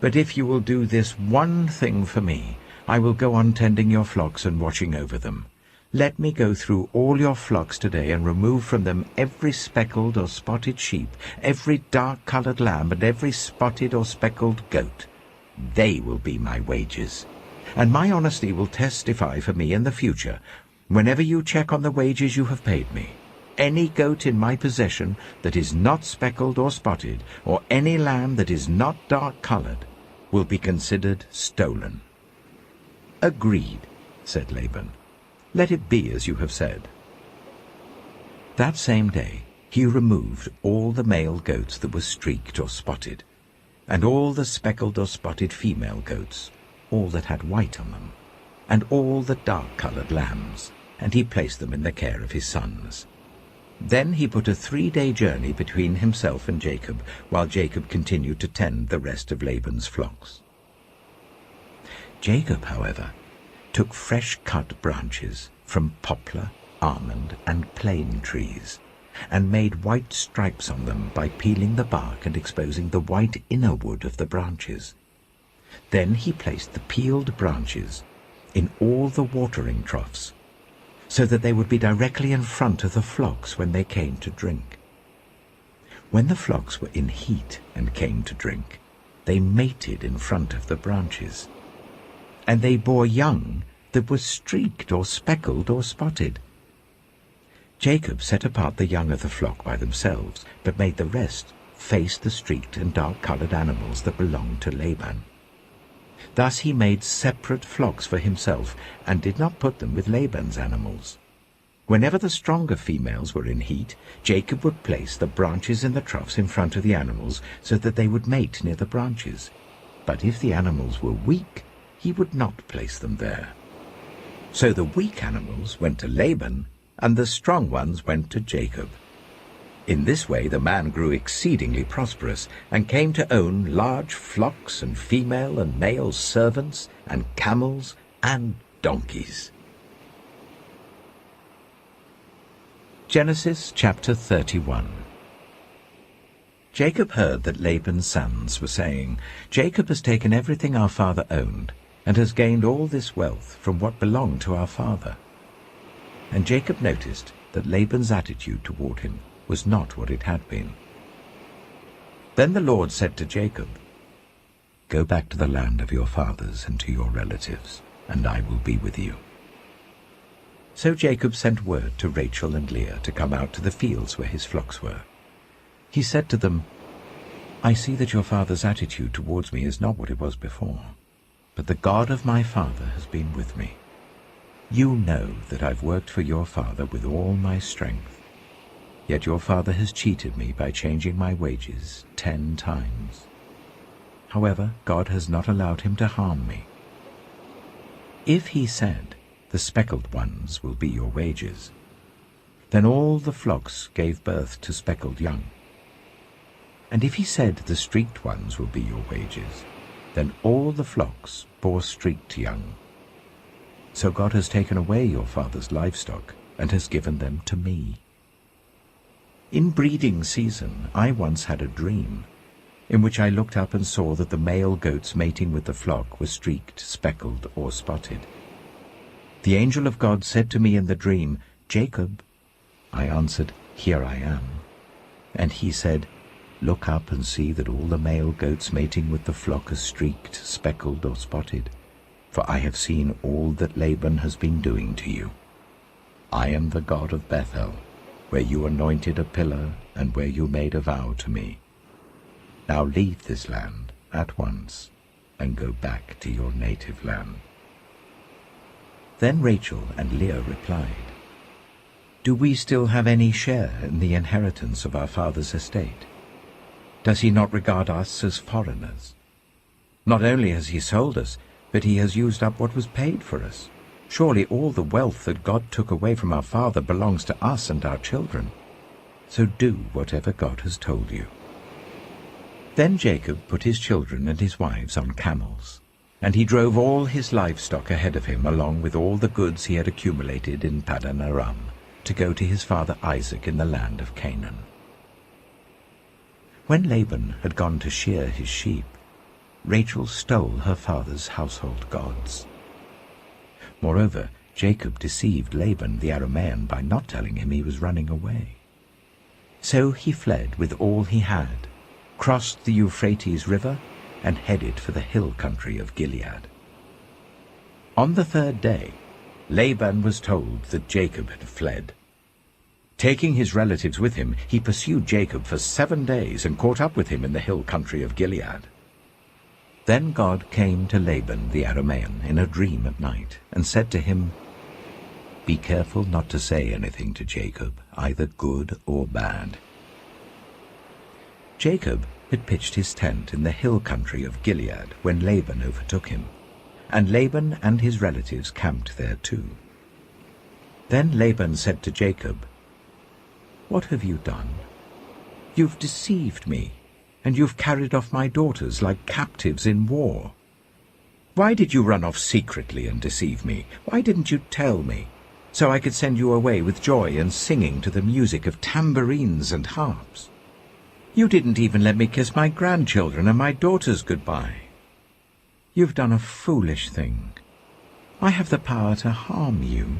"But if you will do this one thing for me, I will go on tending your flocks and watching over them. Let me go through all your flocks today and remove from them every speckled or spotted sheep, every dark-colored lamb, and every spotted or speckled goat. They will be my wages. And my honesty will testify for me in the future, whenever you check on the wages you have paid me. Any goat in my possession that is not speckled or spotted, or any lamb that is not dark-colored, will be considered stolen." "Agreed," said Laban. "Let it be as you have said." That same day he removed all the male goats that were streaked or spotted, and all the speckled or spotted female goats, all that had white on them, and all the dark-colored lambs, and he placed them in the care of his sons. Then he put a 3-day journey between himself and Jacob, while Jacob continued to tend the rest of Laban's flocks. Jacob, however, took fresh-cut branches from poplar, almond, and plane trees, and made white stripes on them by peeling the bark and exposing the white inner wood of the branches. Then he placed the peeled branches in all the watering troughs, so that they would be directly in front of the flocks when they came to drink. When the flocks were in heat and came to drink, they mated in front of the branches, and they bore young that were streaked or speckled or spotted. Jacob set apart the young of the flock by themselves, but made the rest face the streaked and dark-colored animals that belonged to Laban. Thus he made separate flocks for himself, and did not put them with Laban's animals. Whenever the stronger females were in heat, Jacob would place the branches in the troughs in front of the animals, so that they would mate near the branches. But if the animals were weak, he would not place them there. So the weak animals went to Laban, and the strong ones went to Jacob. In this way the man grew exceedingly prosperous, and came to own large flocks and female and male servants, and camels and donkeys. Genesis chapter 31. Jacob heard that Laban's sons were saying, "Jacob has taken everything our father owned, and has gained all this wealth from what belonged to our father." And Jacob noticed that Laban's attitude toward him was not what it had been. Then the Lord said to Jacob, "Go back to the land of your fathers and to your relatives, and I will be with you." So Jacob sent word to Rachel and Leah to come out to the fields where his flocks were. He said to them, "I see that your father's attitude towards me is not what it was before, but the God of my father has been with me. You know that I've worked for your father with all my strength, yet your father has cheated me by changing my wages 10 times. However, God has not allowed him to harm me. If he said, the speckled ones will be your wages." Then all the flocks gave birth to speckled young. And if he said, "The streaked ones will be your wages," then all the flocks bore streaked young. So God has taken away your father's livestock and has given them to me. In breeding season I once had a dream, in which I looked up and saw that the male goats mating with the flock were streaked, speckled, or spotted. The angel of God said to me in the dream, "Jacob." I answered, "Here I am." And he said, "Look up and see that all the male goats mating with the flock are streaked, speckled, or spotted, for I have seen all that Laban has been doing to you. I am the God of Bethel, where you anointed a pillar and where you made a vow to me. Now leave this land at once and go back to your native land." Then Rachel and Leah replied, "Do we still have any share in the inheritance of our father's estate? Does he not regard us as foreigners? Not only has he sold us, but he has used up what was paid for us. Surely all the wealth that God took away from our father belongs to us and our children. So do whatever God has told you." Then Jacob put his children and his wives on camels, and he drove all his livestock ahead of him, along with all the goods he had accumulated in Paddan Aram, to go to his father Isaac in the land of Canaan. When Laban had gone to shear his sheep, Rachel stole her father's household gods. Moreover, Jacob deceived Laban the Aramean by not telling him he was running away. So he fled with all he had, crossed the Euphrates River, and headed for the hill country of Gilead. On the third day, Laban was told that Jacob had fled. Taking his relatives with him, he pursued Jacob for 7 days and caught up with him in the hill country of Gilead. Then God came to Laban the Aramean in a dream at night and said to him, "Be careful not to say anything to Jacob, either good or bad." Jacob had pitched his tent in the hill country of Gilead when Laban overtook him, and Laban and his relatives camped there too. Then Laban said to Jacob, "What have you done? You've deceived me, and you've carried off my daughters like captives in war. Why did you run off secretly and deceive me? Why didn't you tell me, so I could send you away with joy and singing to the music of tambourines and harps? You didn't even let me kiss my grandchildren and my daughters goodbye. You've done a foolish thing. I have the power to harm you.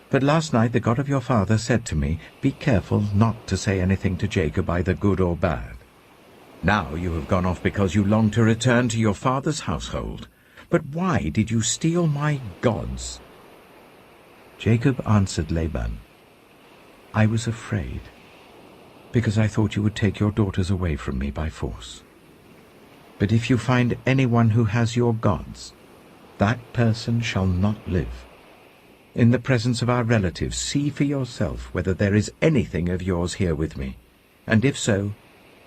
But last night the God of your father said to me, 'Be careful not to say anything to Jacob, either good or bad.' Now you have gone off because you long to return to your father's household. But why did you steal my gods?" Jacob answered Laban, "I was afraid, because I thought you would take your daughters away from me by force. But if you find anyone who has your gods, that person shall not live. In the presence of our relatives, see for yourself whether there is anything of yours here with me, and if so,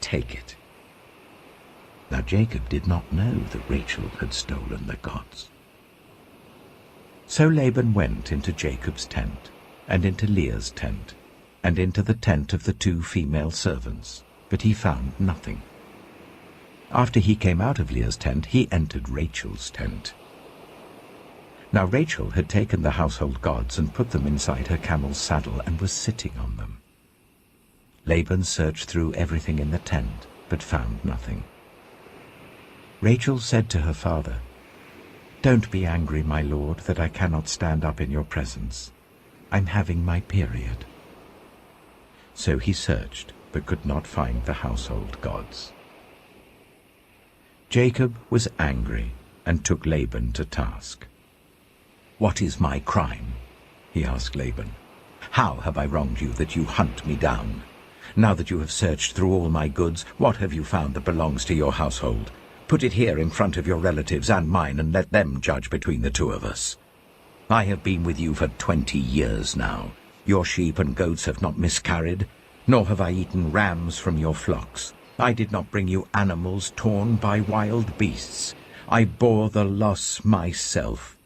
take it." Now Jacob did not know that Rachel had stolen the gods. So Laban went into Jacob's tent, and into Leah's tent, and into the tent of the 2 female servants, but he found nothing. After he came out of Leah's tent, he entered Rachel's tent. Now Rachel had taken the household gods and put them inside her camel's saddle and was sitting on them. Laban searched through everything in the tent, but found nothing. Rachel said to her father, "Don't be angry, my lord, that I cannot stand up in your presence. I'm having my period." So he searched, but could not find the household gods. Jacob was angry and took Laban to task. "What is my crime?" he asked Laban. "How have I wronged you that you hunt me down? Now that you have searched through all my goods, what have you found that belongs to your household? Put it here in front of your relatives and mine, and let them judge between the 2 of us. I have been with you for 20 years now. Your sheep and goats have not miscarried, nor have I eaten rams from your flocks. I did not bring you animals torn by wild beasts. I bore the loss myself.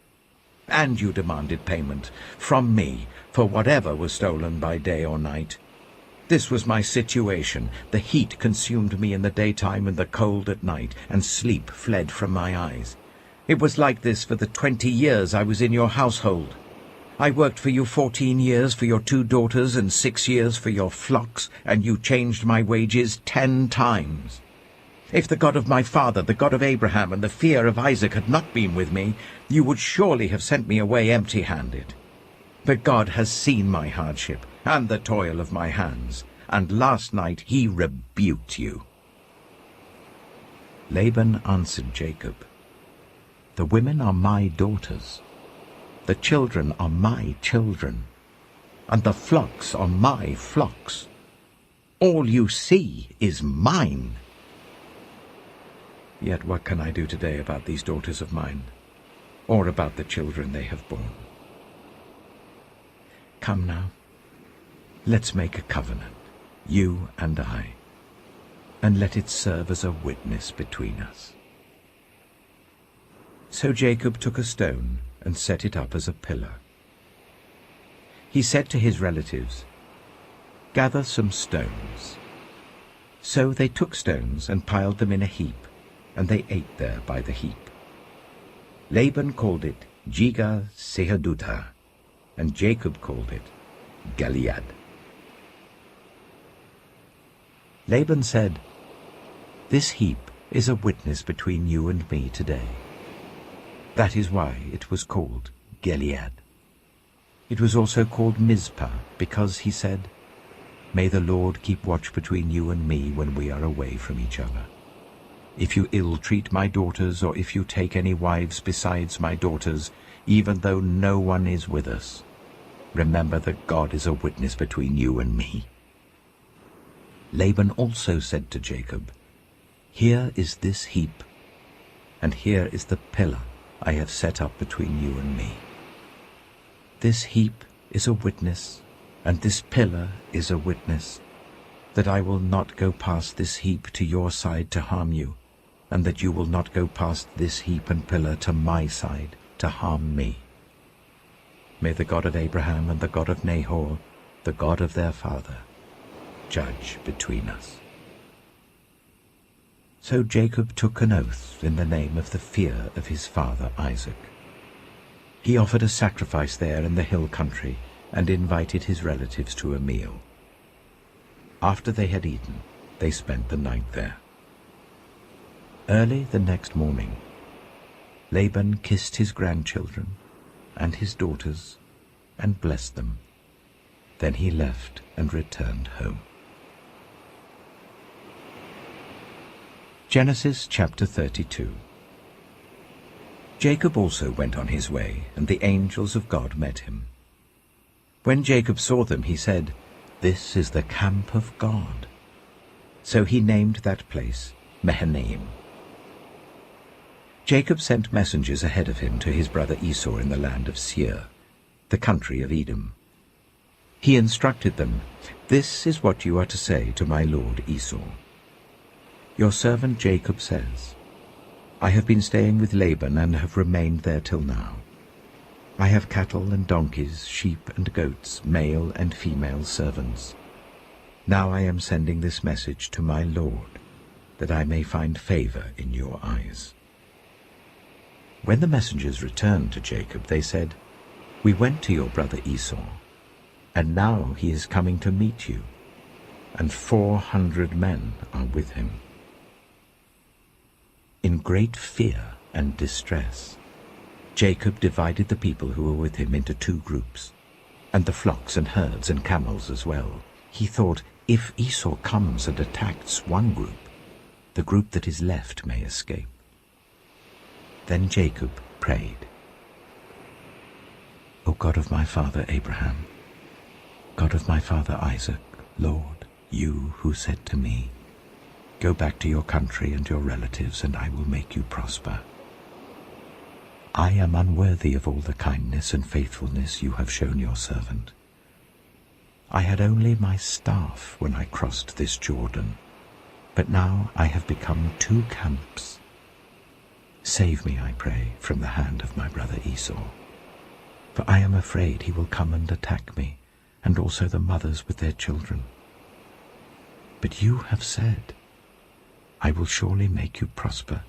and you demanded payment from me for whatever was stolen by day or night. This was my situation. The heat consumed me in the daytime and the cold at night, and sleep fled from my eyes. It was like this for the 20 years I was in your household. I worked for you 14 years for your 2 daughters and 6 years for your flocks, and you changed my wages 10 times. If the God of my father, the God of Abraham, and the fear of Isaac had not been with me, you would surely have sent me away empty-handed. But God has seen my hardship and the toil of my hands, and last night he rebuked you." Laban answered Jacob, "The women are my daughters, the children are my children, and the flocks are my flocks. All you see is mine. Yet what can I do today about these daughters of mine, or about the children they have borne? Come now, let's make a covenant, you and I, and let it serve as a witness between us." So Jacob took a stone and set it up as a pillar. He said to his relatives, "Gather some stones." So they took stones and piled them in a heap, and they ate there by the heap. Laban called it Jegar-sahadutha, and Jacob called it Gilead. Laban said, "This heap is a witness between you and me today." That is why it was called Gilead. It was also called Mizpah, because he said, "May the Lord keep watch between you and me when we are away from each other. If you ill-treat my daughters, or if you take any wives besides my daughters, even though no one is with us, remember that God is a witness between you and me." Laban also said to Jacob, "Here is this heap, and here is the pillar I have set up between you and me. This heap is a witness, and this pillar is a witness, that I will not go past this heap to your side to harm you, and that you will not go past this heap and pillar to my side to harm me. May the God of Abraham and the God of Nahor, the God of their father, judge between us." So Jacob took an oath in the name of the fear of his father Isaac. He offered a sacrifice there in the hill country and invited his relatives to a meal. After they had eaten, they spent the night there. Early the next morning, Laban kissed his grandchildren and his daughters and blessed them. Then he left and returned home. Genesis chapter 32. Jacob also went on his way, and the angels of God met him. When Jacob saw them, he said, "This is the camp of God." So he named that place Mahanaim. Jacob sent messengers ahead of him to his brother Esau in the land of Seir, the country of Edom. He instructed them, "This is what you are to say to my lord Esau. Your servant Jacob says, I have been staying with Laban and have remained there till now. I have cattle and donkeys, sheep and goats, male and female servants. Now I am sending this message to my lord, that I may find favor in your eyes." When the messengers returned to Jacob, they said, "We went to your brother Esau, and now he is coming to meet you, and 400 men are with him." In great fear and distress, Jacob divided the people who were with him into 2 groups, and the flocks and herds and camels as well. He thought, if Esau comes and attacks one group, the group that is left may escape. Then Jacob prayed, "O God of my father Abraham, God of my father Isaac, Lord, you who said to me, 'Go back to your country and your relatives, and I will make you prosper.' I am unworthy of all the kindness and faithfulness you have shown your servant. I had only my staff when I crossed this Jordan, but now I have become 2 camps. Save me, I pray, from the hand of my brother Esau, for I am afraid he will come and attack me, and also the mothers with their children. But you have said, I will surely make you prosper,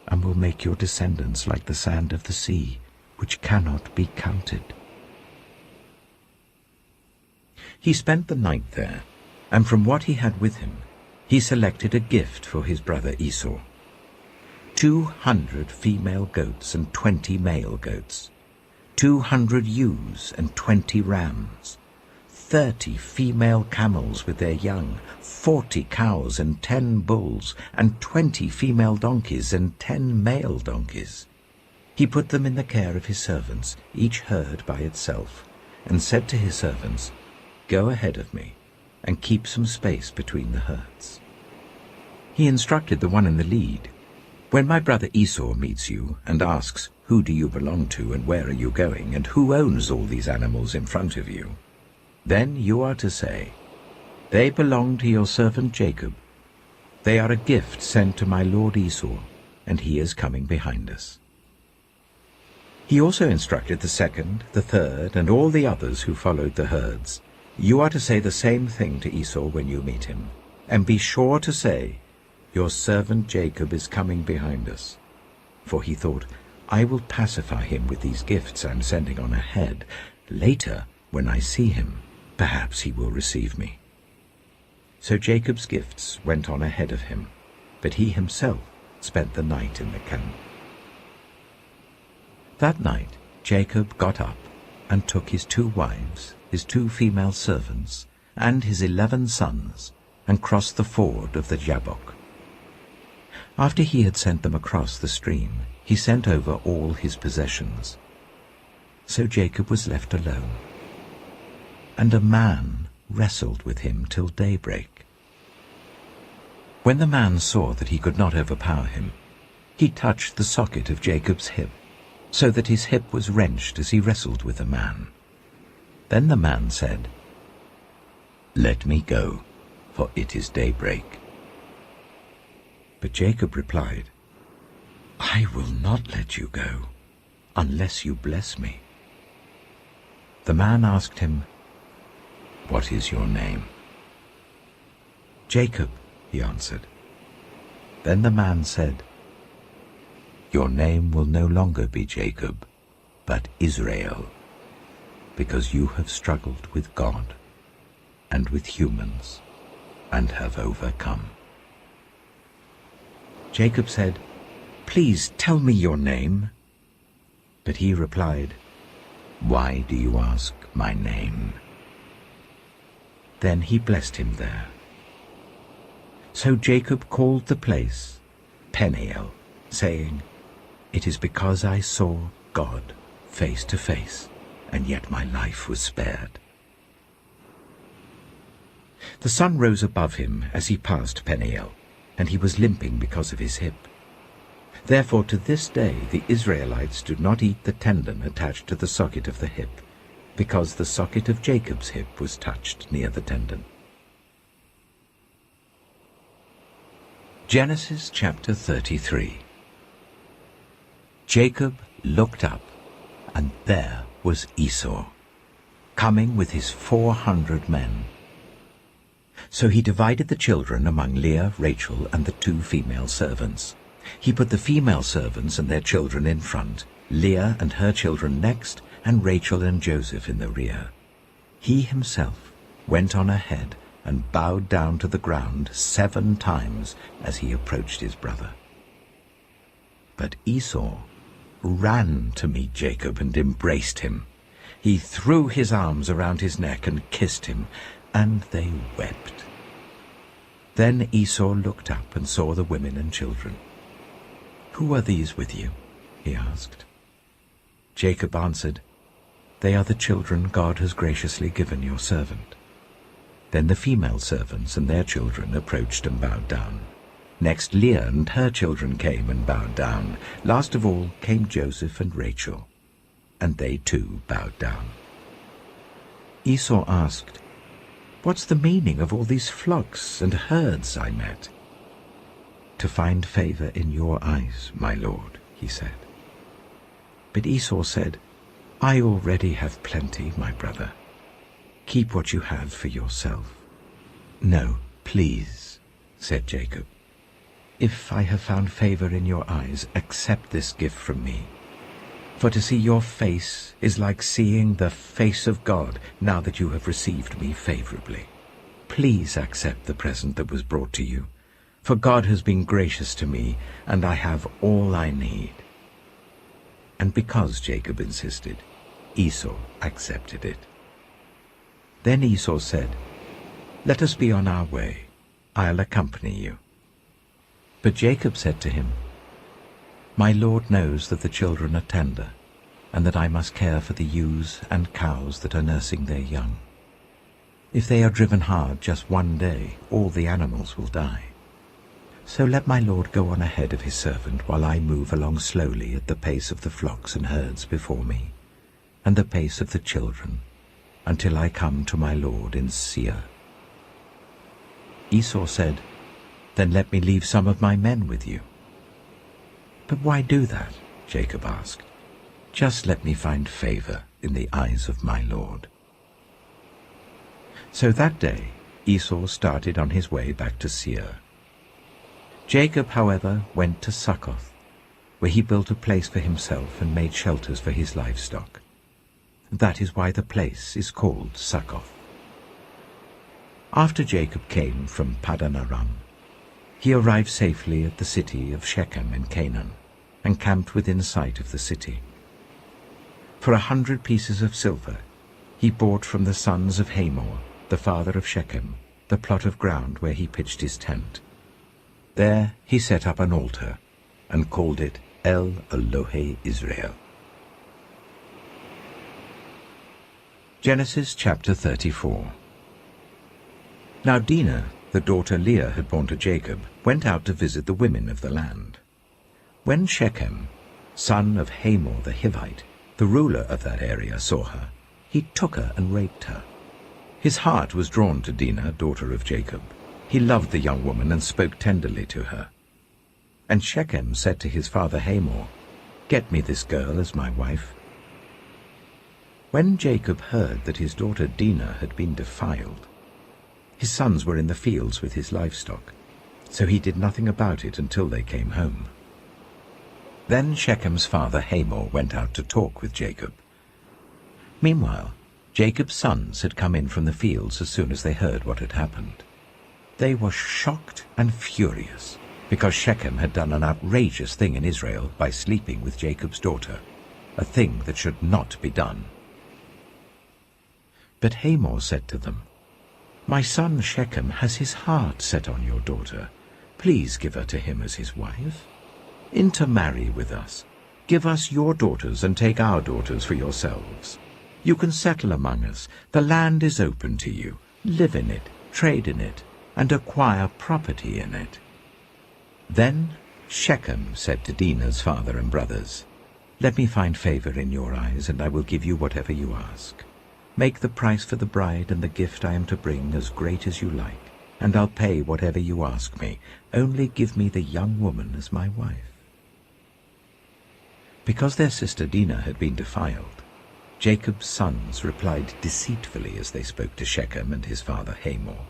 and will make your descendants like the sand of the sea, which cannot be counted." He spent the night there, and from what he had with him, he selected a gift for his brother Esau: 200 female goats and 20 male goats, 200 ewes and 20 rams, 30 female camels with their young, 40 cows and 10 bulls, and 20 female donkeys and 10 male donkeys. He put them in the care of his servants, each herd by itself, and said to his servants, "Go ahead of me, and keep some space between the herds." He instructed the one in the lead, "When my brother Esau meets you and asks, 'Who do you belong to, and where are you going, and who owns all these animals in front of you?' then you are to say, 'They belong to your servant Jacob. They are a gift sent to my lord Esau, and he is coming behind us.'" He also instructed the second, the third, and all the others who followed the herds, "You are to say the same thing to Esau when you meet him, and be sure to say, 'Your servant Jacob is coming behind us.' For he thought, 'I will pacify him with these gifts I'm sending on ahead. Later, when I see him, perhaps he will receive me.' So Jacob's gifts went on ahead of him, but he himself spent the night in the camp. That night Jacob got up and took his 2 wives, his 2 female servants, and his 11 sons, and crossed the ford of the Jabbok. After he had sent them across the stream, he sent over all his possessions. So Jacob was left alone, and a man wrestled with him till daybreak. When the man saw that he could not overpower him, he touched the socket of Jacob's hip, so that his hip was wrenched as he wrestled with the man. Then the man said, "Let me go, for it is daybreak." But Jacob replied, "I will not let you go, unless you bless me." The man asked him, "What is your name?" "Jacob," he answered. Then the man said, "Your name will no longer be Jacob, but Israel, because you have struggled with God and with humans and have overcome." Jacob said, "Please tell me your name." But he replied, "Why do you ask my name?" Then he blessed him there. So Jacob called the place Peniel, saying, "It is because I saw God face to face, and yet my life was spared." The sun rose above him as he passed Peniel, and he was limping because of his hip. Therefore to this day the Israelites do not eat the tendon attached to the socket of the hip, because the socket of Jacob's hip was touched near the tendon. Genesis chapter 33. Jacob looked up, and there was Esau, coming with his 400 men. So he divided the children among Leah, Rachel, and the 2 female servants. He put the female servants and their children in front, Leah and her children next, and Rachel and Joseph in the rear. He himself went on ahead and bowed down to the ground 7 times as he approached his brother. But Esau ran to meet Jacob and embraced him. He threw his arms around his neck and kissed him, and they wept. Then Esau looked up and saw the women and children. "Who are these with you?" he asked. Jacob answered, "They are the children God has graciously given your servant." Then the female servants and their children approached and bowed down. Next Leah and her children came and bowed down. Last of all came Joseph and Rachel, and they too bowed down. Esau asked, "What's the meaning of all these flocks and herds I met?" "To find favor in your eyes, my lord," he said. But Esau said, I already have plenty, my brother. Keep what you have for yourself." "No, please," said Jacob. "If I have found favor in your eyes, accept this gift from me. For to see your face is like seeing the face of God now that you have received me favorably. Please accept the present that was brought to you, for God has been gracious to me, and I have all I need." And because Jacob insisted, Esau accepted it. Then Esau said, "Let us be on our way. I'll accompany you." But Jacob said to him, "My Lord knows that the children are tender, and that I must care for the ewes and cows that are nursing their young. If they are driven hard just one day, all the animals will die. So let my Lord go on ahead of his servant while I move along slowly at the pace of the flocks and herds before me, and the pace of the children, until I come to my Lord in Seir." Esau said, "Then let me leave some of my men with you." "But why do that?" Jacob asked. "Just let me find favor in the eyes of my Lord." So that day Esau started on his way back to Seir. Jacob, however, went to Succoth, where he built a place for himself and made shelters for his livestock. That is why the place is called Succoth. After Jacob came from Paddan Aram, he arrived safely at the city of Shechem in Canaan, and camped within sight of the city. For 100 pieces of silver he bought from the sons of Hamor, the father of Shechem, the plot of ground where he pitched his tent. There he set up an altar, and called it El Elohe Israel. Genesis chapter 34. Now Dinah, the daughter Leah had borne to Jacob, went out to visit the women of the land. When Shechem, son of Hamor the Hivite, the ruler of that area, saw her, he took her and raped her. His heart was drawn to Dinah, daughter of Jacob. He loved the young woman and spoke tenderly to her. And Shechem said to his father Hamor, "Get me this girl as my wife." When Jacob heard that his daughter Dinah had been defiled, his sons were in the fields with his livestock, so he did nothing about it until they came home. Then Shechem's father Hamor went out to talk with Jacob. Meanwhile, Jacob's sons had come in from the fields as soon as they heard what had happened. They were shocked and furious, because Shechem had done an outrageous thing in Israel by sleeping with Jacob's daughter, a thing that should not be done. But Hamor said to them, "My son Shechem has his heart set on your daughter. Please give her to him as his wife. Intermarry with us. Give us your daughters and take our daughters for yourselves. You can settle among us. The land is open to you. Live in it, trade in it, and acquire property in it." Then Shechem said to Dinah's father and brothers, "Let me find favor in your eyes, and I will give you whatever you ask. Make the price for the bride and the gift I am to bring as great as you like, and I'll pay whatever you ask me. Only give me the young woman as my wife." Because their sister Dinah had been defiled, Jacob's sons replied deceitfully as they spoke to Shechem and his father Hamor.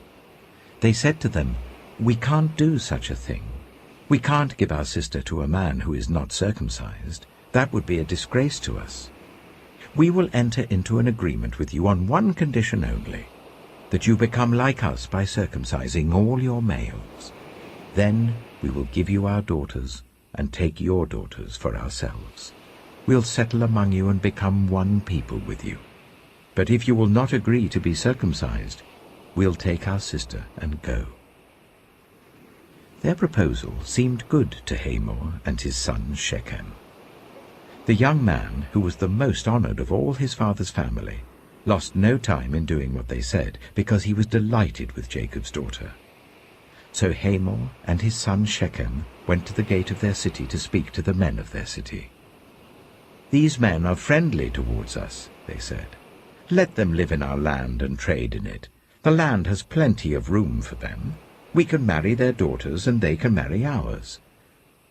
They said to them, "We can't do such a thing. We can't give our sister to a man who is not circumcised. That would be a disgrace to us. We will enter into an agreement with you on one condition only, that you become like us by circumcising all your males. Then we will give you our daughters and take your daughters for ourselves. We'll settle among you and become one people with you. But if you will not agree to be circumcised, we'll take our sister and go." Their proposal seemed good to Hamor and his son Shechem. The young man, who was the most honored of all his father's family, lost no time in doing what they said, because he was delighted with Jacob's daughter. So Hamor and his son Shechem went to the gate of their city to speak to the men of their city. "These men are friendly towards us," they said. "Let them live in our land and trade in it. The land has plenty of room for them. We can marry their daughters, and they can marry ours.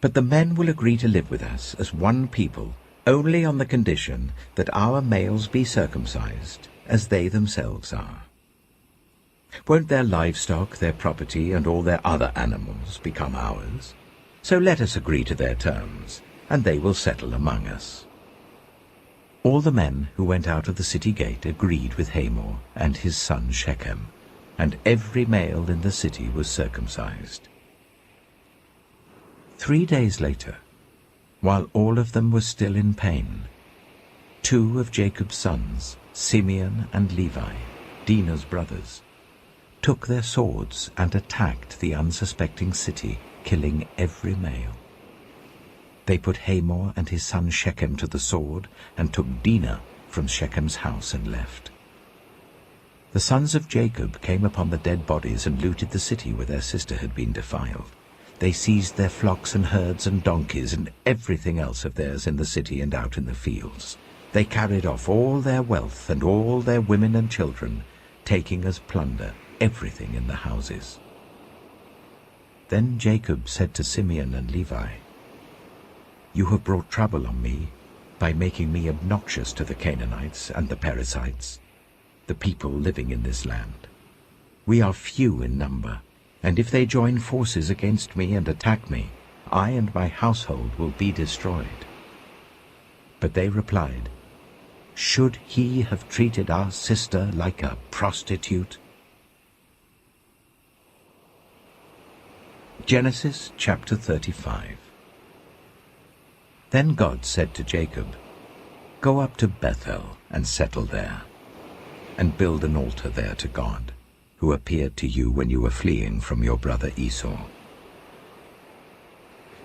But the men will agree to live with us as one people only on the condition that our males be circumcised, as they themselves are. Won't their livestock, their property, and all their other animals become ours? So let us agree to their terms, and they will settle among us." All the men who went out of the city gate agreed with Hamor and his son Shechem, and every male in the city was circumcised. 3 days later, while all of them were still in pain, 2 of Jacob's sons, Simeon and Levi, Dinah's brothers, took their swords and attacked the unsuspecting city, killing every male. They put Hamor and his son Shechem to the sword and took Dinah from Shechem's house and left. The sons of Jacob came upon the dead bodies and looted the city where their sister had been defiled. They seized their flocks and herds and donkeys and everything else of theirs in the city and out in the fields. They carried off all their wealth and all their women and children, taking as plunder everything in the houses. Then Jacob said to Simeon and Levi, "You have brought trouble on me by making me obnoxious to the Canaanites and the Perizzites, the people living in this land. We are few in number, and if they join forces against me and attack me, I and my household will be destroyed." But they replied, "Should he have treated our sister like a prostitute?" Genesis chapter 35. Then God said to Jacob, "Go up to Bethel and settle there, and build an altar there to God, who appeared to you when you were fleeing from your brother Esau."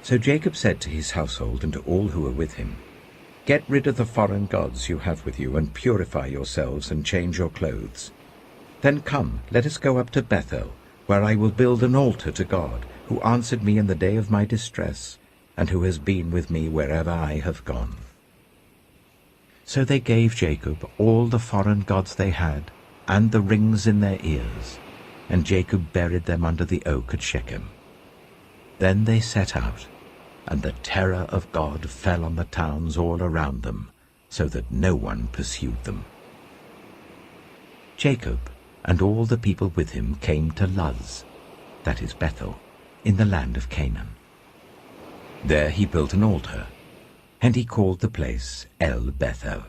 So Jacob said to his household and to all who were with him, "Get rid of the foreign gods you have with you, and purify yourselves and change your clothes. Then come, let us go up to Bethel, where I will build an altar to God, who answered me in the day of my distress, and who has been with me wherever I have gone." So they gave Jacob all the foreign gods they had, and the rings in their ears, and Jacob buried them under the oak at Shechem. Then they set out, and the terror of God fell on the towns all around them, so that no one pursued them. Jacob and all the people with him came to Luz, that is Bethel, in the land of Canaan. There he built an altar, and he called the place El Bethel,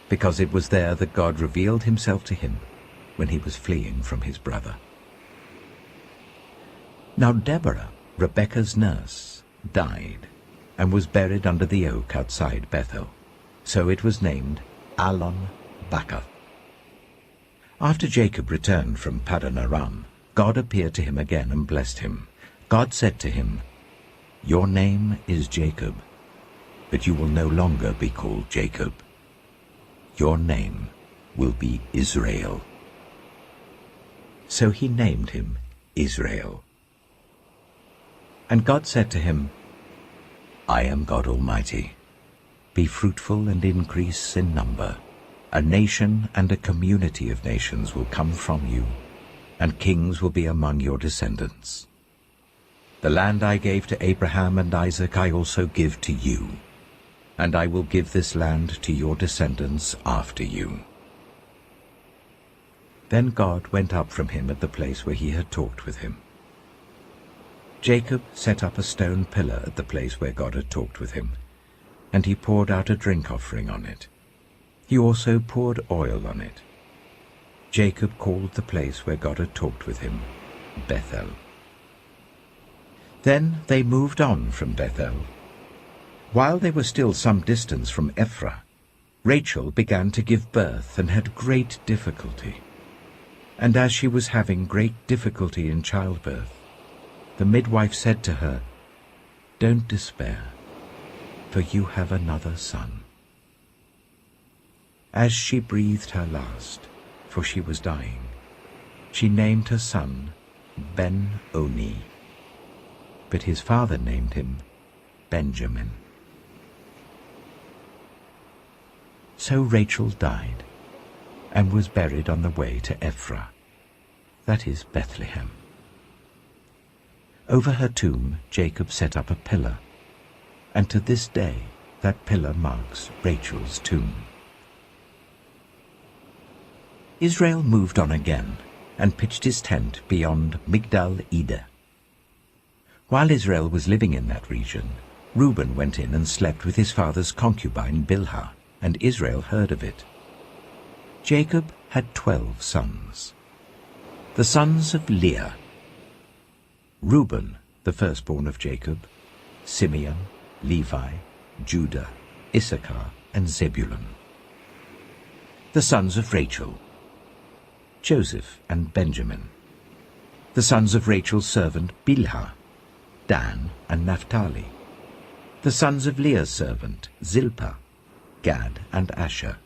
because it was there that God revealed himself to him when he was fleeing from his brother. Now Deborah, Rebekah's nurse, died, and was buried under the oak outside Bethel. So it was named Allon Bacuth. After Jacob returned from Paddan Aram, God appeared to him again and blessed him. God said to him, "Your name is Jacob, but you will no longer be called Jacob. Your name will be Israel." So he named him Israel. And God said to him, "I am God Almighty. Be fruitful and increase in number. A nation and a community of nations will come from you, and kings will be among your descendants. The land I gave to Abraham and Isaac I also give to you, and I will give this land to your descendants after you." Then God went up from him at the place where he had talked with him. Jacob set up a stone pillar at the place where God had talked with him, and he poured out a drink offering on it. He also poured oil on it. Jacob called the place where God had talked with him Bethel. Then they moved on from Bethel. While they were still some distance from Ephraim, Rachel began to give birth and had great difficulty. And as she was having great difficulty in childbirth, the midwife said to her, "Don't despair, for you have another son." As she breathed her last, for she was dying, she named her son Ben-Oni, but his father named him Benjamin. So Rachel died, and was buried on the way to Ephraim, that is Bethlehem. Over her tomb Jacob set up a pillar, and to this day That pillar marks Rachel's tomb. Israel moved on again and pitched his tent beyond Migdal Eder. While Israel was living in that region, Reuben went in and slept with his father's concubine Bilhah, and Israel heard of it. Jacob had 12 sons. The sons of Leah: Reuben, the firstborn of Jacob, Simeon, Levi, Judah, Issachar, and Zebulun. The sons of Rachel: Joseph and Benjamin. The sons of Rachel's servant Bilhah: Dan and Naphtali. The sons of Leah's servant Zilpah: Gad and Asher.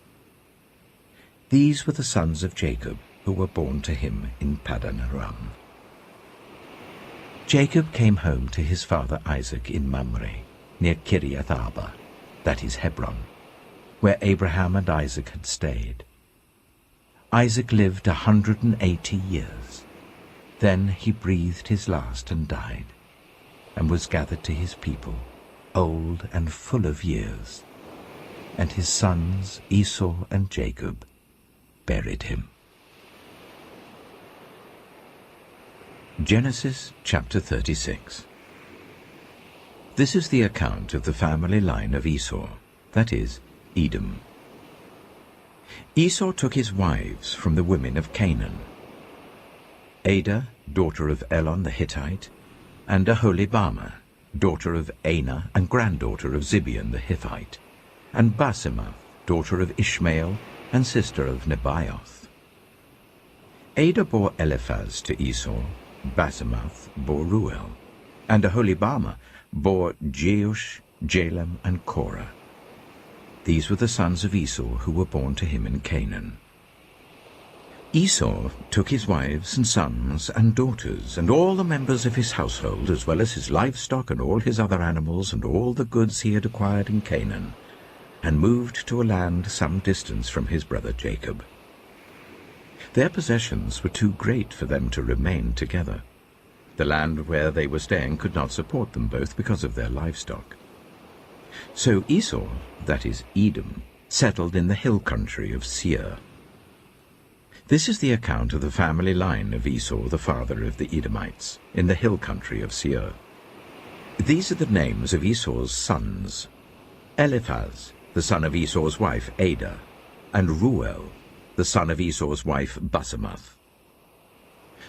These were the sons of Jacob who were born to him in Paddan Aram. Jacob came home to his father Isaac in Mamre, near Kiriath Arba, that is Hebron, where Abraham and Isaac had stayed. Isaac lived 180 years. Then he breathed his last and died, and was gathered to his people, old and full of years. And his sons Esau and Jacob buried him. Genesis chapter 36. This is the account of the family line of Esau, that is, Edom. Esau took his wives from the women of Canaan: Adah, daughter of Elon the Hittite, and Aholibamah, daughter of Anah and granddaughter of Zibeon the Hittite, and Basemath, daughter of Ishmael and sister of Nebaioth. Adah bore Eliphaz to Esau, Basemath bore Ruel, and Aholibamah bore Jeush, Jalam, and Korah. These were the sons of Esau who were born to him in Canaan. Esau took his wives and sons and daughters and all the members of his household, as well as his livestock and all his other animals and all the goods he had acquired in Canaan, and moved to a land some distance from his brother Jacob. Their possessions were too great for them to remain together. The land where they were staying could not support them both because of their livestock. So Esau, that is Edom, settled in the hill country of Seir. This is the account of the family line of Esau, the father of the Edomites, in the hill country of Seir. These are the names of Esau's sons: Eliphaz, the son of Esau's wife Adah, and Ruel, the son of Esau's wife Basemath.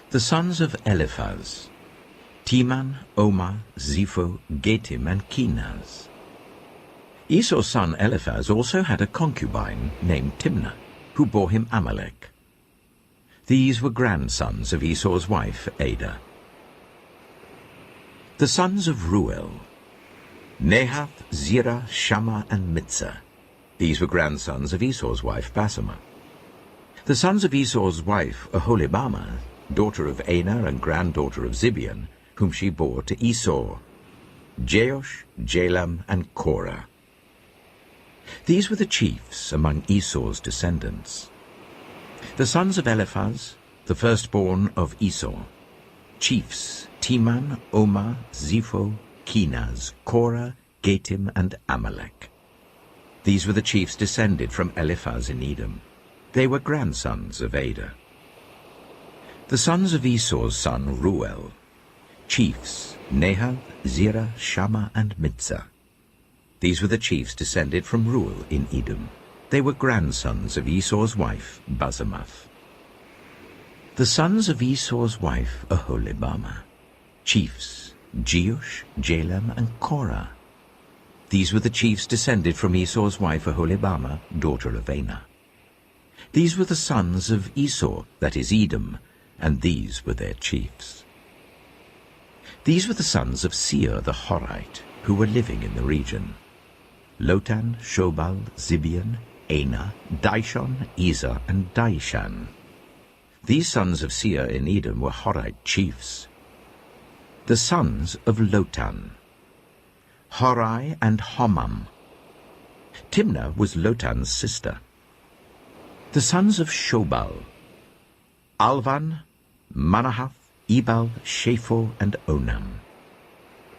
The sons of Eliphaz: Teman, Omar, Zepho, Getim, and Kenaz. Esau's son Eliphaz also had a concubine named Timnah, who bore him Amalek. These were grandsons of Esau's wife Adah. The sons of Ruel: Nahath, Zerah, Shammah, and Mitzah. These were grandsons of Esau's wife Basemath. The sons of Esau's wife Aholibamah, daughter of Anah and granddaughter of Zibeon, whom she bore to Esau: Jeush, Jalam, and Korah. These were the chiefs among Esau's descendants. The sons of Eliphaz, the firstborn of Esau: chiefs Teman, Omar, Zepho, Kenaz, Korah, Getim, and Amalek. These were the chiefs descended from Eliphaz in Edom. They were grandsons of Adah. The sons of Esau's son Ruel: chiefs Nahath, Zerah, Shammah, and Mitzah. These were the chiefs descended from Ruel in Edom. They were grandsons of Esau's wife Basemath. The sons of Esau's wife Aholibamah: chiefs Jeush, Jalam, and Korah. These were the chiefs descended from Esau's wife Aholibamah, daughter of Anah. These were the sons of Esau, that is Edom, and these were their chiefs. These were the sons of Seir the Horite, who were living in the region: Lotan, Shobal, Zibeon, Anah, Dishon, Ezer, and Dishan. These sons of Seir in Edom were Horite chiefs. The sons of Lotan: Horai and Homam. Timnah was Lotan's sister. The sons of Shobal: Alvan, Manahath, Ebal, Shapho, and Onam.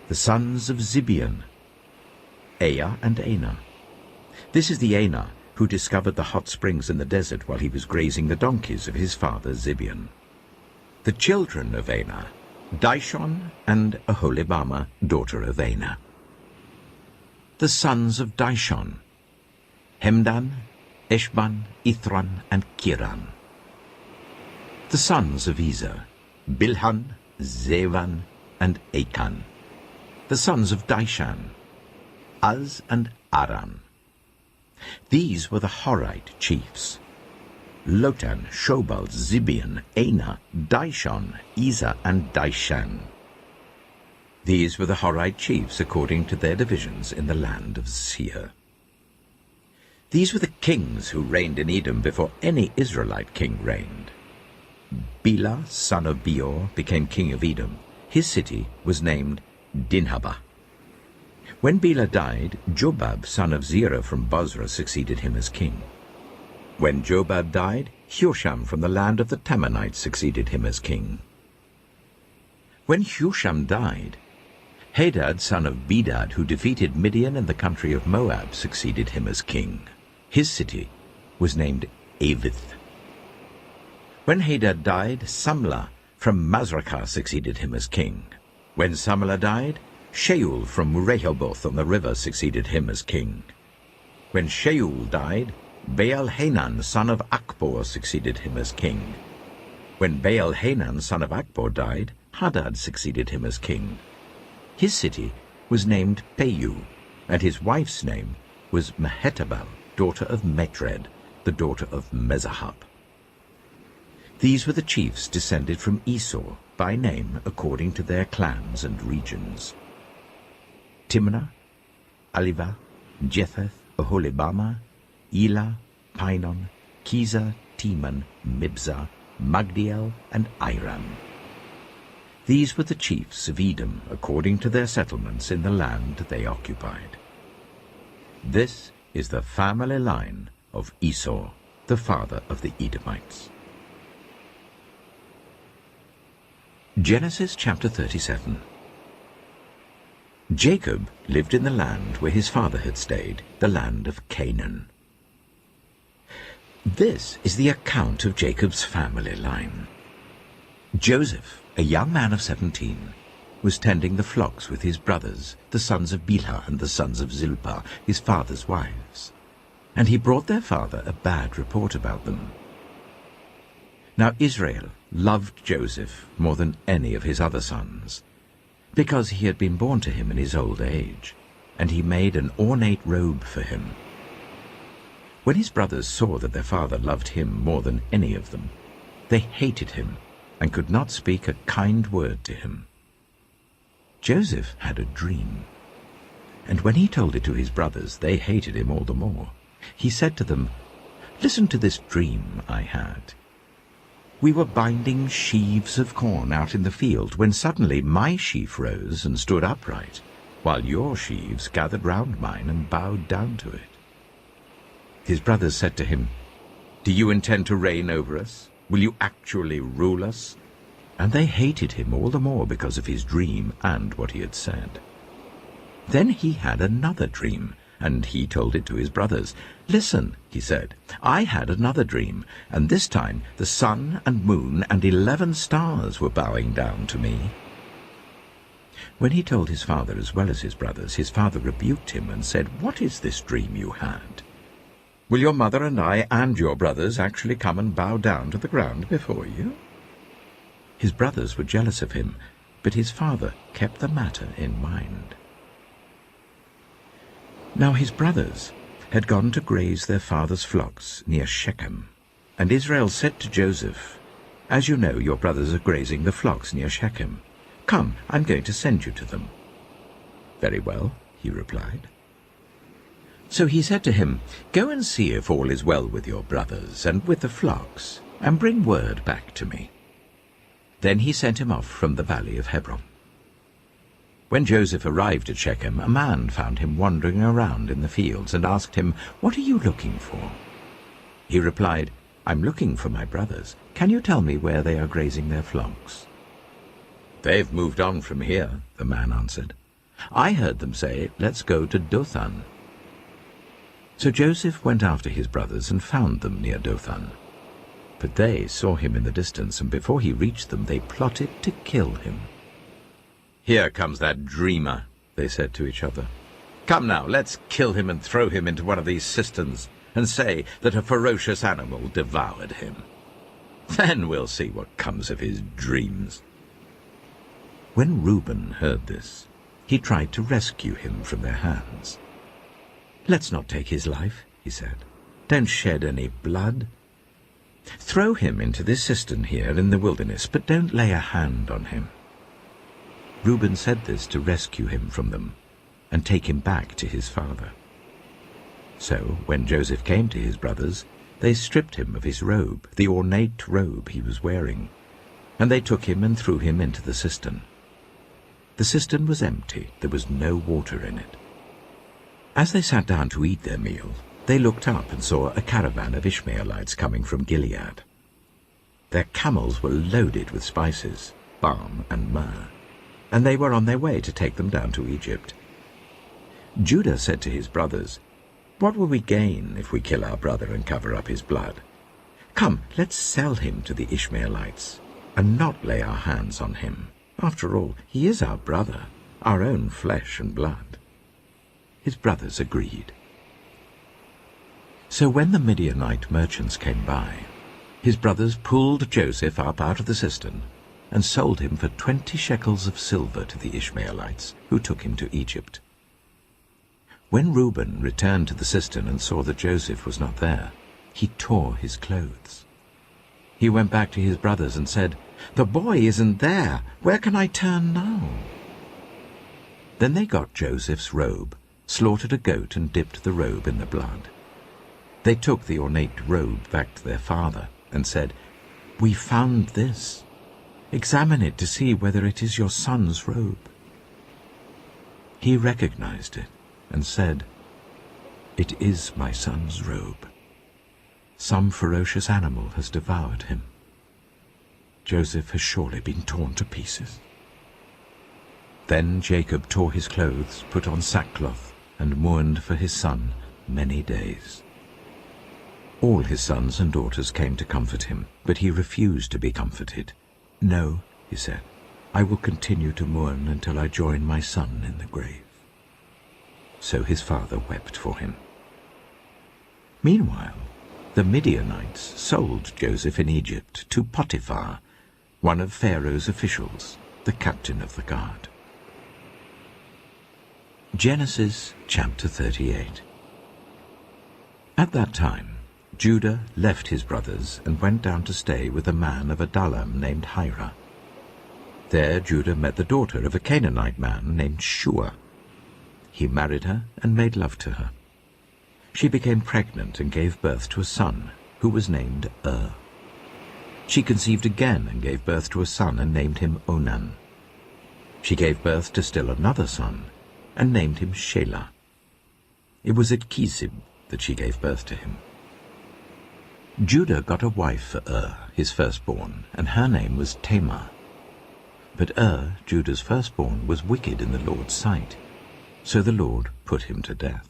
The sons of Zibeon: Ea and Ana. This is the Ana who discovered the hot springs in the desert while he was grazing the donkeys of his father Zibeon. The children of Ana, Dishon and Aholibama, daughter of Ana. The sons of Dishon, Hemdan, Eshban, Ithran, and Kiran. The sons of Ezer, Bilhan, Zevan, and Akan. The sons of Dishan, Az and Aran. These were the Horite chiefs: Lotan, Shobal, Zibeon, Ana, Dishon, Ezer, and Dishan. These were the Horite chiefs according to their divisions in the land of Seir. These were the kings who reigned in Edom before any Israelite king reigned. Bela, son of Beor, became king of Edom. His city was named Dinhabah. When Bela died, Jobab, son of Zerah from Bozrah, succeeded him as king. When Jobab died, Husham from the land of the Temanites succeeded him as king. When Husham died, Hadad, son of Bedad, who defeated Midian in the country of Moab, succeeded him as king. His city was named Avith. When Hadad died, Samlah from Masrekah succeeded him as king. When Samlah died, Shaul from Rehoboth on the river succeeded him as king. When Shaul died, Baal-Hanan, son of Akbor, succeeded him as king. When Baal-Hanan, son of Akbor, died, Hadad succeeded him as king. His city was named Peiu, and his wife's name was Mehetabel, daughter of Metred, the daughter of Mezahab. These were the chiefs descended from Esau, by name according to their clans and regions: Timnah, Aliva, Jetheth, Aholibama, Elah, Pinon, Kizah, Teman, Mibzah, Magdiel, and Iram. These were the chiefs of Edom according to their settlements in the land they occupied. This is the family line of Esau, the father of the Edomites. Genesis chapter 37. Jacob lived in the land where his father had stayed, the land of Canaan. This is the account of Jacob's family line. Joseph, a young man of 17, was tending the flocks with his brothers, the sons of Bilhah and the sons of Zilpah, his father's wives. And he brought their father a bad report about them. Now Israel loved Joseph more than any of his other sons, because he had been born to him in his old age, and he made an ornate robe for him. When his brothers saw that their father loved him more than any of them, they hated him and could not speak a kind word to him. Joseph had a dream, and when he told it to his brothers, they hated him all the more. He said to them, "Listen to this dream I had. We were binding sheaves of corn out in the field, when suddenly my sheaf rose and stood upright, while your sheaves gathered round mine and bowed down to it." His brothers said to him, "Do you intend to reign over us? Will you actually rule us?" And they hated him all the more because of his dream and what he had said. Then he had another dream, and he told it to his brothers. "Listen," he said, "I had another dream, and this time the sun and moon and 11 stars were bowing down to me." When he told his father as well as his brothers, his father rebuked him and said, "What is this dream you had? Will your mother and I and your brothers actually come and bow down to the ground before you?" His brothers were jealous of him, but his father kept the matter in mind. Now his brothers had gone to graze their father's flocks near Shechem. And Israel said to Joseph, "As you know, your brothers are grazing the flocks near Shechem. Come, I'm going to send you to them." "Very well," he replied. So he said to him, "Go and see if all is well with your brothers and with the flocks, and bring word back to me." Then he sent him off from the valley of Hebron. When Joseph arrived at Shechem, a man found him wandering around in the fields and asked him, "What are you looking for?" He replied, "I'm looking for my brothers. Can you tell me where they are grazing their flocks?" "They've moved on from here," the man answered. I heard them say, 'Let's go to Dothan.' So Joseph went after his brothers and found them near Dothan. But they saw him in the distance, and before he reached them they plotted to kill him. 'Here comes that dreamer,' they said to each other. 'Come now, let's kill him and throw him into one of these cisterns, and say that a ferocious animal devoured him. Then we'll see what comes of his dreams.' When Reuben heard this, he tried to rescue him from their hands. 'Let's not take his life,' he said. 'Don't shed any blood. Throw him into this cistern here in the wilderness, but don't lay a hand on him.' Reuben said this to rescue him from them and take him back to his father. So when Joseph came to his brothers, they stripped him of his robe, the ornate robe he was wearing, and they took him and threw him into the cistern. The cistern was empty, there was no water in it. As they sat down to eat their meal, they looked up and saw a caravan of Ishmaelites coming from Gilead. Their camels were loaded with spices, balm and myrrh, and they were on their way to take them down to Egypt. Judah said to his brothers, "What will we gain if we kill our brother and cover up his blood? Come, let's sell him to the Ishmaelites and not lay our hands on him. After all, he is our brother, our own flesh and blood." His brothers agreed. So when the Midianite merchants came by, his brothers pulled Joseph up out of the cistern and sold him for 20 shekels of silver to the Ishmaelites, who took him to Egypt. When Reuben returned to the cistern and saw that Joseph was not there, he tore his clothes. He went back to his brothers and said, "The boy isn't there. Where can I turn now?" Then they got Joseph's robe, slaughtered a goat and dipped the robe in the blood. They took the ornate robe back to their father and said, "We found this. Examine it to see whether it is your son's robe." He recognized it and said, "It is my son's robe. Some ferocious animal has devoured him. Joseph has surely been torn to pieces." Then Jacob tore his clothes, put on sackcloth, and mourned for his son many days. All his sons and daughters came to comfort him, but he refused to be comforted. "No," he said, "I will continue to mourn until I join my son in the grave." So his father wept for him. Meanwhile, the Midianites sold Joseph in Egypt to Potiphar, one of Pharaoh's officials, the captain of the guard. Genesis chapter 38. At that time, Judah left his brothers and went down to stay with a man of Adullam named Hira. There Judah met the daughter of a Canaanite man named Shua. He married her and made love to her. She became pregnant and gave birth to a son, who was named She conceived again and gave birth to a son and named him Onan. She gave birth to still another son and named him Shelah. It was at Kisib that she gave birth to him. Judah got a wife for his firstborn, and her name was Tamar. But Judah's firstborn, was wicked in the Lord's sight, so the Lord put him to death.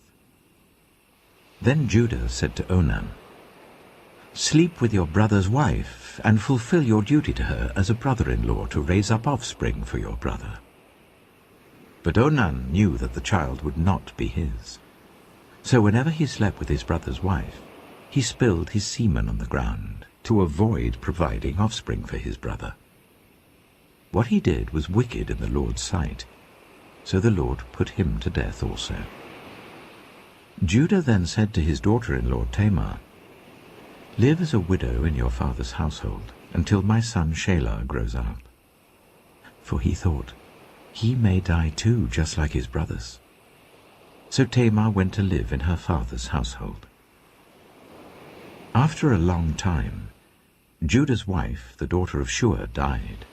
Then Judah said to Onan, "Sleep with your brother's wife, and fulfill your duty to her as a brother-in-law to raise up offspring for your brother." But Onan knew that the child would not be his. So whenever he slept with his brother's wife, he spilled his semen on the ground to avoid providing offspring for his brother. What he did was wicked in the Lord's sight, so the Lord put him to death also. Judah then said to his daughter-in-law Tamar, "Live as a widow in your father's household until my son Shelah grows up." For he thought, he may die too, just like his brothers. So Tamar went to live in her father's household. After a long time, Judah's wife, the daughter of Shua, died.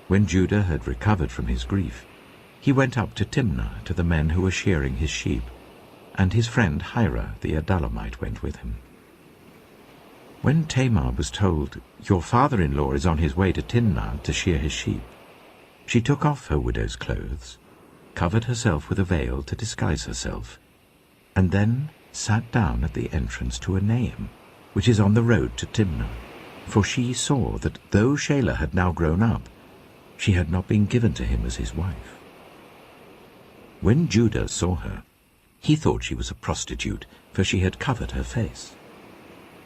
When Judah had recovered from his grief, he went up to Timnah to the men who were shearing his sheep, and his friend Hira the Adullamite went with him. When Tamar was told, "Your father-in-law is on his way to Timnah to shear his sheep," she took off her widow's clothes, covered herself with a veil to disguise herself, and then sat down at the entrance to Enaim, which is on the road to Timnah, for she saw that though Shelah had now grown up, she had not been given to him as his wife. When Judah saw her, he thought she was a prostitute, for she had covered her face.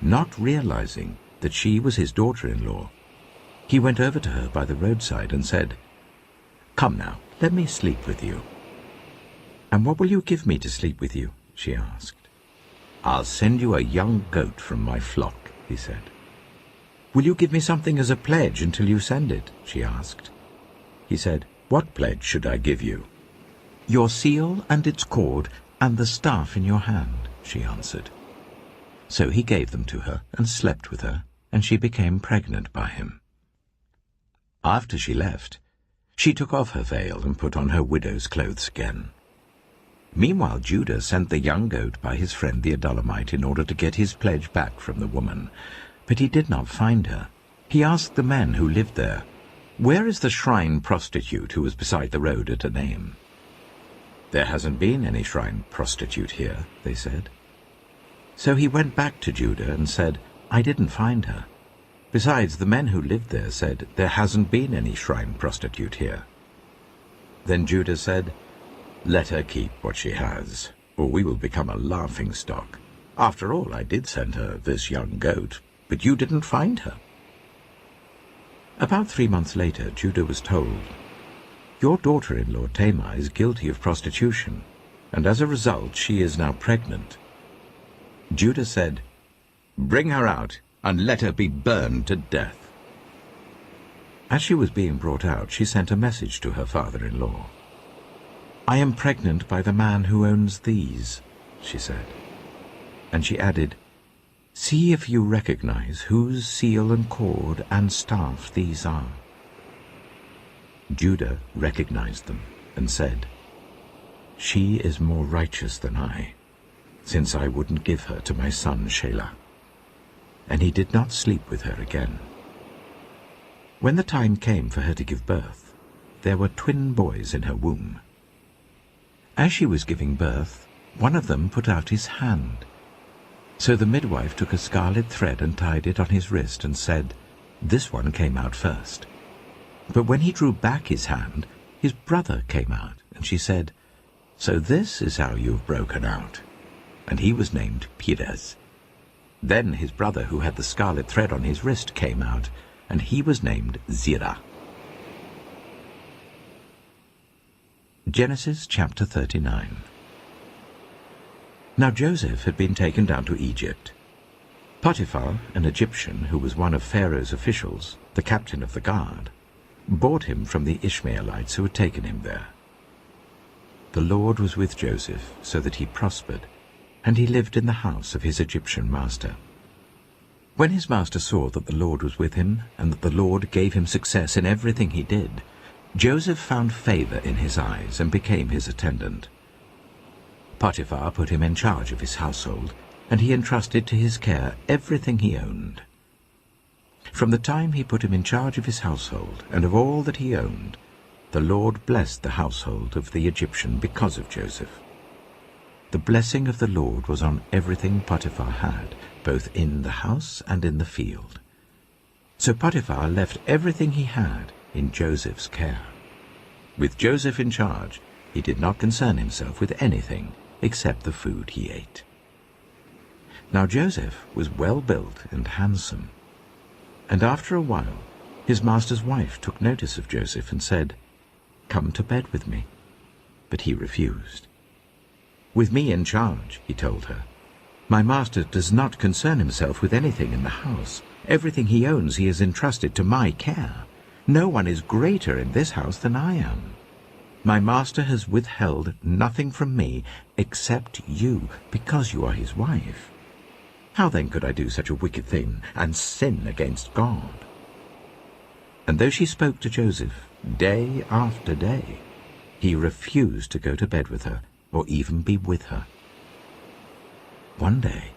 Not realizing that she was his daughter-in-law, he went over to her by the roadside and said, "Come now, let me sleep with you." "And what will you give me to sleep with you?" she asked. "I'll send you a young goat from my flock," he said. "Will you give me something as a pledge until you send it?" she asked. He said, "What pledge should I give you?" "Your seal and its cord and the staff in your hand," she answered. So he gave them to her and slept with her, and she became pregnant by him. After she left, she took off her veil and put on her widow's clothes again. Meanwhile Judah sent the young goat by his friend the Adullamite in order to get his pledge back from the woman, but he did not find her. He asked the men who lived there, "Where is the shrine prostitute who was beside the road at Enaim?" "There hasn't been any shrine prostitute here," they said. So he went back to Judah and said, "I didn't find her. Besides, the men who lived there said, 'There hasn't been any shrine prostitute here.'" Then Judah said, "Let her keep what she has, or we will become a laughingstock. After all, I did send her this young goat, but you didn't find her." About 3 months later, Judah was told, "Your daughter-in-law Tamar is guilty of prostitution, and as a result she is now pregnant." Judah said, "Bring her out, and let her be burned to death." As she was being brought out, she sent a message to her father-in-law. "I am pregnant by the man who owns these," she said. And she added, "See if you recognize whose seal and cord and staff these are." Judah recognized them and said, "She is more righteous than I, since I wouldn't give her to my son Shelah." And he did not sleep with her again. When the time came for her to give birth, there were twin boys in her womb. As she was giving birth, one of them put out his hand. So the midwife took a scarlet thread and tied it on his wrist and said, "This one came out first." But when he drew back his hand, his brother came out, and she said, "So this is how you've broken out." And he was named Perez. Then his brother, who had the scarlet thread on his wrist, came out, and he was named Zerah. Genesis chapter 39. Now Joseph had been taken down to Egypt. Potiphar, an Egyptian who was one of Pharaoh's officials, the captain of the guard, bought him from the Ishmaelites who had taken him there. The Lord was with Joseph, so that he prospered, and he lived in the house of his Egyptian master. When his master saw that the Lord was with him, and that the Lord gave him success in everything he did, Joseph found favor in his eyes and became his attendant. Potiphar put him in charge of his household, and he entrusted to his care everything he owned. From the time he put him in charge of his household and of all that he owned, the Lord blessed the household of the Egyptian because of Joseph. The blessing of the Lord was on everything Potiphar had, both in the house and in the field. So Potiphar left everything he had in Joseph's care. With Joseph in charge, he did not concern himself with anything except the food he ate. Now Joseph was well built and handsome, and after a while his master's wife took notice of Joseph and said, "Come to bed with me." But he refused. "With me in charge," he told her, "my master does not concern himself with anything in the house. Everything he owns he has entrusted to my care. No one is greater in this house than I am. My master has withheld nothing from me except you, because you are his wife. How then could I do such a wicked thing and sin against God?" And though she spoke to Joseph day after day, he refused to go to bed with her or even be with her. One day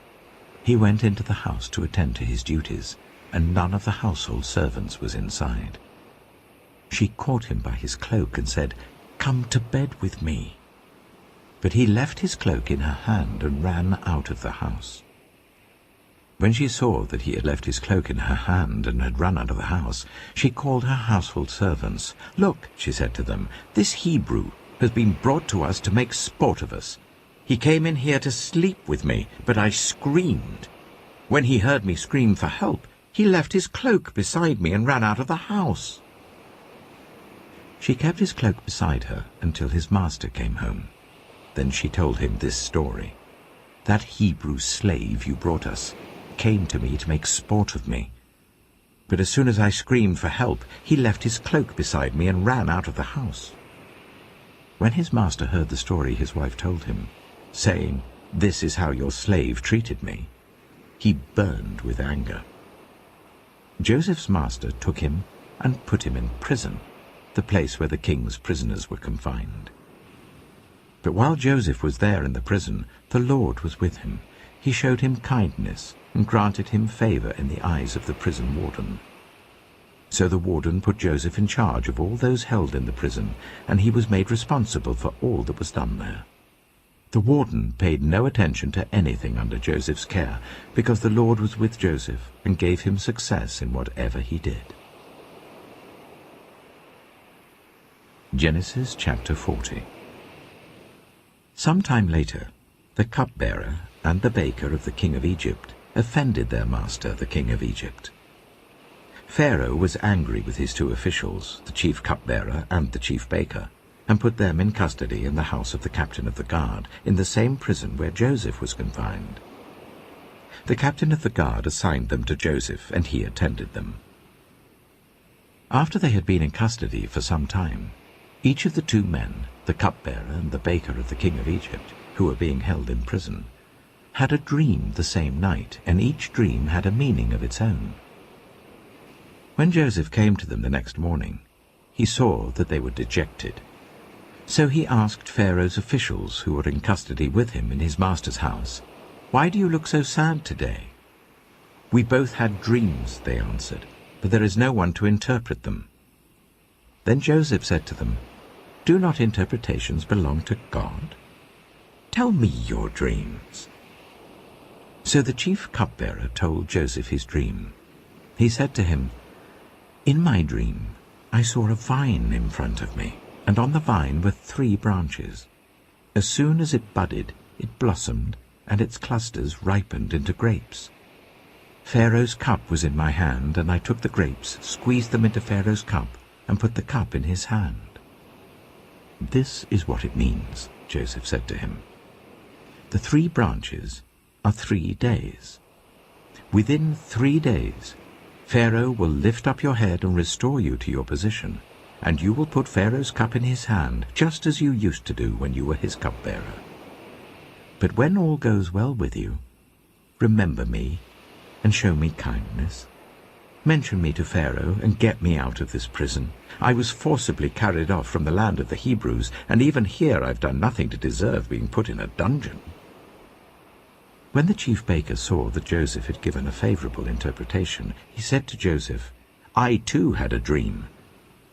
he went into the house to attend to his duties, and none of the household servants was inside. She caught him by his cloak and said, come to bed with me." But he left his cloak in her hand and ran out of the house. When she saw that he had left his cloak in her hand and had run out of the house, she called her household servants. "Look," she said to them, "this Hebrew has been brought to us to make sport of us. He came in here to sleep with me, but I screamed. When he heard me scream for help, he left his cloak beside me and ran out of the house." She kept his cloak beside her until his master came home. Then she told him this story. "That Hebrew slave you brought us came to me to make sport of me. But as soon as I screamed for help, he left his cloak beside me and ran out of the house." When his master heard the story his wife told him, saying, "This is how your slave treated me," he burned with anger. Joseph's master took him and put him in prison, the place where the king's prisoners were confined. But while Joseph was there in the prison, the Lord was with him. He showed him kindness and granted him favor in the eyes of the prison warden. So the warden put Joseph in charge of all those held in the prison, and he was made responsible for all that was done there. The warden paid no attention to anything under Joseph's care, because the Lord was with Joseph and gave him success in whatever he did. Genesis chapter 40. Some time later, the cupbearer and the baker of the king of Egypt offended their master, the king of Egypt. Pharaoh was angry with his two officials, the chief cupbearer and the chief baker, and put them in custody in the house of the captain of the guard, in the same prison where Joseph was confined. The captain of the guard assigned them to Joseph, and he attended them. After they had been in custody for some time, each of the two men, the cupbearer and the baker of the king of Egypt, who were being held in prison, had a dream the same night, and each dream had a meaning of its own. When Joseph came to them the next morning, he saw that they were dejected. So he asked Pharaoh's officials who were in custody with him in his master's house, "Why do you look so sad today?" "We both had dreams," they answered, "but there is no one to interpret them." Then Joseph said to them, "Do not interpretations belong to God? Tell me your dreams." So the chief cupbearer told Joseph his dream. He said to him, "In my dream I saw a vine in front of me, and on the vine were 3 branches. As soon as it budded, it blossomed, and its clusters ripened into grapes. Pharaoh's cup was in my hand, and I took the grapes, squeezed them into Pharaoh's cup, and put the cup in his hand." "This is what it means," Joseph said to him. "The 3 branches are 3 days. Within 3 days, Pharaoh will lift up your head and restore you to your position, and you will put Pharaoh's cup in his hand, just as you used to do when you were his cupbearer. But when all goes well with you, remember me and show me kindness. Mention me to Pharaoh and get me out of this prison. I was forcibly carried off from the land of the Hebrews, and even here I've done nothing to deserve being put in a dungeon." When the chief baker saw that Joseph had given a favorable interpretation, he said to Joseph, "I too had a dream.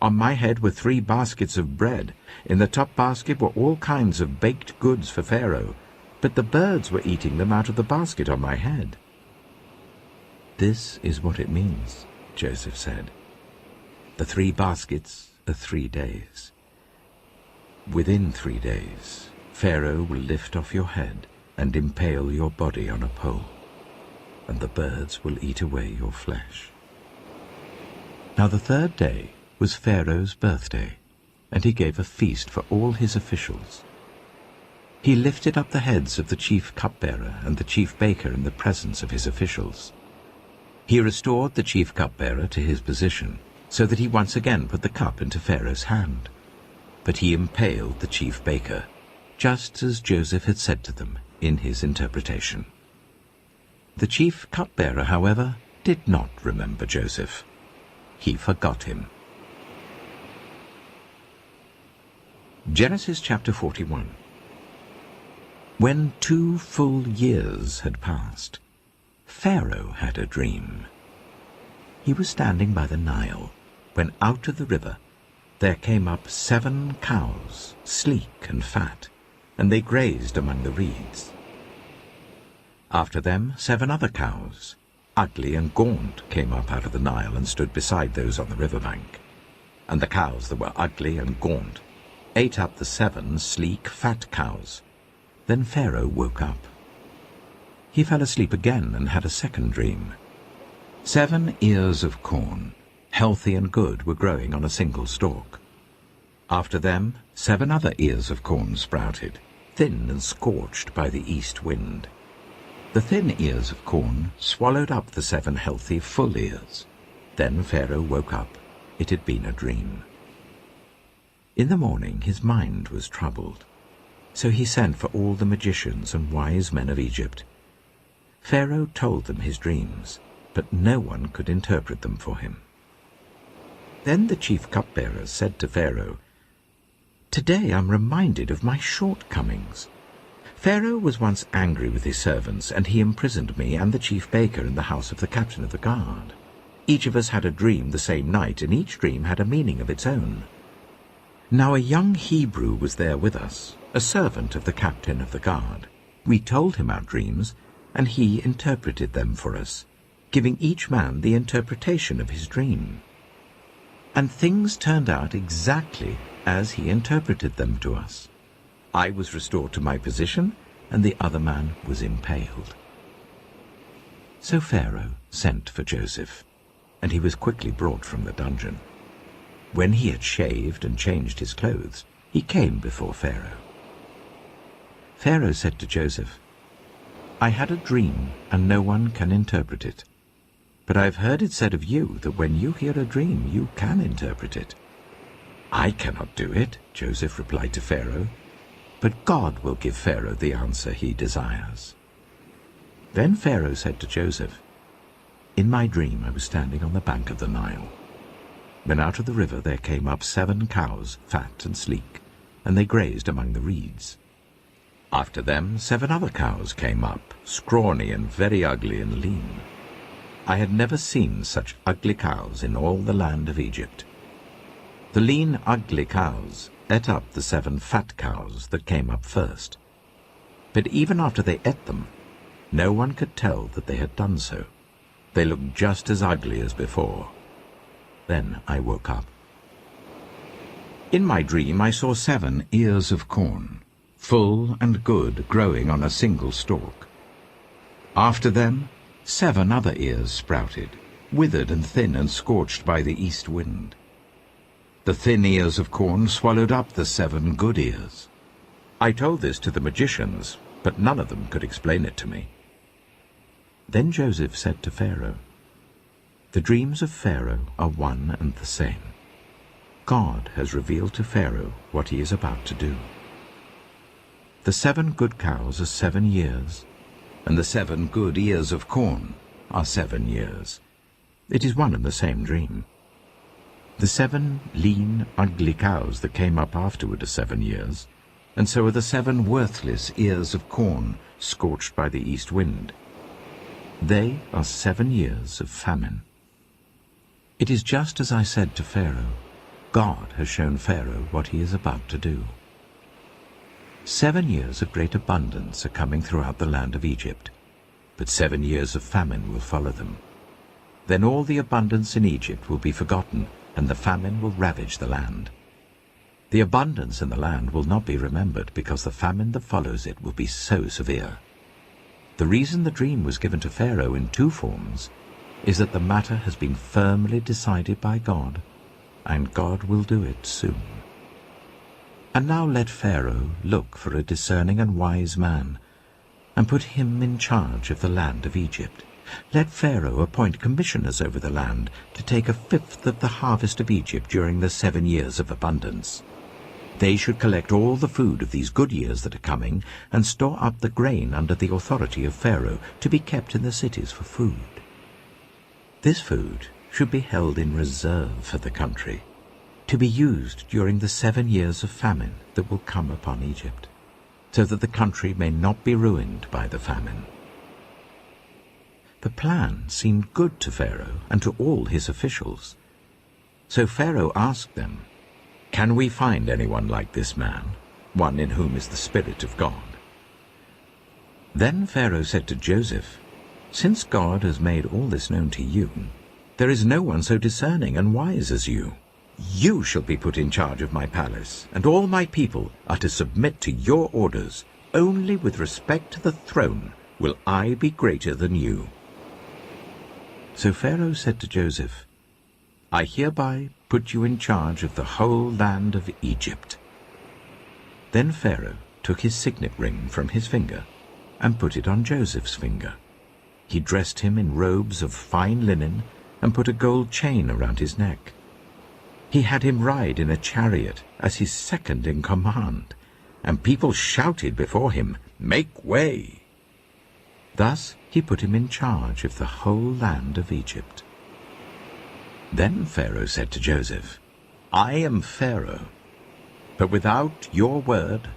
On my head were 3 baskets of bread. In the top basket were all kinds of baked goods for Pharaoh, but the birds were eating them out of the basket on my head." "This is what it means," Joseph said. "The 3 baskets are 3 days. Within 3 days, Pharaoh will lift off your head and impale your body on a pole, and the birds will eat away your flesh." Now the 3rd day was Pharaoh's birthday, and he gave a feast for all his officials. He lifted up the heads of the chief cupbearer and the chief baker in the presence of his officials. He restored the chief cupbearer to his position, so that he once again put the cup into Pharaoh's hand. But he impaled the chief baker, just as Joseph had said to them in his interpretation. The chief cupbearer, however, did not remember Joseph. He forgot him. Genesis chapter 41. When 2 full years had passed, Pharaoh had a dream. He was standing by the Nile, when out of the river there came up 7 cows, sleek and fat, and they grazed among the reeds. After them 7 other cows, ugly and gaunt, came up out of the Nile and stood beside those on the riverbank. And the cows that were ugly and gaunt ate up the 7 sleek, fat cows. Then Pharaoh woke up. He fell asleep again and had a second dream. 7 ears of corn, healthy and good, were growing on a single stalk. After them 7 other ears of corn sprouted, thin and scorched by the east wind. The thin ears of corn swallowed up the 7 healthy, full ears. Then Pharaoh woke up. It had been a dream. In the morning his mind was troubled. So he sent for all the magicians and wise men of Egypt. Pharaoh told them his dreams, but no one could interpret them for him. Then the chief cupbearers said to Pharaoh, "Today I'm reminded of my shortcomings. Pharaoh was once angry with his servants, and he imprisoned me and the chief baker in the house of the captain of the guard. Each of us had a dream the same night, and each dream had a meaning of its own. Now a young Hebrew was there with us, a servant of the captain of the guard. We told him our dreams, and he interpreted them for us, giving each man the interpretation of his dream. And things turned out exactly as he interpreted them to us. I was restored to my position, and the other man was impaled." So Pharaoh sent for Joseph, and he was quickly brought from the dungeon. When he had shaved and changed his clothes, he came before Pharaoh. Pharaoh said to Joseph, "I had a dream, and no one can interpret it. But I have heard it said of you that when you hear a dream, you can interpret it." "I cannot do it," Joseph replied to Pharaoh, "but God will give Pharaoh the answer he desires." Then Pharaoh said to Joseph, "In my dream I was standing on the bank of the Nile. Then out of the river there came up 7 cows, fat and sleek, and they grazed among the reeds. After them 7 other cows came up, scrawny and very ugly and lean. I had never seen such ugly cows in all the land of Egypt. The lean, ugly cows ate up the 7 fat cows that came up first. But even after they ate them, no one could tell that they had done so. They looked just as ugly as before. Then I woke up. In my dream I saw 7 ears of corn, full and good, growing on a single stalk. After them 7 other ears sprouted, withered and thin and scorched by the east wind. The thin ears of corn swallowed up the 7 good ears. I told this to the magicians, but none of them could explain it to me." Then Joseph said to Pharaoh, "The dreams of Pharaoh are one and the same. God has revealed to Pharaoh what he is about to do. The 7 good cows are 7 years, and the 7 good ears of corn are 7 years. It is one and the same dream. The 7 lean, ugly cows that came up afterward are 7 years, and so are the 7 worthless ears of corn scorched by the east wind. They are 7 years of famine. It is just as I said to Pharaoh. God has shown Pharaoh what he is about to do. 7 years of great abundance are coming throughout the land of Egypt, but 7 years of famine will follow them. Then all the abundance in Egypt will be forgotten, and the famine will ravage the land. The abundance in the land will not be remembered, because the famine that follows it will be so severe. The reason the dream was given to Pharaoh in 2 forms is that the matter has been firmly decided by God, and God will do it soon. And now let Pharaoh look for a discerning and wise man, and put him in charge of the land of Egypt. Let Pharaoh appoint commissioners over the land to take 1/5 of the harvest of Egypt during the 7 years of abundance. They should collect all the food of these good years that are coming, and store up the grain under the authority of Pharaoh, to be kept in the cities for food. This food should be held in reserve for the country, to be used during the 7 years of famine that will come upon Egypt, so that the country may not be ruined by the famine." The plan seemed good to Pharaoh and to all his officials. So Pharaoh asked them, "Can we find anyone like this man, one in whom is the Spirit of God?" Then Pharaoh said to Joseph, "Since God has made all this known to you, there is no one so discerning and wise as you. You shall be put in charge of my palace, and all my people are to submit to your orders. Only with respect to the throne will I be greater than you." So Pharaoh said to Joseph, "I hereby put you in charge of the whole land of Egypt." Then Pharaoh took his signet ring from his finger and put it on Joseph's finger. He dressed him in robes of fine linen and put a gold chain around his neck. He had him ride in a chariot as his second in command, and people shouted before him, "Make way!" Thus he put him in charge of the whole land of Egypt. Then Pharaoh said to Joseph, "I am Pharaoh, but without your word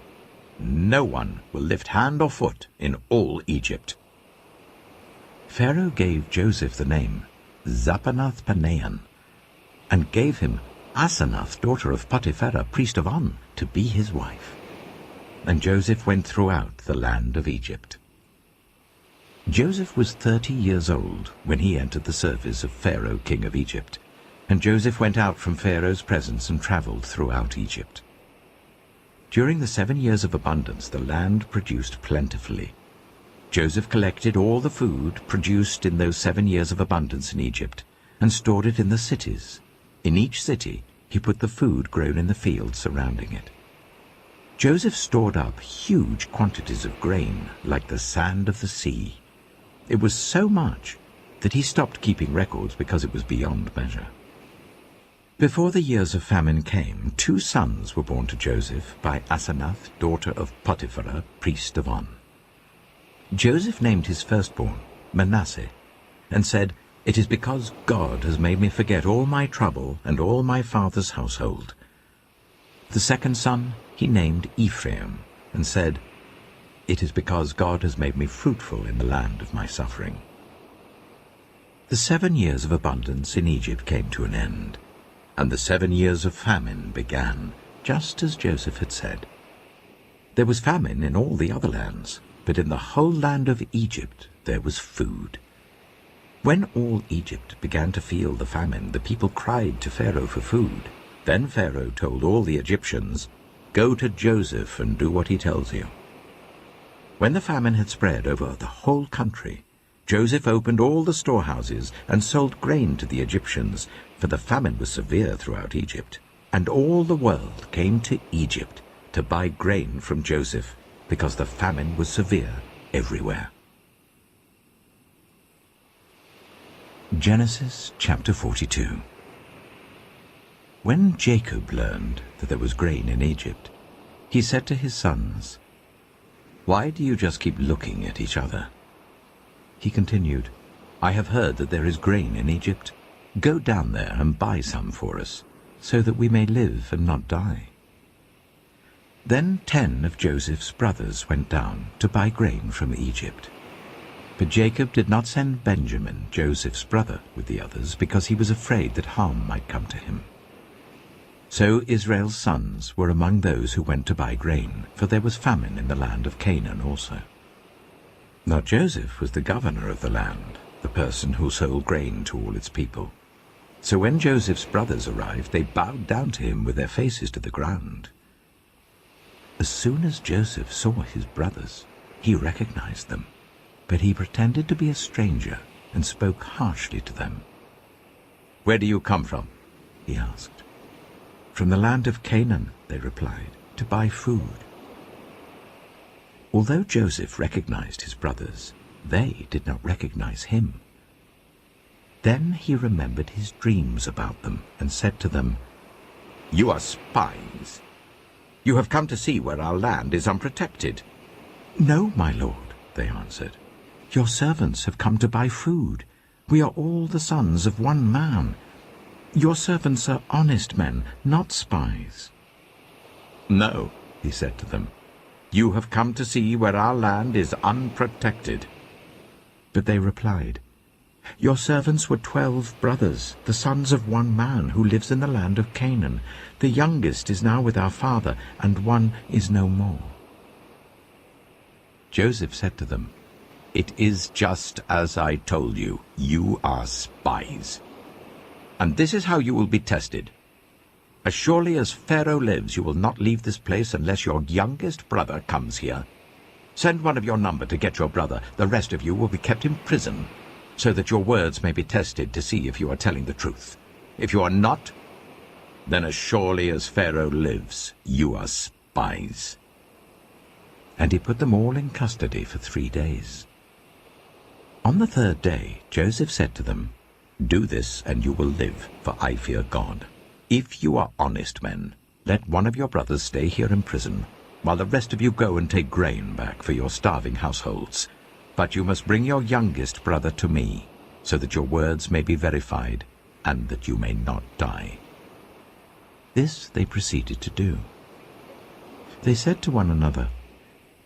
no one will lift hand or foot in all Egypt." Pharaoh gave Joseph the name Zaphenath-Paneah, and gave him Asenath, daughter of Potipherah, priest of On, to be his wife. And Joseph went throughout the land of Egypt. Joseph was 30 years old when he entered the service of Pharaoh, king of Egypt, and Joseph went out from Pharaoh's presence and travelled throughout Egypt. During the 7 years of abundance the land produced plentifully. Joseph collected all the food produced in those 7 years of abundance in Egypt, and stored it in the cities. In each city he put the food grown in the fields surrounding it. Joseph stored up huge quantities of grain, like the sand of the sea. It was so much that he stopped keeping records because it was beyond measure. Before the years of famine came, 2 sons were born to Joseph by Asenath, daughter of Potipherah, priest of On. Joseph named his firstborn Manasseh, and said, "It is because God has made me forget all my trouble and all my father's household." The second son he named Ephraim, and said, "It is because God has made me fruitful in the land of my suffering." The 7 years of abundance in Egypt came to an end, and the 7 years of famine began, just as Joseph had said. There was famine in all the other lands, but in the whole land of Egypt there was food. When all Egypt began to feel the famine, the people cried to Pharaoh for food. Then Pharaoh told all the Egyptians, "Go to Joseph and do what he tells you." When the famine had spread over the whole country, Joseph opened all the storehouses and sold grain to the Egyptians, for the famine was severe throughout Egypt. And all the world came to Egypt to buy grain from Joseph, because the famine was severe everywhere. Genesis chapter 42. When Jacob learned that there was grain in Egypt, he said to his sons, "Why do you just keep looking at each other?" He continued, "I have heard that there is grain in Egypt. Go down there and buy some for us, so that we may live and not die." Then 10 of Joseph's brothers went down to buy grain from Egypt. But Jacob did not send Benjamin, Joseph's brother, with the others, because he was afraid that harm might come to him. So Israel's sons were among those who went to buy grain, for there was famine in the land of Canaan also. Now Joseph was the governor of the land, the person who sold grain to all its people. So when Joseph's brothers arrived, they bowed down to him with their faces to the ground. As soon as Joseph saw his brothers, he recognized them, but he pretended to be a stranger and spoke harshly to them. "Where do you come from?" he asked. "From the land of Canaan," they replied, "to buy food." Although Joseph recognized his brothers, they did not recognize him. Then he remembered his dreams about them and said to them, "You are spies. You have come to see where our land is unprotected." "No, my lord," they answered. "Your servants have come to buy food. We are all the sons of one man. Your servants are honest men, not spies." "No," he said to them, "you have come to see where our land is unprotected." But they replied, Your servants were 12 brothers, the sons of one man who lives in the land of Canaan. The youngest is now with our father, and one is no more." Joseph said to them, "It is just as I told you. You are spies. And this is how you will be tested. As surely as Pharaoh lives, you will not leave this place unless your youngest brother comes here. Send one of your number to get your brother. The rest of you will be kept in prison, so that your words may be tested to see if you are telling the truth. If you are not, then as surely as Pharaoh lives, you are spies." And he put them all in custody for 3 days. On the 3rd day Joseph said to them, "Do this, and you will live, for I fear God. If you are honest men, let one of your brothers stay here in prison, while the rest of you go and take grain back for your starving households. But you must bring your youngest brother to me, so that your words may be verified, and that you may not die." This they proceeded to do. They said to one another,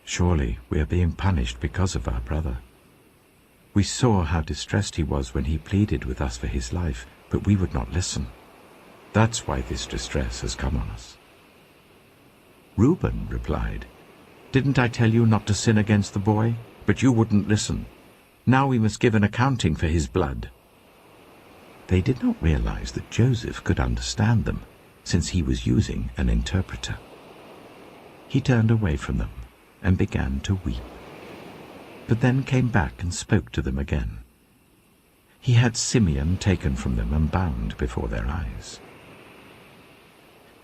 "Surely we are being punished because of our brother. We saw how distressed he was when he pleaded with us for his life, but we would not listen. That's why this distress has come on us." Reuben replied, "Didn't I tell you not to sin against the boy? But you wouldn't listen. Now we must give an accounting for his blood." They did not realize that Joseph could understand them, since he was using an interpreter. He turned away from them and began to weep, but then came back and spoke to them again. He had Simeon taken from them and bound before their eyes.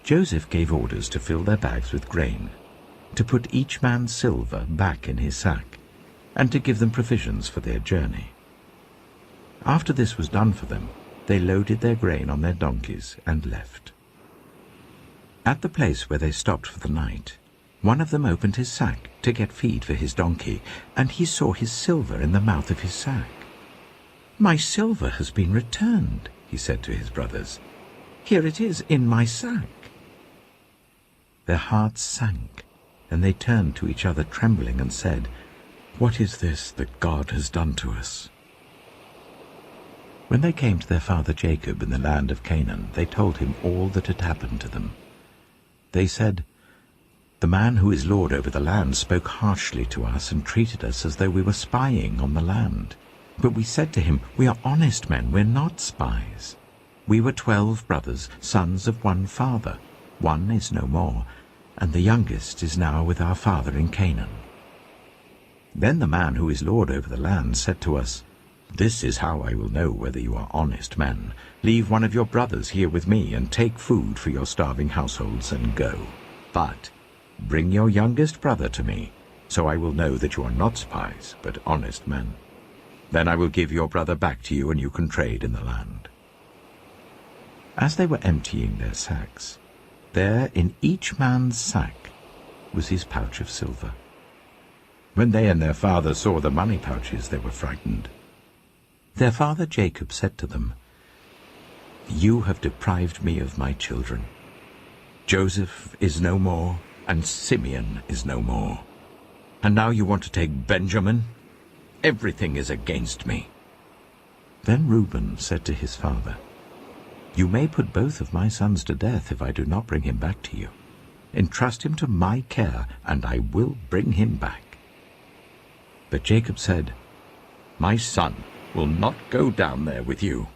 Joseph gave orders to fill their bags with grain, to put each man's silver back in his sack, and to give them provisions for their journey. After this was done for them, they loaded their grain on their donkeys and left. At the place where they stopped for the night, one of them opened his sack to get feed for his donkey, and he saw his silver in the mouth of his sack. "My silver has been returned," he said to his brothers. "Here it is in my sack." Their hearts sank, and they turned to each other trembling and said, "What is this that God has done to us?" When they came to their father Jacob in the land of Canaan, they told him all that had happened to them. They said, "The man who is lord over the land spoke harshly to us and treated us as though we were spying on the land. But we said to him, 'We are honest men, we're not spies. We were 12 brothers, sons of one father. One is no more, and the youngest is now with our father in Canaan.' Then the man who is lord over the land said to us, 'This is how I will know whether you are honest men. Leave one of your brothers here with me, and take food for your starving households, and go. But bring your youngest brother to me, so I will know that you are not spies, but honest men. Then I will give your brother back to you, and you can trade in the land.' As they were emptying their sacks, there in each man's sack was his pouch of silver. When they and their father saw the money pouches, they were frightened. Their father Jacob said to them, 'You have deprived me of my children. Joseph is no more, and Simeon is no more. And now you want to take Benjamin? Everything is against me.' Then Reuben said to his father, 'You may put both of my sons to death if I do not bring him back to you. Entrust him to my care, and I will bring him back.' But Jacob said, 'My son will not go down there with you.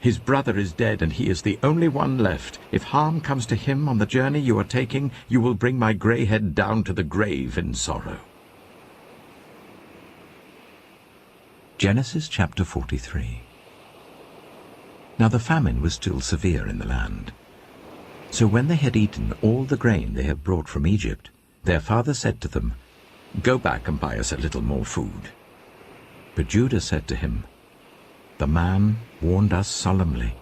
His brother is dead, and he is the only one left. If harm comes to him on the journey you are taking, you will bring my grey head down to the grave in sorrow.'" Genesis chapter 43. Now the famine was still severe in the land. So when they had eaten all the grain they had brought from Egypt, their father said to them, "Go back and buy us a little more food." But Judah said to him, "The man warned us solemnly,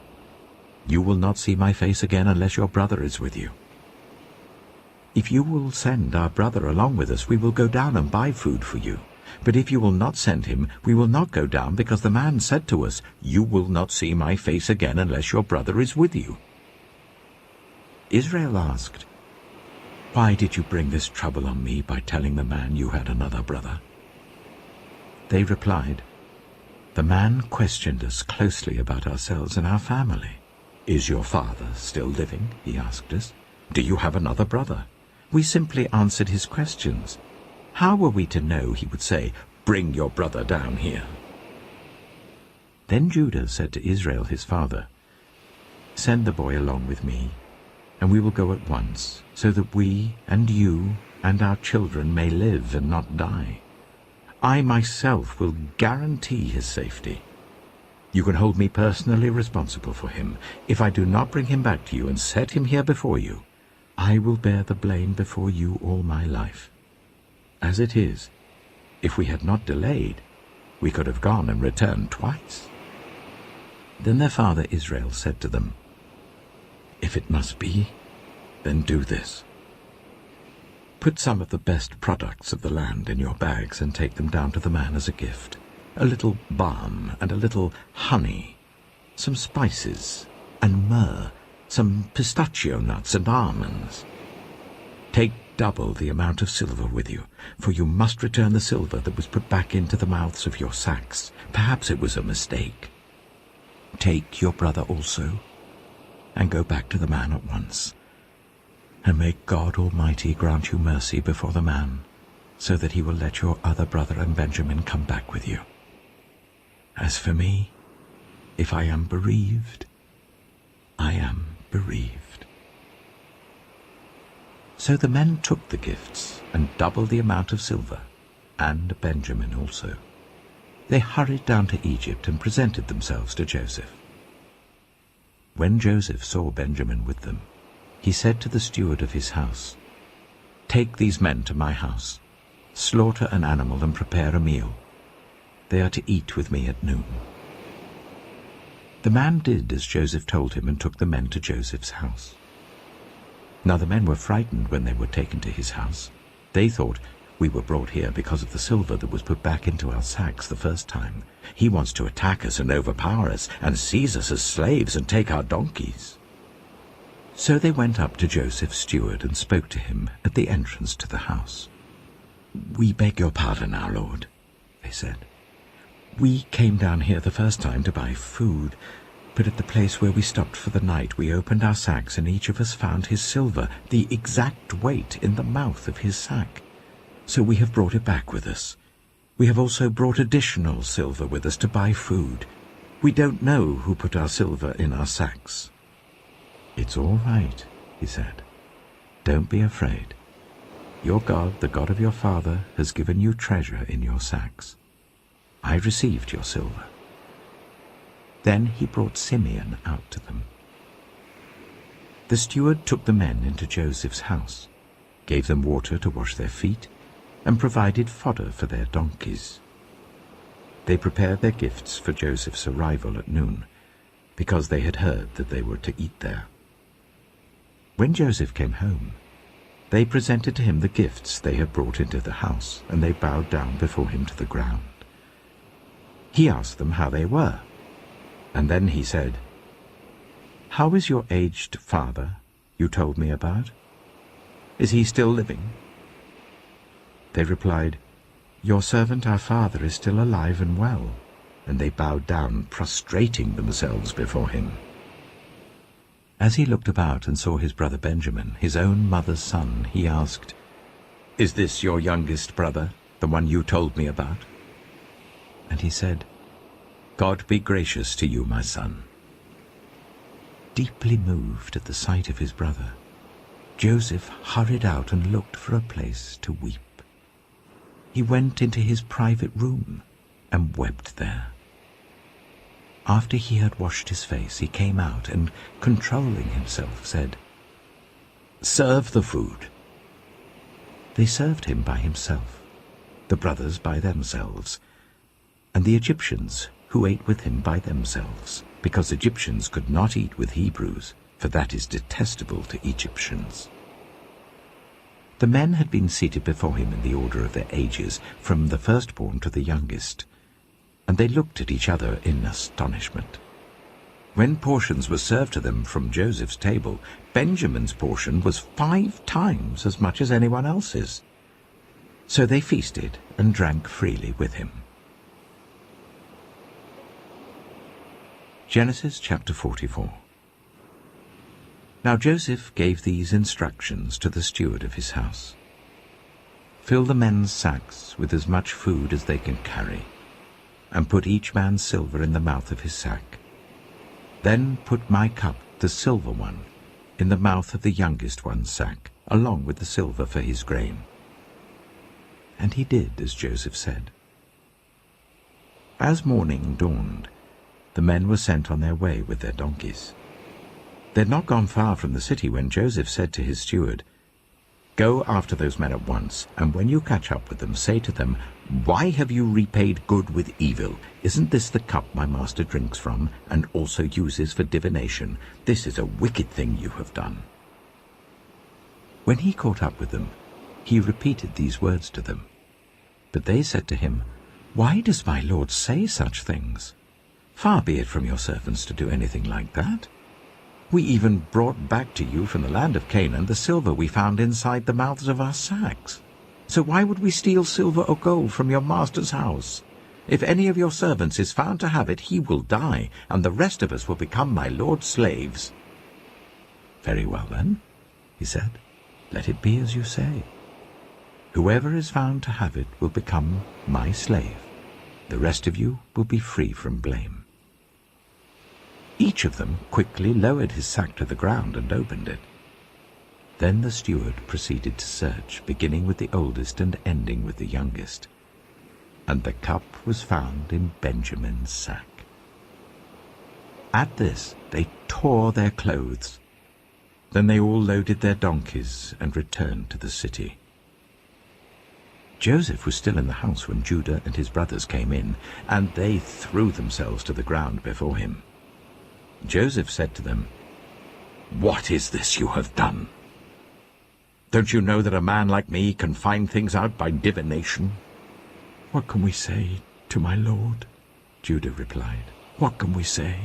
'You will not see my face again unless your brother is with you.' If you will send our brother along with us, we will go down and buy food for you. But if you will not send him, we will not go down, because the man said to us, 'You will not see my face again unless your brother is with you.'" Israel asked, "Why did you bring this trouble on me by telling the man you had another brother?" They replied, The man questioned us closely about ourselves and our family. "Is your father still living?" he asked us. "Do you have another brother?" We simply answered his questions. How were we to know he would say, "Bring your brother down here"? Then Judah said to Israel his father, "Send the boy along with me, and we will go at once, so that we and you and our children may live and not die. I myself will guarantee his safety. You can hold me personally responsible for him. If I do not bring him back to you and set him here before you, I will bear the blame before you all my life. As it is, if we had not delayed, we could have gone and returned twice." Then their father Israel said to them, "If it must be, then do this. Put some of the best products of the land in your bags and take them down to the man as a gift. A little balm and a little honey, some spices and myrrh, some pistachio nuts and almonds. Take double the amount of silver with you, for you must return the silver that was put back into the mouths of your sacks. Perhaps it was a mistake. Take your brother also, and go back to the man at once. And may God Almighty grant you mercy before the man, so that he will let your other brother and Benjamin come back with you. As for me, if I am bereaved, I am bereaved." So the men took the gifts and doubled the amount of silver, and Benjamin also. They hurried down to Egypt and presented themselves to Joseph. When Joseph saw Benjamin with them, he said to the steward of his house, "Take these men to my house, slaughter an animal and prepare a meal. They are to eat with me at noon." The man did as Joseph told him and took the men to Joseph's house. Now the men were frightened when they were taken to his house. They thought, "We were brought here because of the silver that was put back into our sacks the first time. He wants to attack us and overpower us and seize us as slaves and take our donkeys." So they went up to Joseph's steward and spoke to him at the entrance to the house. "We beg your pardon, our lord," they said. "We came down here the first time to buy food, but at the place where we stopped for the night we opened our sacks and each of us found his silver, the exact weight, in the mouth of his sack. So we have brought it back with us. We have also brought additional silver with us to buy food. We don't know who put our silver in our sacks." "It's all right," he said. "Don't be afraid. Your God, the God of your father, has given you treasure in your sacks. I received your silver." Then he brought Simeon out to them. The steward took the men into Joseph's house, gave them water to wash their feet, and provided fodder for their donkeys. They prepared their gifts for Joseph's arrival at noon, because they had heard that they were to eat there. When Joseph came home, they presented to him the gifts they had brought into the house, and they bowed down before him to the ground. He asked them how they were, and then he said, "How is your aged father you told me about? Is he still living?" They replied, "Your servant our father is still alive and well," and they bowed down, prostrating themselves before him. As he looked about and saw his brother Benjamin, his own mother's son, he asked, "Is this your youngest brother, the one you told me about?" And he said, "God be gracious to you, my son." Deeply moved at the sight of his brother, Joseph hurried out and looked for a place to weep. He went into his private room and wept there. After he had washed his face, he came out and, controlling himself, said, "Serve the food." They served him by himself, the brothers by themselves, and the Egyptians who ate with him by themselves, because Egyptians could not eat with Hebrews, for that is detestable to Egyptians. The men had been seated before him in the order of their ages, from the firstborn to the youngest, and they looked at each other in astonishment. When portions were served to them from Joseph's table, Benjamin's portion was 5 times as much as anyone else's. So they feasted and drank freely with him. Genesis chapter 44. Now Joseph gave these instructions to the steward of his house. Fill the men's sacks with as much food as they can carry, and put each man's silver in the mouth of his sack. Then put my cup, the silver one, in the mouth of the youngest one's sack, along with the silver for his grain. And he did as Joseph said. As morning dawned, the men were sent on their way with their donkeys. They had not gone far from the city when Joseph said to his steward, "Go after those men at once, and when you catch up with them, say to them, 'Why have you repaid good with evil? Isn't this the cup my master drinks from, and also uses for divination? This is a wicked thing you have done.'" When he caught up with them, he repeated these words to them. But they said to him, "Why does my lord say such things? Far be it from your servants to do anything like that. We even brought back to you from the land of Canaan the silver we found inside the mouths of our sacks. So why would we steal silver or gold from your master's house? If any of your servants is found to have it, he will die, and the rest of us will become my lord's slaves." "Very well, then," he said, "let it be as you say. Whoever is found to have it will become my slave. The rest of you will be free from blame." Each of them quickly lowered his sack to the ground and opened it. Then the steward proceeded to search, beginning with the oldest and ending with the youngest. And the cup was found in Benjamin's sack. At this they tore their clothes. Then they all loaded their donkeys and returned to the city. Joseph was still in the house when Judah and his brothers came in, and they threw themselves to the ground before him. Joseph said to them, "What is this you have done? Don't you know that a man like me can find things out by divination?" "What can we say to my lord?" Judah replied. "What can we say?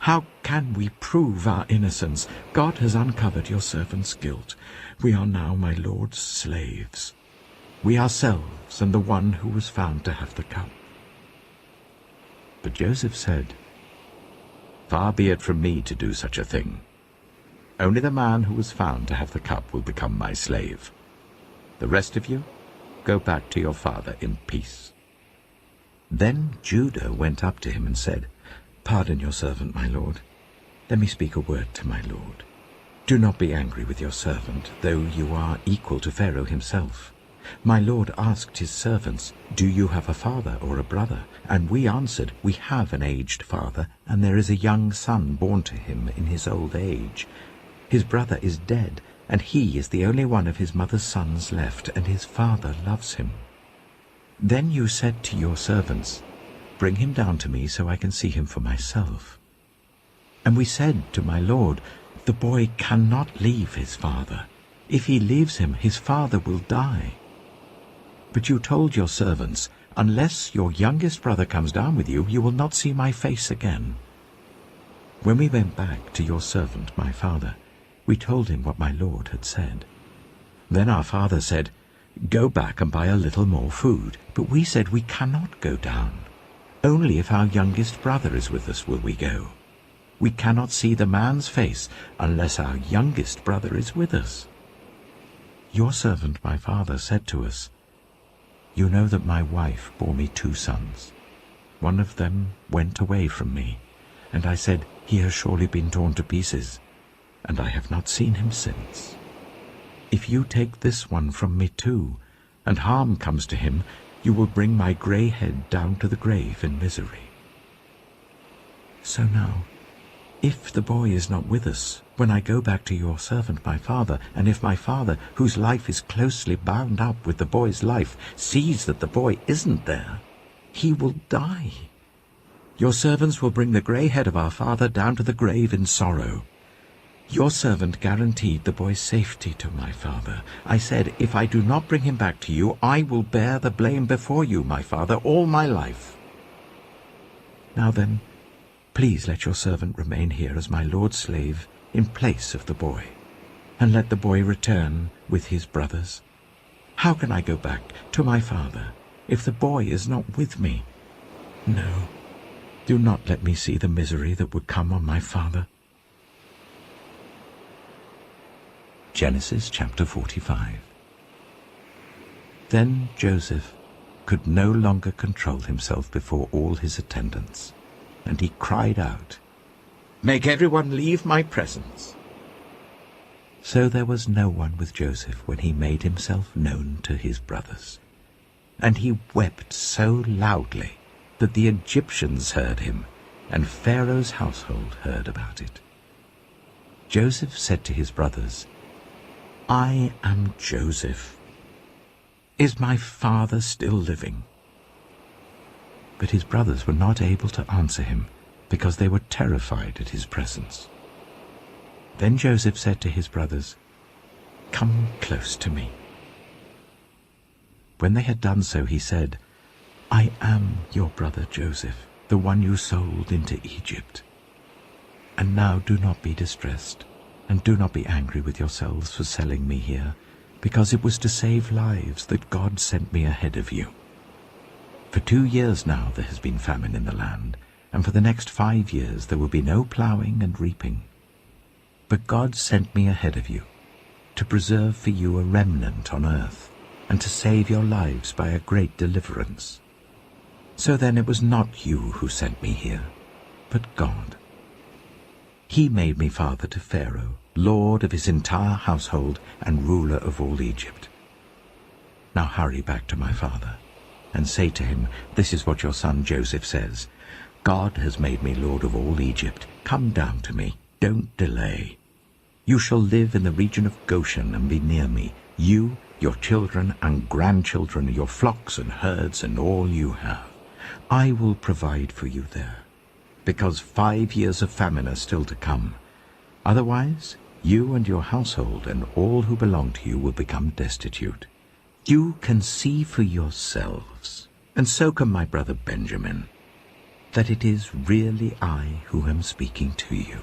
How can we prove our innocence? God has uncovered your servant's guilt. We are now my lord's slaves, we ourselves and the one who was found to have the cup." But Joseph said, "Far be it from me to do such a thing. Only the man who was found to have the cup will become my slave. The rest of you, go back to your father in peace." Then Judah went up to him and said, "Pardon your servant, my lord. Let me speak a word to my lord. Do not be angry with your servant, though you are equal to Pharaoh himself. My lord asked his servants, 'Do you have a father or a brother?' And we answered, 'We have an aged father, and there is a young son born to him in his old age. His brother is dead, and he is the only one of his mother's sons left, and his father loves him.' Then you said to your servants, 'Bring him down to me so I can see him for myself.' And we said to my lord, 'The boy cannot leave his father. If he leaves him, his father will die.' But you told your servants, 'Unless your youngest brother comes down with you, you will not see my face again.' When we went back to your servant, my father, we told him what my lord had said. Then our father said, 'Go back and buy a little more food.' But we said, 'We cannot go down. Only if our youngest brother is with us will we go. We cannot see the man's face unless our youngest brother is with us.' Your servant, my father, said to us, 'You know that my wife bore me 2 sons. One of them went away from me, and I said, "He has surely been torn to pieces," and I have not seen him since. If you take this one from me too, and harm comes to him, you will bring my grey head down to the grave in misery. So now, if the boy is not with us, when I go back to your servant my father, and if my father, whose life is closely bound up with the boy's life, sees that the boy isn't there, he will die. Your servants will bring the grey head of our father down to the grave in sorrow. Your servant guaranteed the boy's safety to my father. I said, if I do not bring him back to you, I will bear the blame before you, my father, all my life. Now then, please let your servant remain here as my lord's slave in place of the boy, and let the boy return with his brothers. How can I go back to my father if the boy is not with me? No, Do not let me see the misery that would come on my father. Genesis chapter 45. Then Joseph could no longer control himself before all his attendants, and he cried out, "Make everyone leave my presence." So there was no one with Joseph when he made himself known to his brothers. And he wept so loudly that the Egyptians heard him, and Pharaoh's household heard about it. Joseph said to his brothers, "I am Joseph. Is my father still living?" But his brothers were not able to answer him, because they were terrified at his presence. Then Joseph said to his brothers, "Come close to me." When they had done so, he said, "I am your brother Joseph, the one you sold into Egypt. And now do not be distressed, and do not be angry with yourselves for selling me here, because it was to save lives that God sent me ahead of you. For 2 years now there has been famine in the land, and for the next 5 years there will be no plowing and reaping. But God sent me ahead of you, to preserve for you a remnant on earth, and to save your lives by a great deliverance. So then it was not you who sent me here, but God. He made me father to Pharaoh, lord of his entire household and ruler of all Egypt. Now hurry back to my father, and say to him, 'This is what your son Joseph says. God has made me lord of all Egypt. Come down to me. Don't delay. You shall live in the region of Goshen and be near me, you, your children and grandchildren, your flocks and herds, and all you have. I will provide for you there, because 5 years of famine are still to come. Otherwise, you and your household and all who belong to you will become destitute. You can see for yourselves, and so can my brother Benjamin, that it is really I who am speaking to you.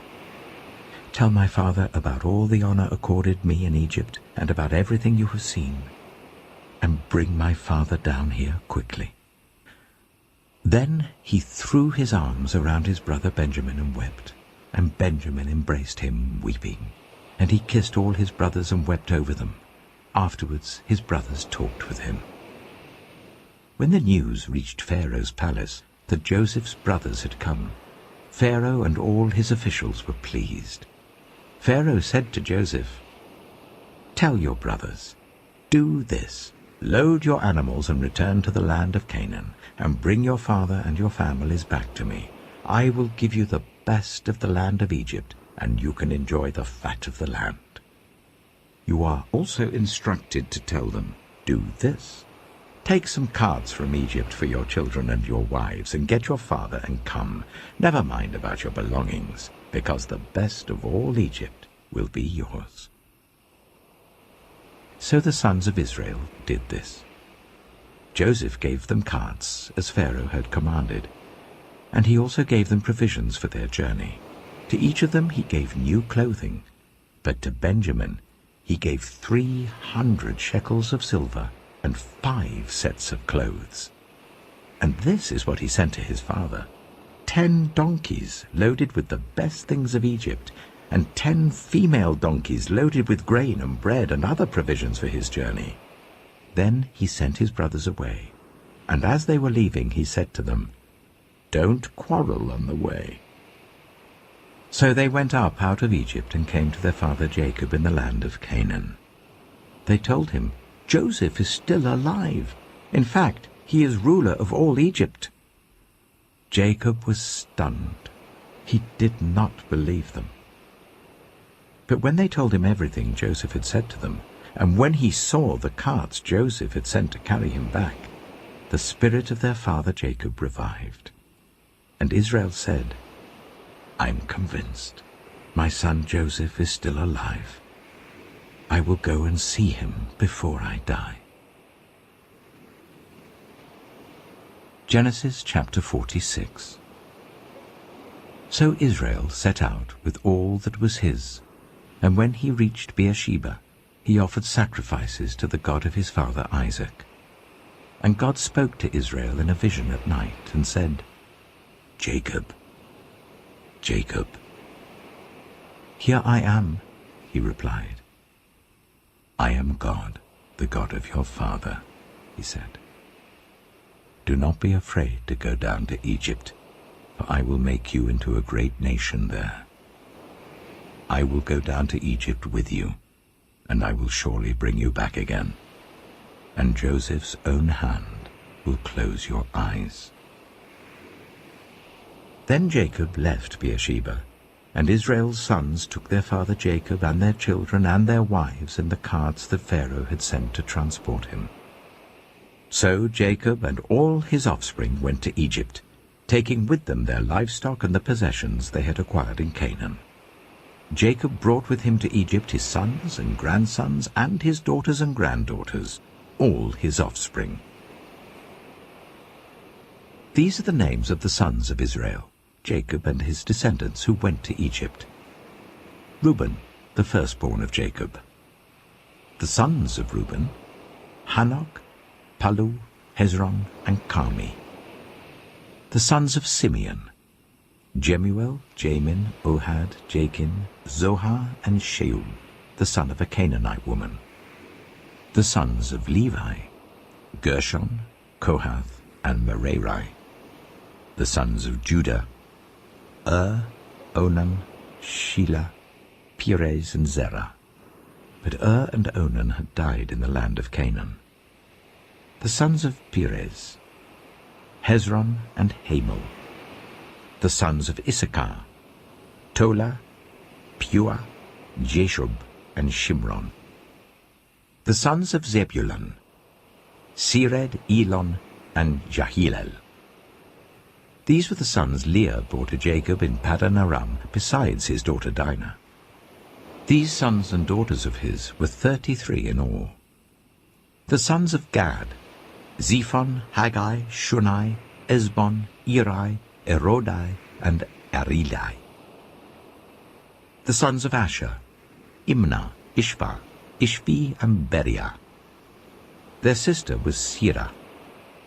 Tell my father about all the honor accorded me in Egypt, and about everything you have seen, and bring my father down here quickly." Then he threw his arms around his brother Benjamin and wept, and Benjamin embraced him, weeping, and he kissed all his brothers and wept over them. Afterwards his brothers talked with him. When the news reached Pharaoh's palace that Joseph's brothers had come, Pharaoh and all his officials were pleased. Pharaoh said to Joseph, "Tell your brothers, do this, load your animals and return to the land of Canaan, and bring your father and your families back to me. I will give you the best of the land of Egypt, and you can enjoy the fat of the land." You are also instructed to tell them, "Do this. Take some carts from Egypt for your children and your wives, and get your father and come. Never mind about your belongings, because the best of all Egypt will be yours." So the sons of Israel did this. Joseph gave them carts, as Pharaoh had commanded, and he also gave them provisions for their journey. To each of them he gave new clothing, but to Benjamin he gave 300 shekels of silver and 5 sets of clothes. And this is what he sent to his father: 10 donkeys loaded with the best things of Egypt, and 10 female donkeys loaded with grain and bread and other provisions for his journey. Then he sent his brothers away, and as they were leaving he said to them, "Don't quarrel on the way." So they went up out of Egypt and came to their father Jacob in the land of Canaan. They told him, "Joseph is still alive. In fact, he is ruler of all Egypt." Jacob was stunned. He did not believe them. But when they told him everything Joseph had said to them, and when he saw the carts Joseph had sent to carry him back, the spirit of their father Jacob revived. And Israel said, "I'm convinced. My son Joseph is still alive. I will go and see him before I die." Genesis chapter 46. So Israel set out with all that was his, and when he reached Beersheba, he offered sacrifices to the God of his father Isaac. And God spoke to Israel in a vision at night and said, Jacob, Jacob." "Here I am," he replied. "I am God, the God of your father," he said. "Do not be afraid to go down to Egypt, for I will make you into a great nation there. I will go down to Egypt with you, and I will surely bring you back again, and Joseph's own hand will close your eyes." Then Jacob left Beersheba, and Israel's sons took their father Jacob and their children and their wives in the carts that Pharaoh had sent to transport him. So Jacob and all his offspring went to Egypt, taking with them their livestock and the possessions they had acquired in Canaan. Jacob brought with him to Egypt his sons and grandsons and his daughters and granddaughters, all his offspring. These are the names of the sons of Israel, Jacob and his descendants who went to Egypt. Reuben, the firstborn of Jacob. The sons of Reuben, Hanok, Palu, Hezron, and Carmi. The sons of Simeon, Jemuel, Jamin, Ohad, Jachin, Zohar, and Sheul, the son of a Canaanite woman. The sons of Levi, Gershon, Kohath, and Merari. The sons of Judah, Onan, Shelah, Perez, and Zerah. But and Onan had died in the land of Canaan. The sons of Perez, Hezron and Hamel. The sons of Issachar, Tola, Puah, Jeshub, and Shimron. The sons of Zebulun, Sered, Elon, and Jahilel. These were the sons Leah bore to Jacob in Paddan Aram, besides his daughter Dinah. These sons and daughters of his were 33 in all. The sons of Gad, Zephon, Haggai, Shunai, Esbon, Eri, Erodai, and Arilai. The sons of Asher, Imnah, Ishva, Ishvi, and Beriah. Their sister was Sirah.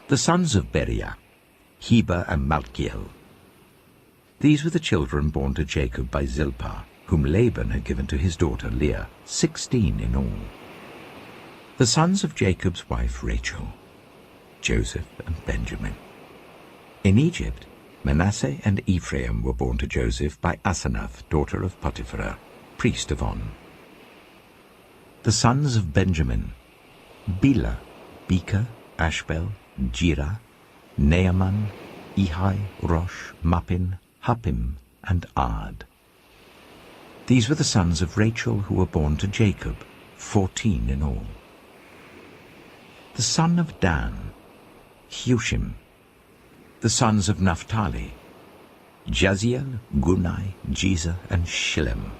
The sons of Beriah, Heber and Malchiel. These were the children born to Jacob by Zilpah, whom Laban had given to his daughter Leah, 16 in all. The sons of Jacob's wife Rachel, Joseph and Benjamin. In Egypt, Manasseh and Ephraim were born to Joseph by Asenath, daughter of Potiphera, priest of On. The sons of Benjamin, Bela, Becher, Ashbel, Jirah, Naaman, Ehi, Rosh, Muppim, Huppim, and Ard. These were the sons of Rachel who were born to Jacob, 14 in all. The son of Dan, Hushim. The sons of Naphtali, Jaziel, Gunai, Jezer, and Shillem.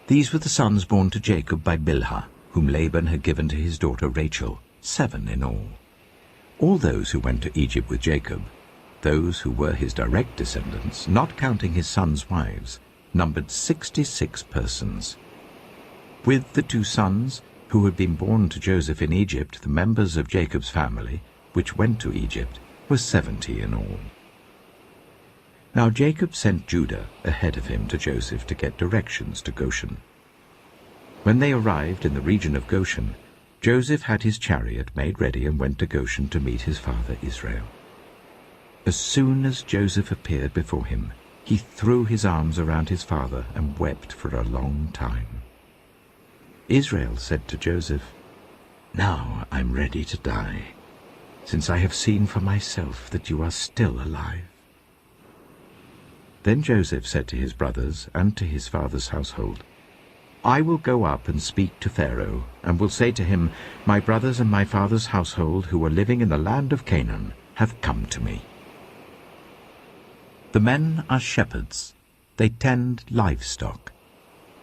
These were the sons born to Jacob by Bilhah, whom Laban had given to his daughter Rachel, 7 in all. All those who went to Egypt with Jacob, those who were his direct descendants, not counting his sons' wives, numbered 66 persons. With the 2 sons who had been born to Joseph in Egypt, the members of Jacob's family, which went to Egypt, were 70 in all. Now Jacob sent Judah ahead of him to Joseph to get directions to Goshen. When they arrived in the region of Goshen, Joseph had his chariot made ready and went to Goshen to meet his father Israel. As soon as Joseph appeared before him, he threw his arms around his father and wept for a long time. Israel said to Joseph, "Now I'm ready to die, since I have seen for myself that you are still alive." Then Joseph said to his brothers and to his father's household, "I will go up and speak to Pharaoh, and will say to him, 'My brothers and my father's household, who are living in the land of Canaan, have come to me. The men are shepherds, they tend livestock,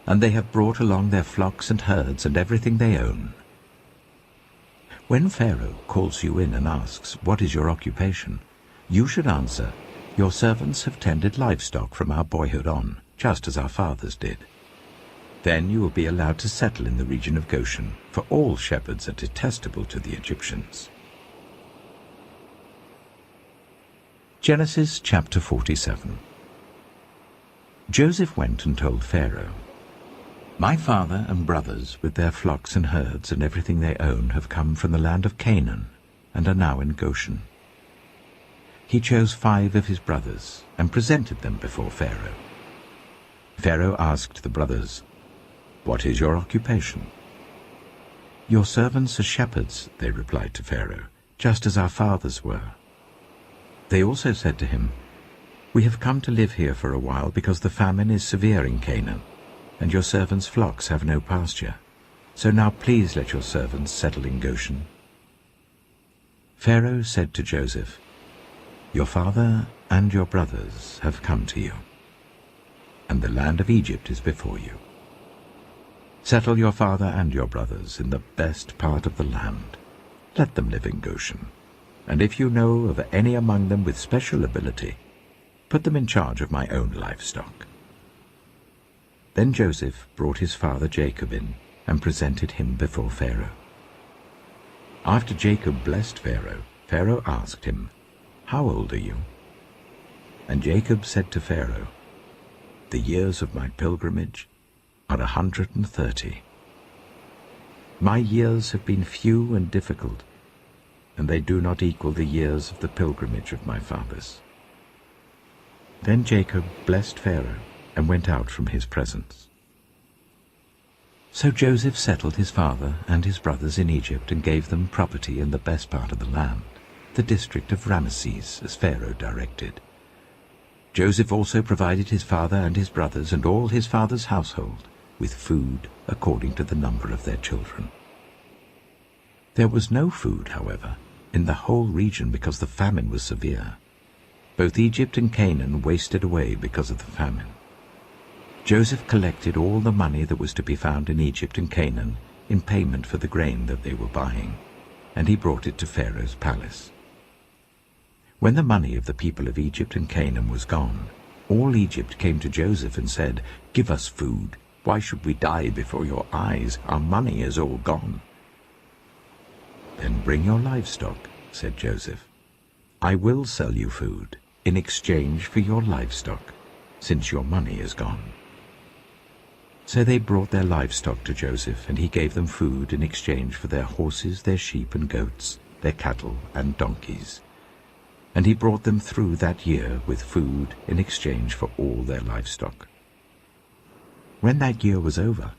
and they have brought along their flocks and herds and everything they own.' When Pharaoh calls you in and asks, 'What is your occupation?' you should answer, 'Your servants have tended livestock from our boyhood on, just as our fathers did.' Then you will be allowed to settle in the region of Goshen, for all shepherds are detestable to the Egyptians." Genesis chapter 47. Joseph went and told Pharaoh, "My father and brothers, with their flocks and herds and everything they own, have come from the land of Canaan and are now in Goshen." He chose 5 of his brothers and presented them before Pharaoh. Pharaoh asked the brothers, "What is your occupation?" "Your servants are shepherds," they replied to Pharaoh, "just as our fathers were." They also said to him, "We have come to live here for a while because the famine is severe in Canaan, and your servants' flocks have no pasture. So now please let your servants settle in Goshen." Pharaoh said to Joseph, "Your father and your brothers have come to you, and the land of Egypt is before you. Settle your father and your brothers in the best part of the land. Let them live in Goshen, and if you know of any among them with special ability, put them in charge of my own livestock." Then Joseph brought his father Jacob in and presented him before Pharaoh. After Jacob blessed Pharaoh, Pharaoh asked him, "How old are you?" And Jacob said to Pharaoh, "The years of my pilgrimage are 130. My years have been few and difficult, and they do not equal the years of the pilgrimage of my fathers." Then Jacob blessed Pharaoh and went out from his presence. So Joseph settled his father and his brothers in Egypt and gave them property in the best part of the land, the district of Ramesses, as Pharaoh directed. Joseph also provided his father and his brothers and all his father's household with food according to the number of their children. There was no food, however, in the whole region because the famine was severe. Both Egypt and Canaan wasted away because of the famine. Joseph collected all the money that was to be found in Egypt and Canaan in payment for the grain that they were buying, and he brought it to Pharaoh's palace. When the money of the people of Egypt and Canaan was gone, all Egypt came to Joseph and said, "Give us food. Why should we die before your eyes? Our money is all gone." "Then bring your livestock," said Joseph. "I will sell you food in exchange for your livestock, since your money is gone." So they brought their livestock to Joseph, and he gave them food in exchange for their horses, their sheep and goats, their cattle and donkeys. And he brought them through that year with food in exchange for all their livestock. When that year was over,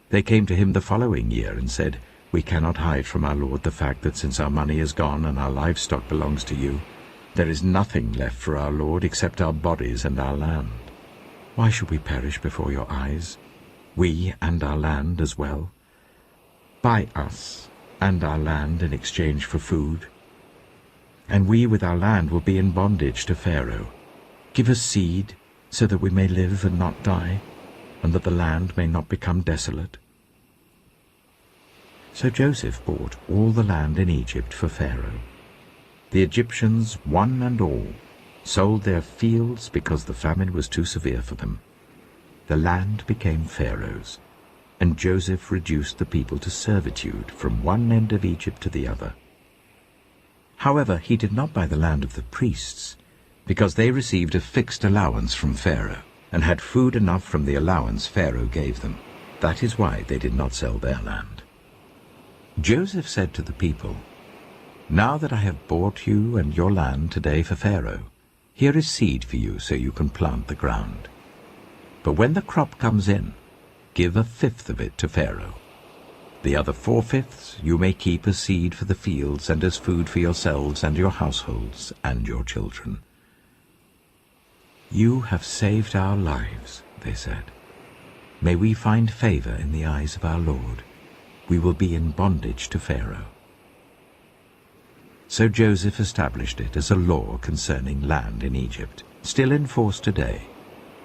they came to him the following year and said, "We cannot hide from our lord the fact that since our money is gone and our livestock belongs to you, there is nothing left for our lord except our bodies and our land. Why should we perish before your eyes, we and our land as well? Buy us and our land in exchange for food, and we with our land will be in bondage to Pharaoh. Give us seed so that we may live and not die, and that the land may not become desolate." So Joseph bought all the land in Egypt for Pharaoh. The Egyptians, one and all, sold their fields because the famine was too severe for them. The land became Pharaoh's, and Joseph reduced the people to servitude from one end of Egypt to the other. However, he did not buy the land of the priests, because they received a fixed allowance from Pharaoh, and had food enough from the allowance Pharaoh gave them. That is why they did not sell their land. Joseph said to the people, "Now that I have bought you and your land today for Pharaoh, here is seed for you so you can plant the ground. But when the crop comes in, give 1/5 of it to Pharaoh. The other 4/5 you may keep as seed for the fields and as food for yourselves and your households and your children." "You have saved our lives," they said. "May we find favor in the eyes of our Lord. We will be in bondage to Pharaoh." So Joseph established it as a law concerning land in Egypt, still in force today,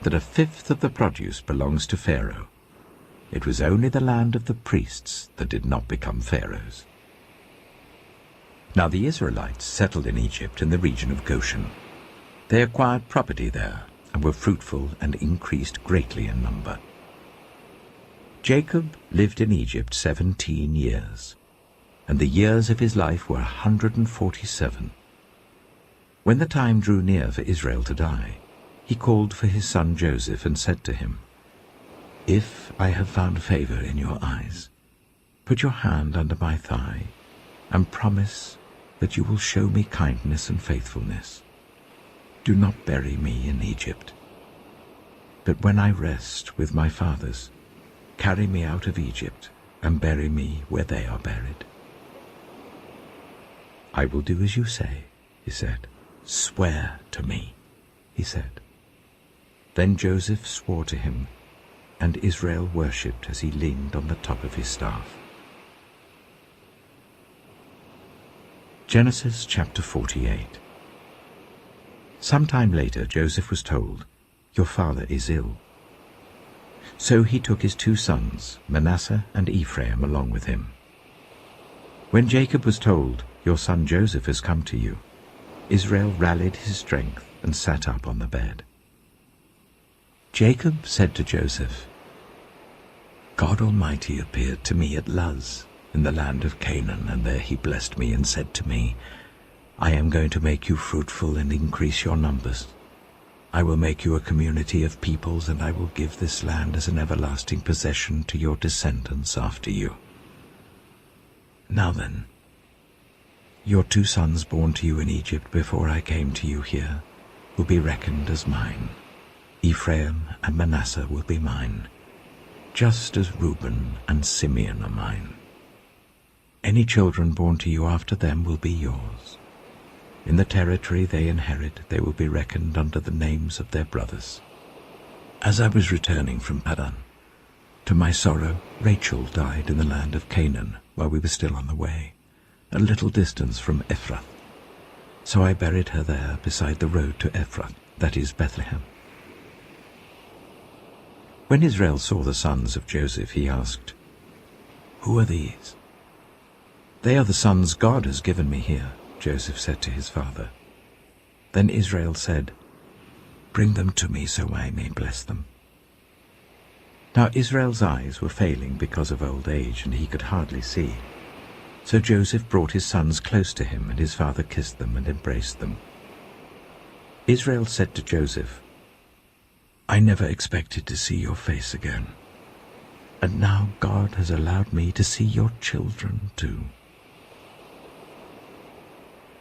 that 1/5 of the produce belongs to Pharaoh. It was only the land of the priests that did not become Pharaoh's. Now the Israelites settled in Egypt in the region of Goshen. They acquired property there and were fruitful and increased greatly in number. Jacob lived in Egypt 17 years, and the years of his life were 147. When the time drew near for Israel to die, he called for his son Joseph and said to him, "If I have found favor in your eyes, put your hand under my thigh and promise that you will show me kindness and faithfulness. Do not bury me in Egypt, but when I rest with my fathers, carry me out of Egypt and bury me where they are buried." "I will do as you say," he said. "Swear to me," he said. Then Joseph swore to him, and Israel worshipped as he leaned on the top of his staff. Genesis chapter 48. Some time later Joseph was told, "Your father is ill." So he took his 2 sons, Manasseh and Ephraim, along with him. When Jacob was told, "Your son Joseph has come to you," Israel rallied his strength and sat up on the bed. Jacob said to Joseph, "God Almighty appeared to me at Luz in the land of Canaan, and there he blessed me and said to me, 'I am going to make you fruitful and increase your numbers. I will make you a community of peoples, and I will give this land as an everlasting possession to your descendants after you.' Now then, your 2 sons born to you in Egypt before I came to you here will be reckoned as mine. Ephraim and Manasseh will be mine, just as Reuben and Simeon are mine. Any children born to you after them will be yours. In the territory they inherit, they will be reckoned under the names of their brothers. As I was returning from Paddan, to my sorrow, Rachel died in the land of Canaan while we were still on the way, a little distance from Ephrath. So I buried her there beside the road to Ephrath, that is Bethlehem." When Israel saw the sons of Joseph, he asked, "Who are these?" "They are the sons God has given me here," Joseph said to his father. Then Israel said, "Bring them to me so I may bless them." Now Israel's eyes were failing because of old age, and he could hardly see. So Joseph brought his sons close to him, and his father kissed them and embraced them. Israel said to Joseph, "I never expected to see your face again, and now God has allowed me to see your children too."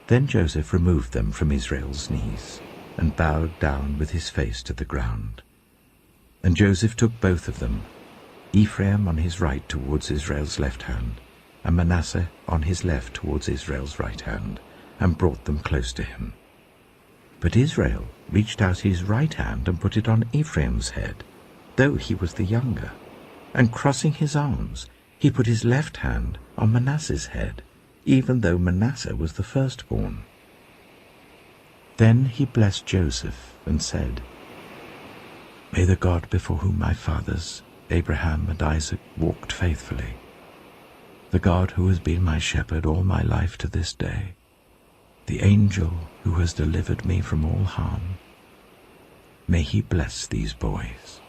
Then Joseph removed them from Israel's knees and bowed down with his face to the ground. And Joseph took both of them, Ephraim on his right towards Israel's left hand, and Manasseh on his left towards Israel's right hand, and brought them close to him. But Israel reached out his right hand and put it on Ephraim's head, though he was the younger, and crossing his arms, he put his left hand on Manasseh's head, even though Manasseh was the firstborn. Then he blessed Joseph and said, "May the God before whom my fathers, Abraham and Isaac, walked faithfully, the God who has been my shepherd all my life to this day, the angel who has delivered me from all harm, may he bless these boys.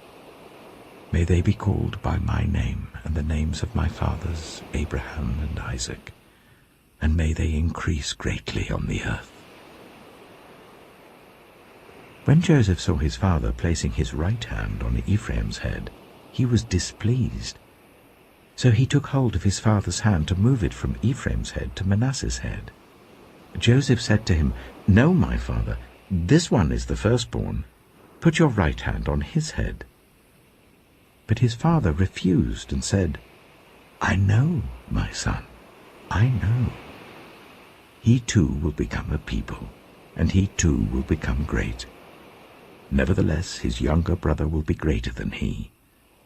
May they be called by my name and the names of my fathers, Abraham and Isaac, and may they increase greatly on the earth." When Joseph saw his father placing his right hand on Ephraim's head, he was displeased. So he took hold of his father's hand to move it from Ephraim's head to Manasseh's head. Joseph said to him, "No, my father, this one is the firstborn. Put your right hand on his head." But his father refused and said, "I know, my son, I know. He too will become a people, and he too will become great. Nevertheless, his younger brother will be greater than he,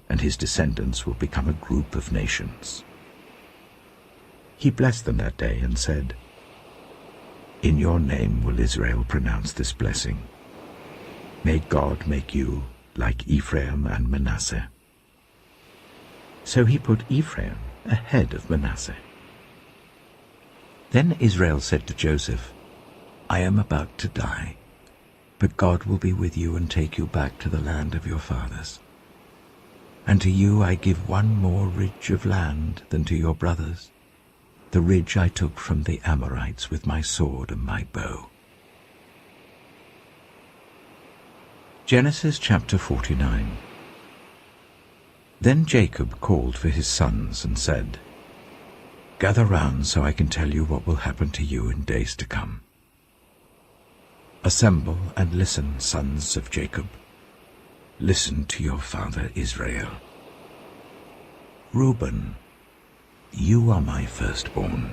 and his descendants will become a group of nations." He blessed them that day and said, "In your name will Israel pronounce this blessing. May God make you like Ephraim and Manasseh." So he put Ephraim ahead of Manasseh. Then Israel said to Joseph, "I am about to die, but God will be with you and take you back to the land of your fathers. And to you I give one more ridge of land than to your brothers, the ridge I took from the Amorites with my sword and my bow. Genesis chapter 49. Then Jacob called for his sons and said, "Gather round so I can tell you what will happen to you in days to come. Assemble and listen, sons of Jacob. Listen to your father Israel. Reuben, you are my firstborn,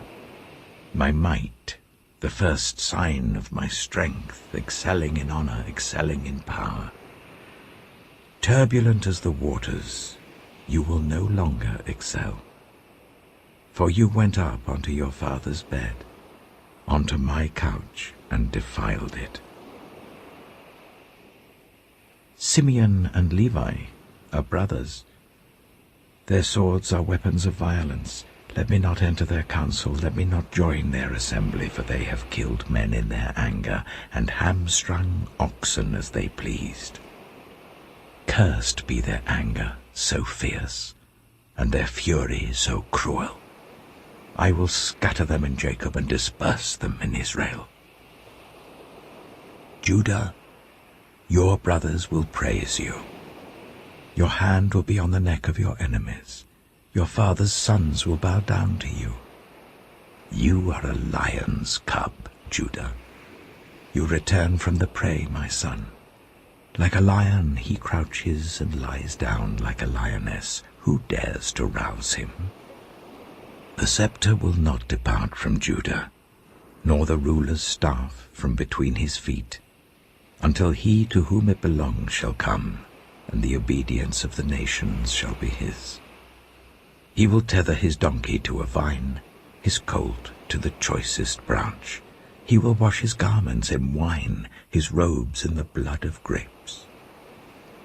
my might, the first sign of my strength, excelling in honor, excelling in power. Turbulent as the waters, you will no longer excel. For you went up onto your father's bed, onto my couch, and defiled it. Simeon and Levi are brothers. Their swords are weapons of violence. Let me not enter their council, let me not join their assembly, for they have killed men in their anger, and hamstrung oxen as they pleased. Cursed be their anger, so fierce, and their fury so cruel. I will scatter them in Jacob and disperse them in Israel. Judah, your brothers will praise you. Your hand will be on the neck of your enemies. Your father's sons will bow down to you. You are a lion's cub, Judah. You return from the prey, my son. Like a lion he crouches and lies down like a lioness. Who dares to rouse him? The scepter will not depart from Judah, nor the ruler's staff from between his feet, until he to whom it belongs shall come, and the obedience of the nations shall be his. He will tether his donkey to a vine, his colt to the choicest branch. He will wash his garments in wine, his robes in the blood of grapes.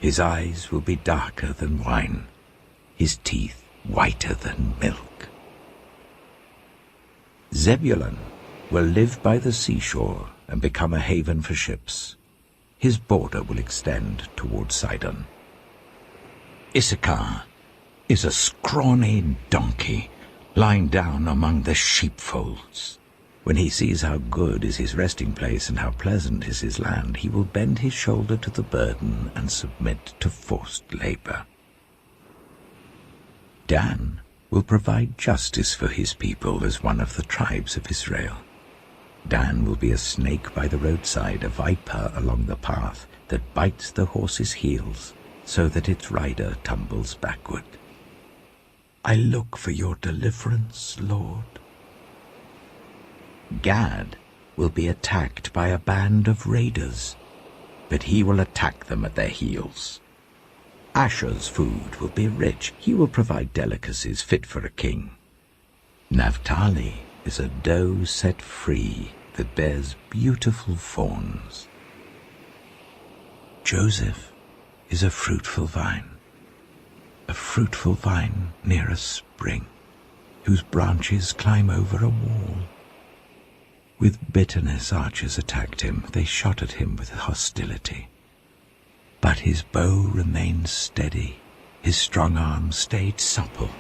His eyes will be darker than wine, his teeth whiter than milk. Zebulun will live by the seashore and become a haven for ships. His border will extend toward Sidon. Issachar is a scrawny donkey lying down among the sheepfolds. When he sees how good is his resting place and how pleasant is his land, he will bend his shoulder to the burden and submit to forced labor. Dan will provide justice for his people as one of the tribes of Israel. Dan will be a snake by the roadside, a viper along the path that bites the horse's heels so that its rider tumbles backward. I look for your deliverance, Lord. Gad will be attacked by a band of raiders, but he will attack them at their heels. Asher's food will be rich. He will provide delicacies fit for a king. Naphtali is a doe set free that bears beautiful fawns. Joseph is a fruitful vine near a spring, whose branches climb over a wall. With bitterness archers attacked him, they shot at him with hostility. But his bow remained steady, his strong arm stayed supple,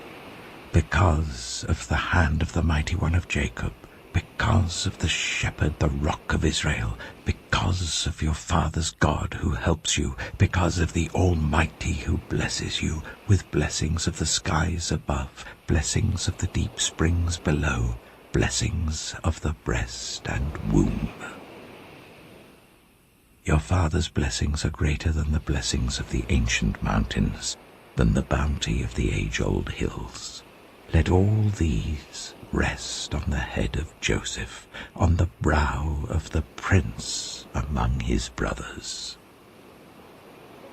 because of the hand of the mighty one of Jacob, because of the shepherd, the rock of Israel, because of your father's God who helps you, because of the Almighty who blesses you with blessings of the skies above, blessings of the deep springs below, blessings of the breast and womb. Your father's blessings are greater than the blessings of the ancient mountains, than the bounty of the age-old hills. Let all these rest on the head of Joseph, on the brow of the prince among his brothers.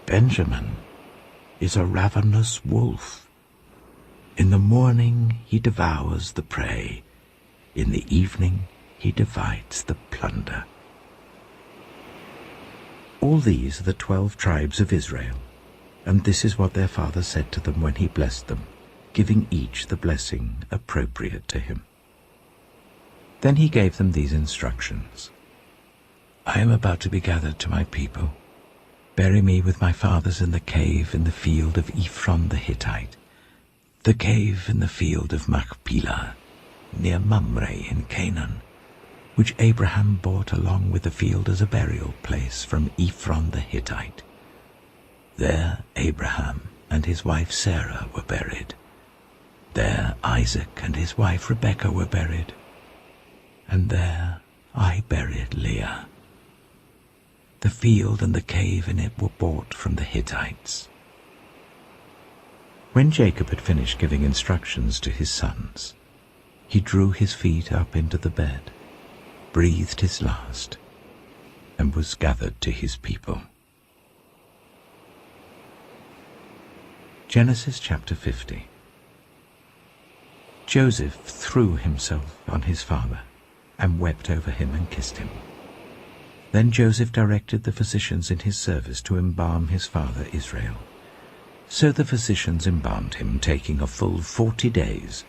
Benjamin is a ravenous wolf. In the morning he devours the prey. In the evening he divides the plunder. All these are the 12 tribes of Israel, and this is what their father said to them when he blessed them, giving each the blessing appropriate to him. Then he gave them these instructions. I am about to be gathered to my people. Bury me with my fathers in the cave in the field of Ephron the Hittite, the cave in the field of Machpelah, near Mamre in Canaan, which Abraham bought along with the field as a burial place from Ephron the Hittite, There Abraham and his wife Sarah were buried. There Isaac and his wife Rebekah were buried. And there I buried Leah. The field and the cave in it were bought from the Hittites." When Jacob had finished giving instructions to his sons, he drew his feet up into the bed, breathed his last, and was gathered to his people. Genesis chapter 50. Joseph threw himself on his father and wept over him and kissed him. Then Joseph directed the physicians in his service to embalm his father Israel. So the physicians embalmed him, taking a full 40 days,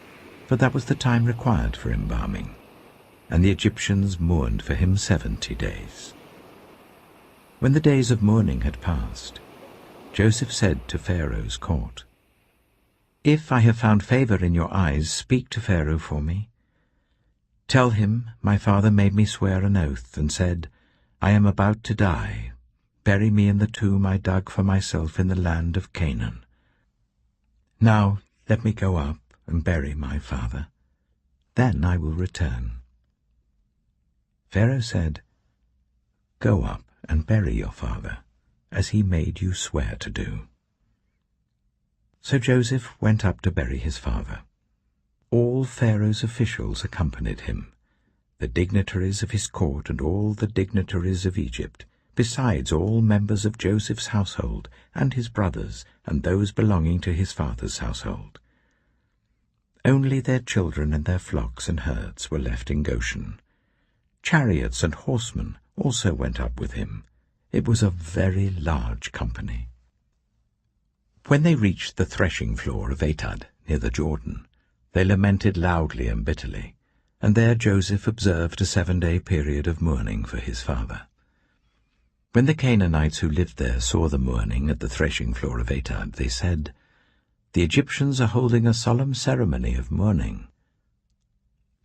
for that was the time required for embalming, and the Egyptians mourned for him 70 days. When the days of mourning had passed, Joseph said to Pharaoh's court, "If I have found favor in your eyes, speak to Pharaoh for me. Tell him, my father made me swear an oath and said, 'I am about to die. Bury me in the tomb I dug for myself in the land of Canaan.' Now let me go up and bury my father. Then I will return." Pharaoh said, "Go up and bury your father, as he made you swear to do." So Joseph went up to bury his father. All Pharaoh's officials accompanied him, the dignitaries of his court and all the dignitaries of Egypt, besides all members of Joseph's household and his brothers and those belonging to his father's household. Only their children and their flocks and herds were left in Goshen. Chariots and horsemen also went up with him. It was a very large company. When they reached the threshing floor of Atad, near the Jordan, they lamented loudly and bitterly, and there Joseph observed a 7-day period of mourning for his father. When the Canaanites who lived there saw the mourning at the threshing floor of Atad, they said, "The Egyptians are holding a solemn ceremony of mourning."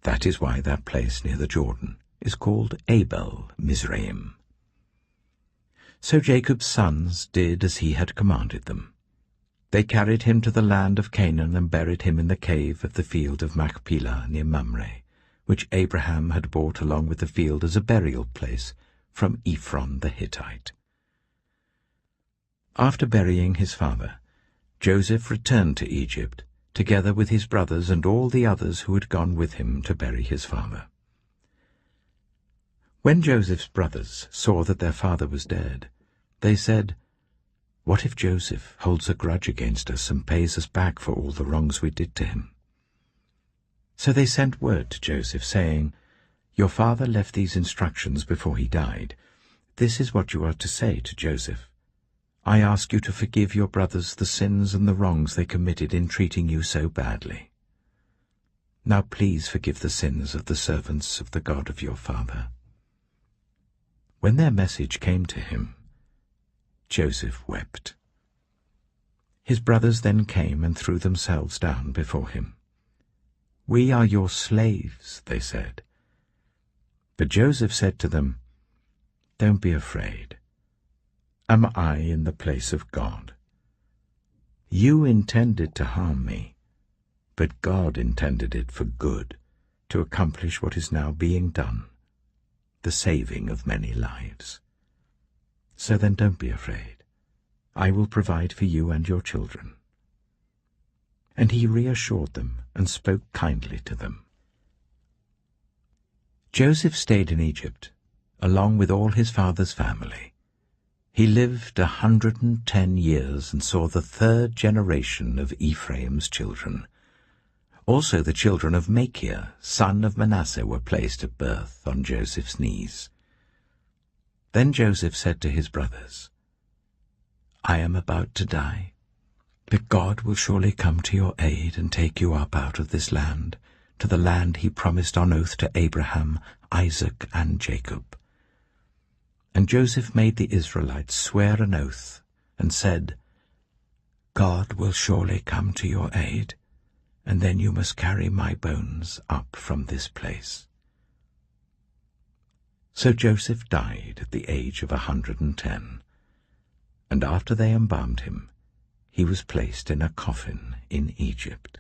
That is why that place near the Jordan is called Abel Mizraim. So Jacob's sons did as he had commanded them. They carried him to the land of Canaan and buried him in the cave of the field of Machpelah near Mamre, which Abraham had bought along with the field as a burial place from Ephron the Hittite. After burying his father, Joseph returned to Egypt, together with his brothers and all the others who had gone with him to bury his father. When Joseph's brothers saw that their father was dead, they said, "What if Joseph holds a grudge against us and pays us back for all the wrongs we did to him?" So they sent word to Joseph, saying, "Your father left these instructions before he died. This is what you are to say to Joseph. I ask you to forgive your brothers the sins and the wrongs they committed in treating you so badly. Now please forgive the sins of the servants of the God of your father." When their message came to him, Joseph wept. His brothers then came and threw themselves down before him. "We are your slaves," they said. But Joseph said to them, "Don't be afraid. Am I in the place of God? You intended to harm me, but God intended it for good, to accomplish what is now being done, the saving of many lives. So then don't be afraid. I will provide for you and your children." And he reassured them and spoke kindly to them. Joseph stayed in Egypt, along with all his father's family. He lived 110 years and saw the 3rd generation of Ephraim's children. Also the children of Machir, son of Manasseh, were placed at birth on Joseph's knees. Then Joseph said to his brothers, "I am about to die, but God will surely come to your aid and take you up out of this land, to the land he promised on oath to Abraham, Isaac, and Jacob." And Joseph made the Israelites swear an oath and said, "God will surely come to your aid, and then you must carry my bones up from this place." So Joseph died at the age of 110, and after they embalmed him, he was placed in a coffin in Egypt.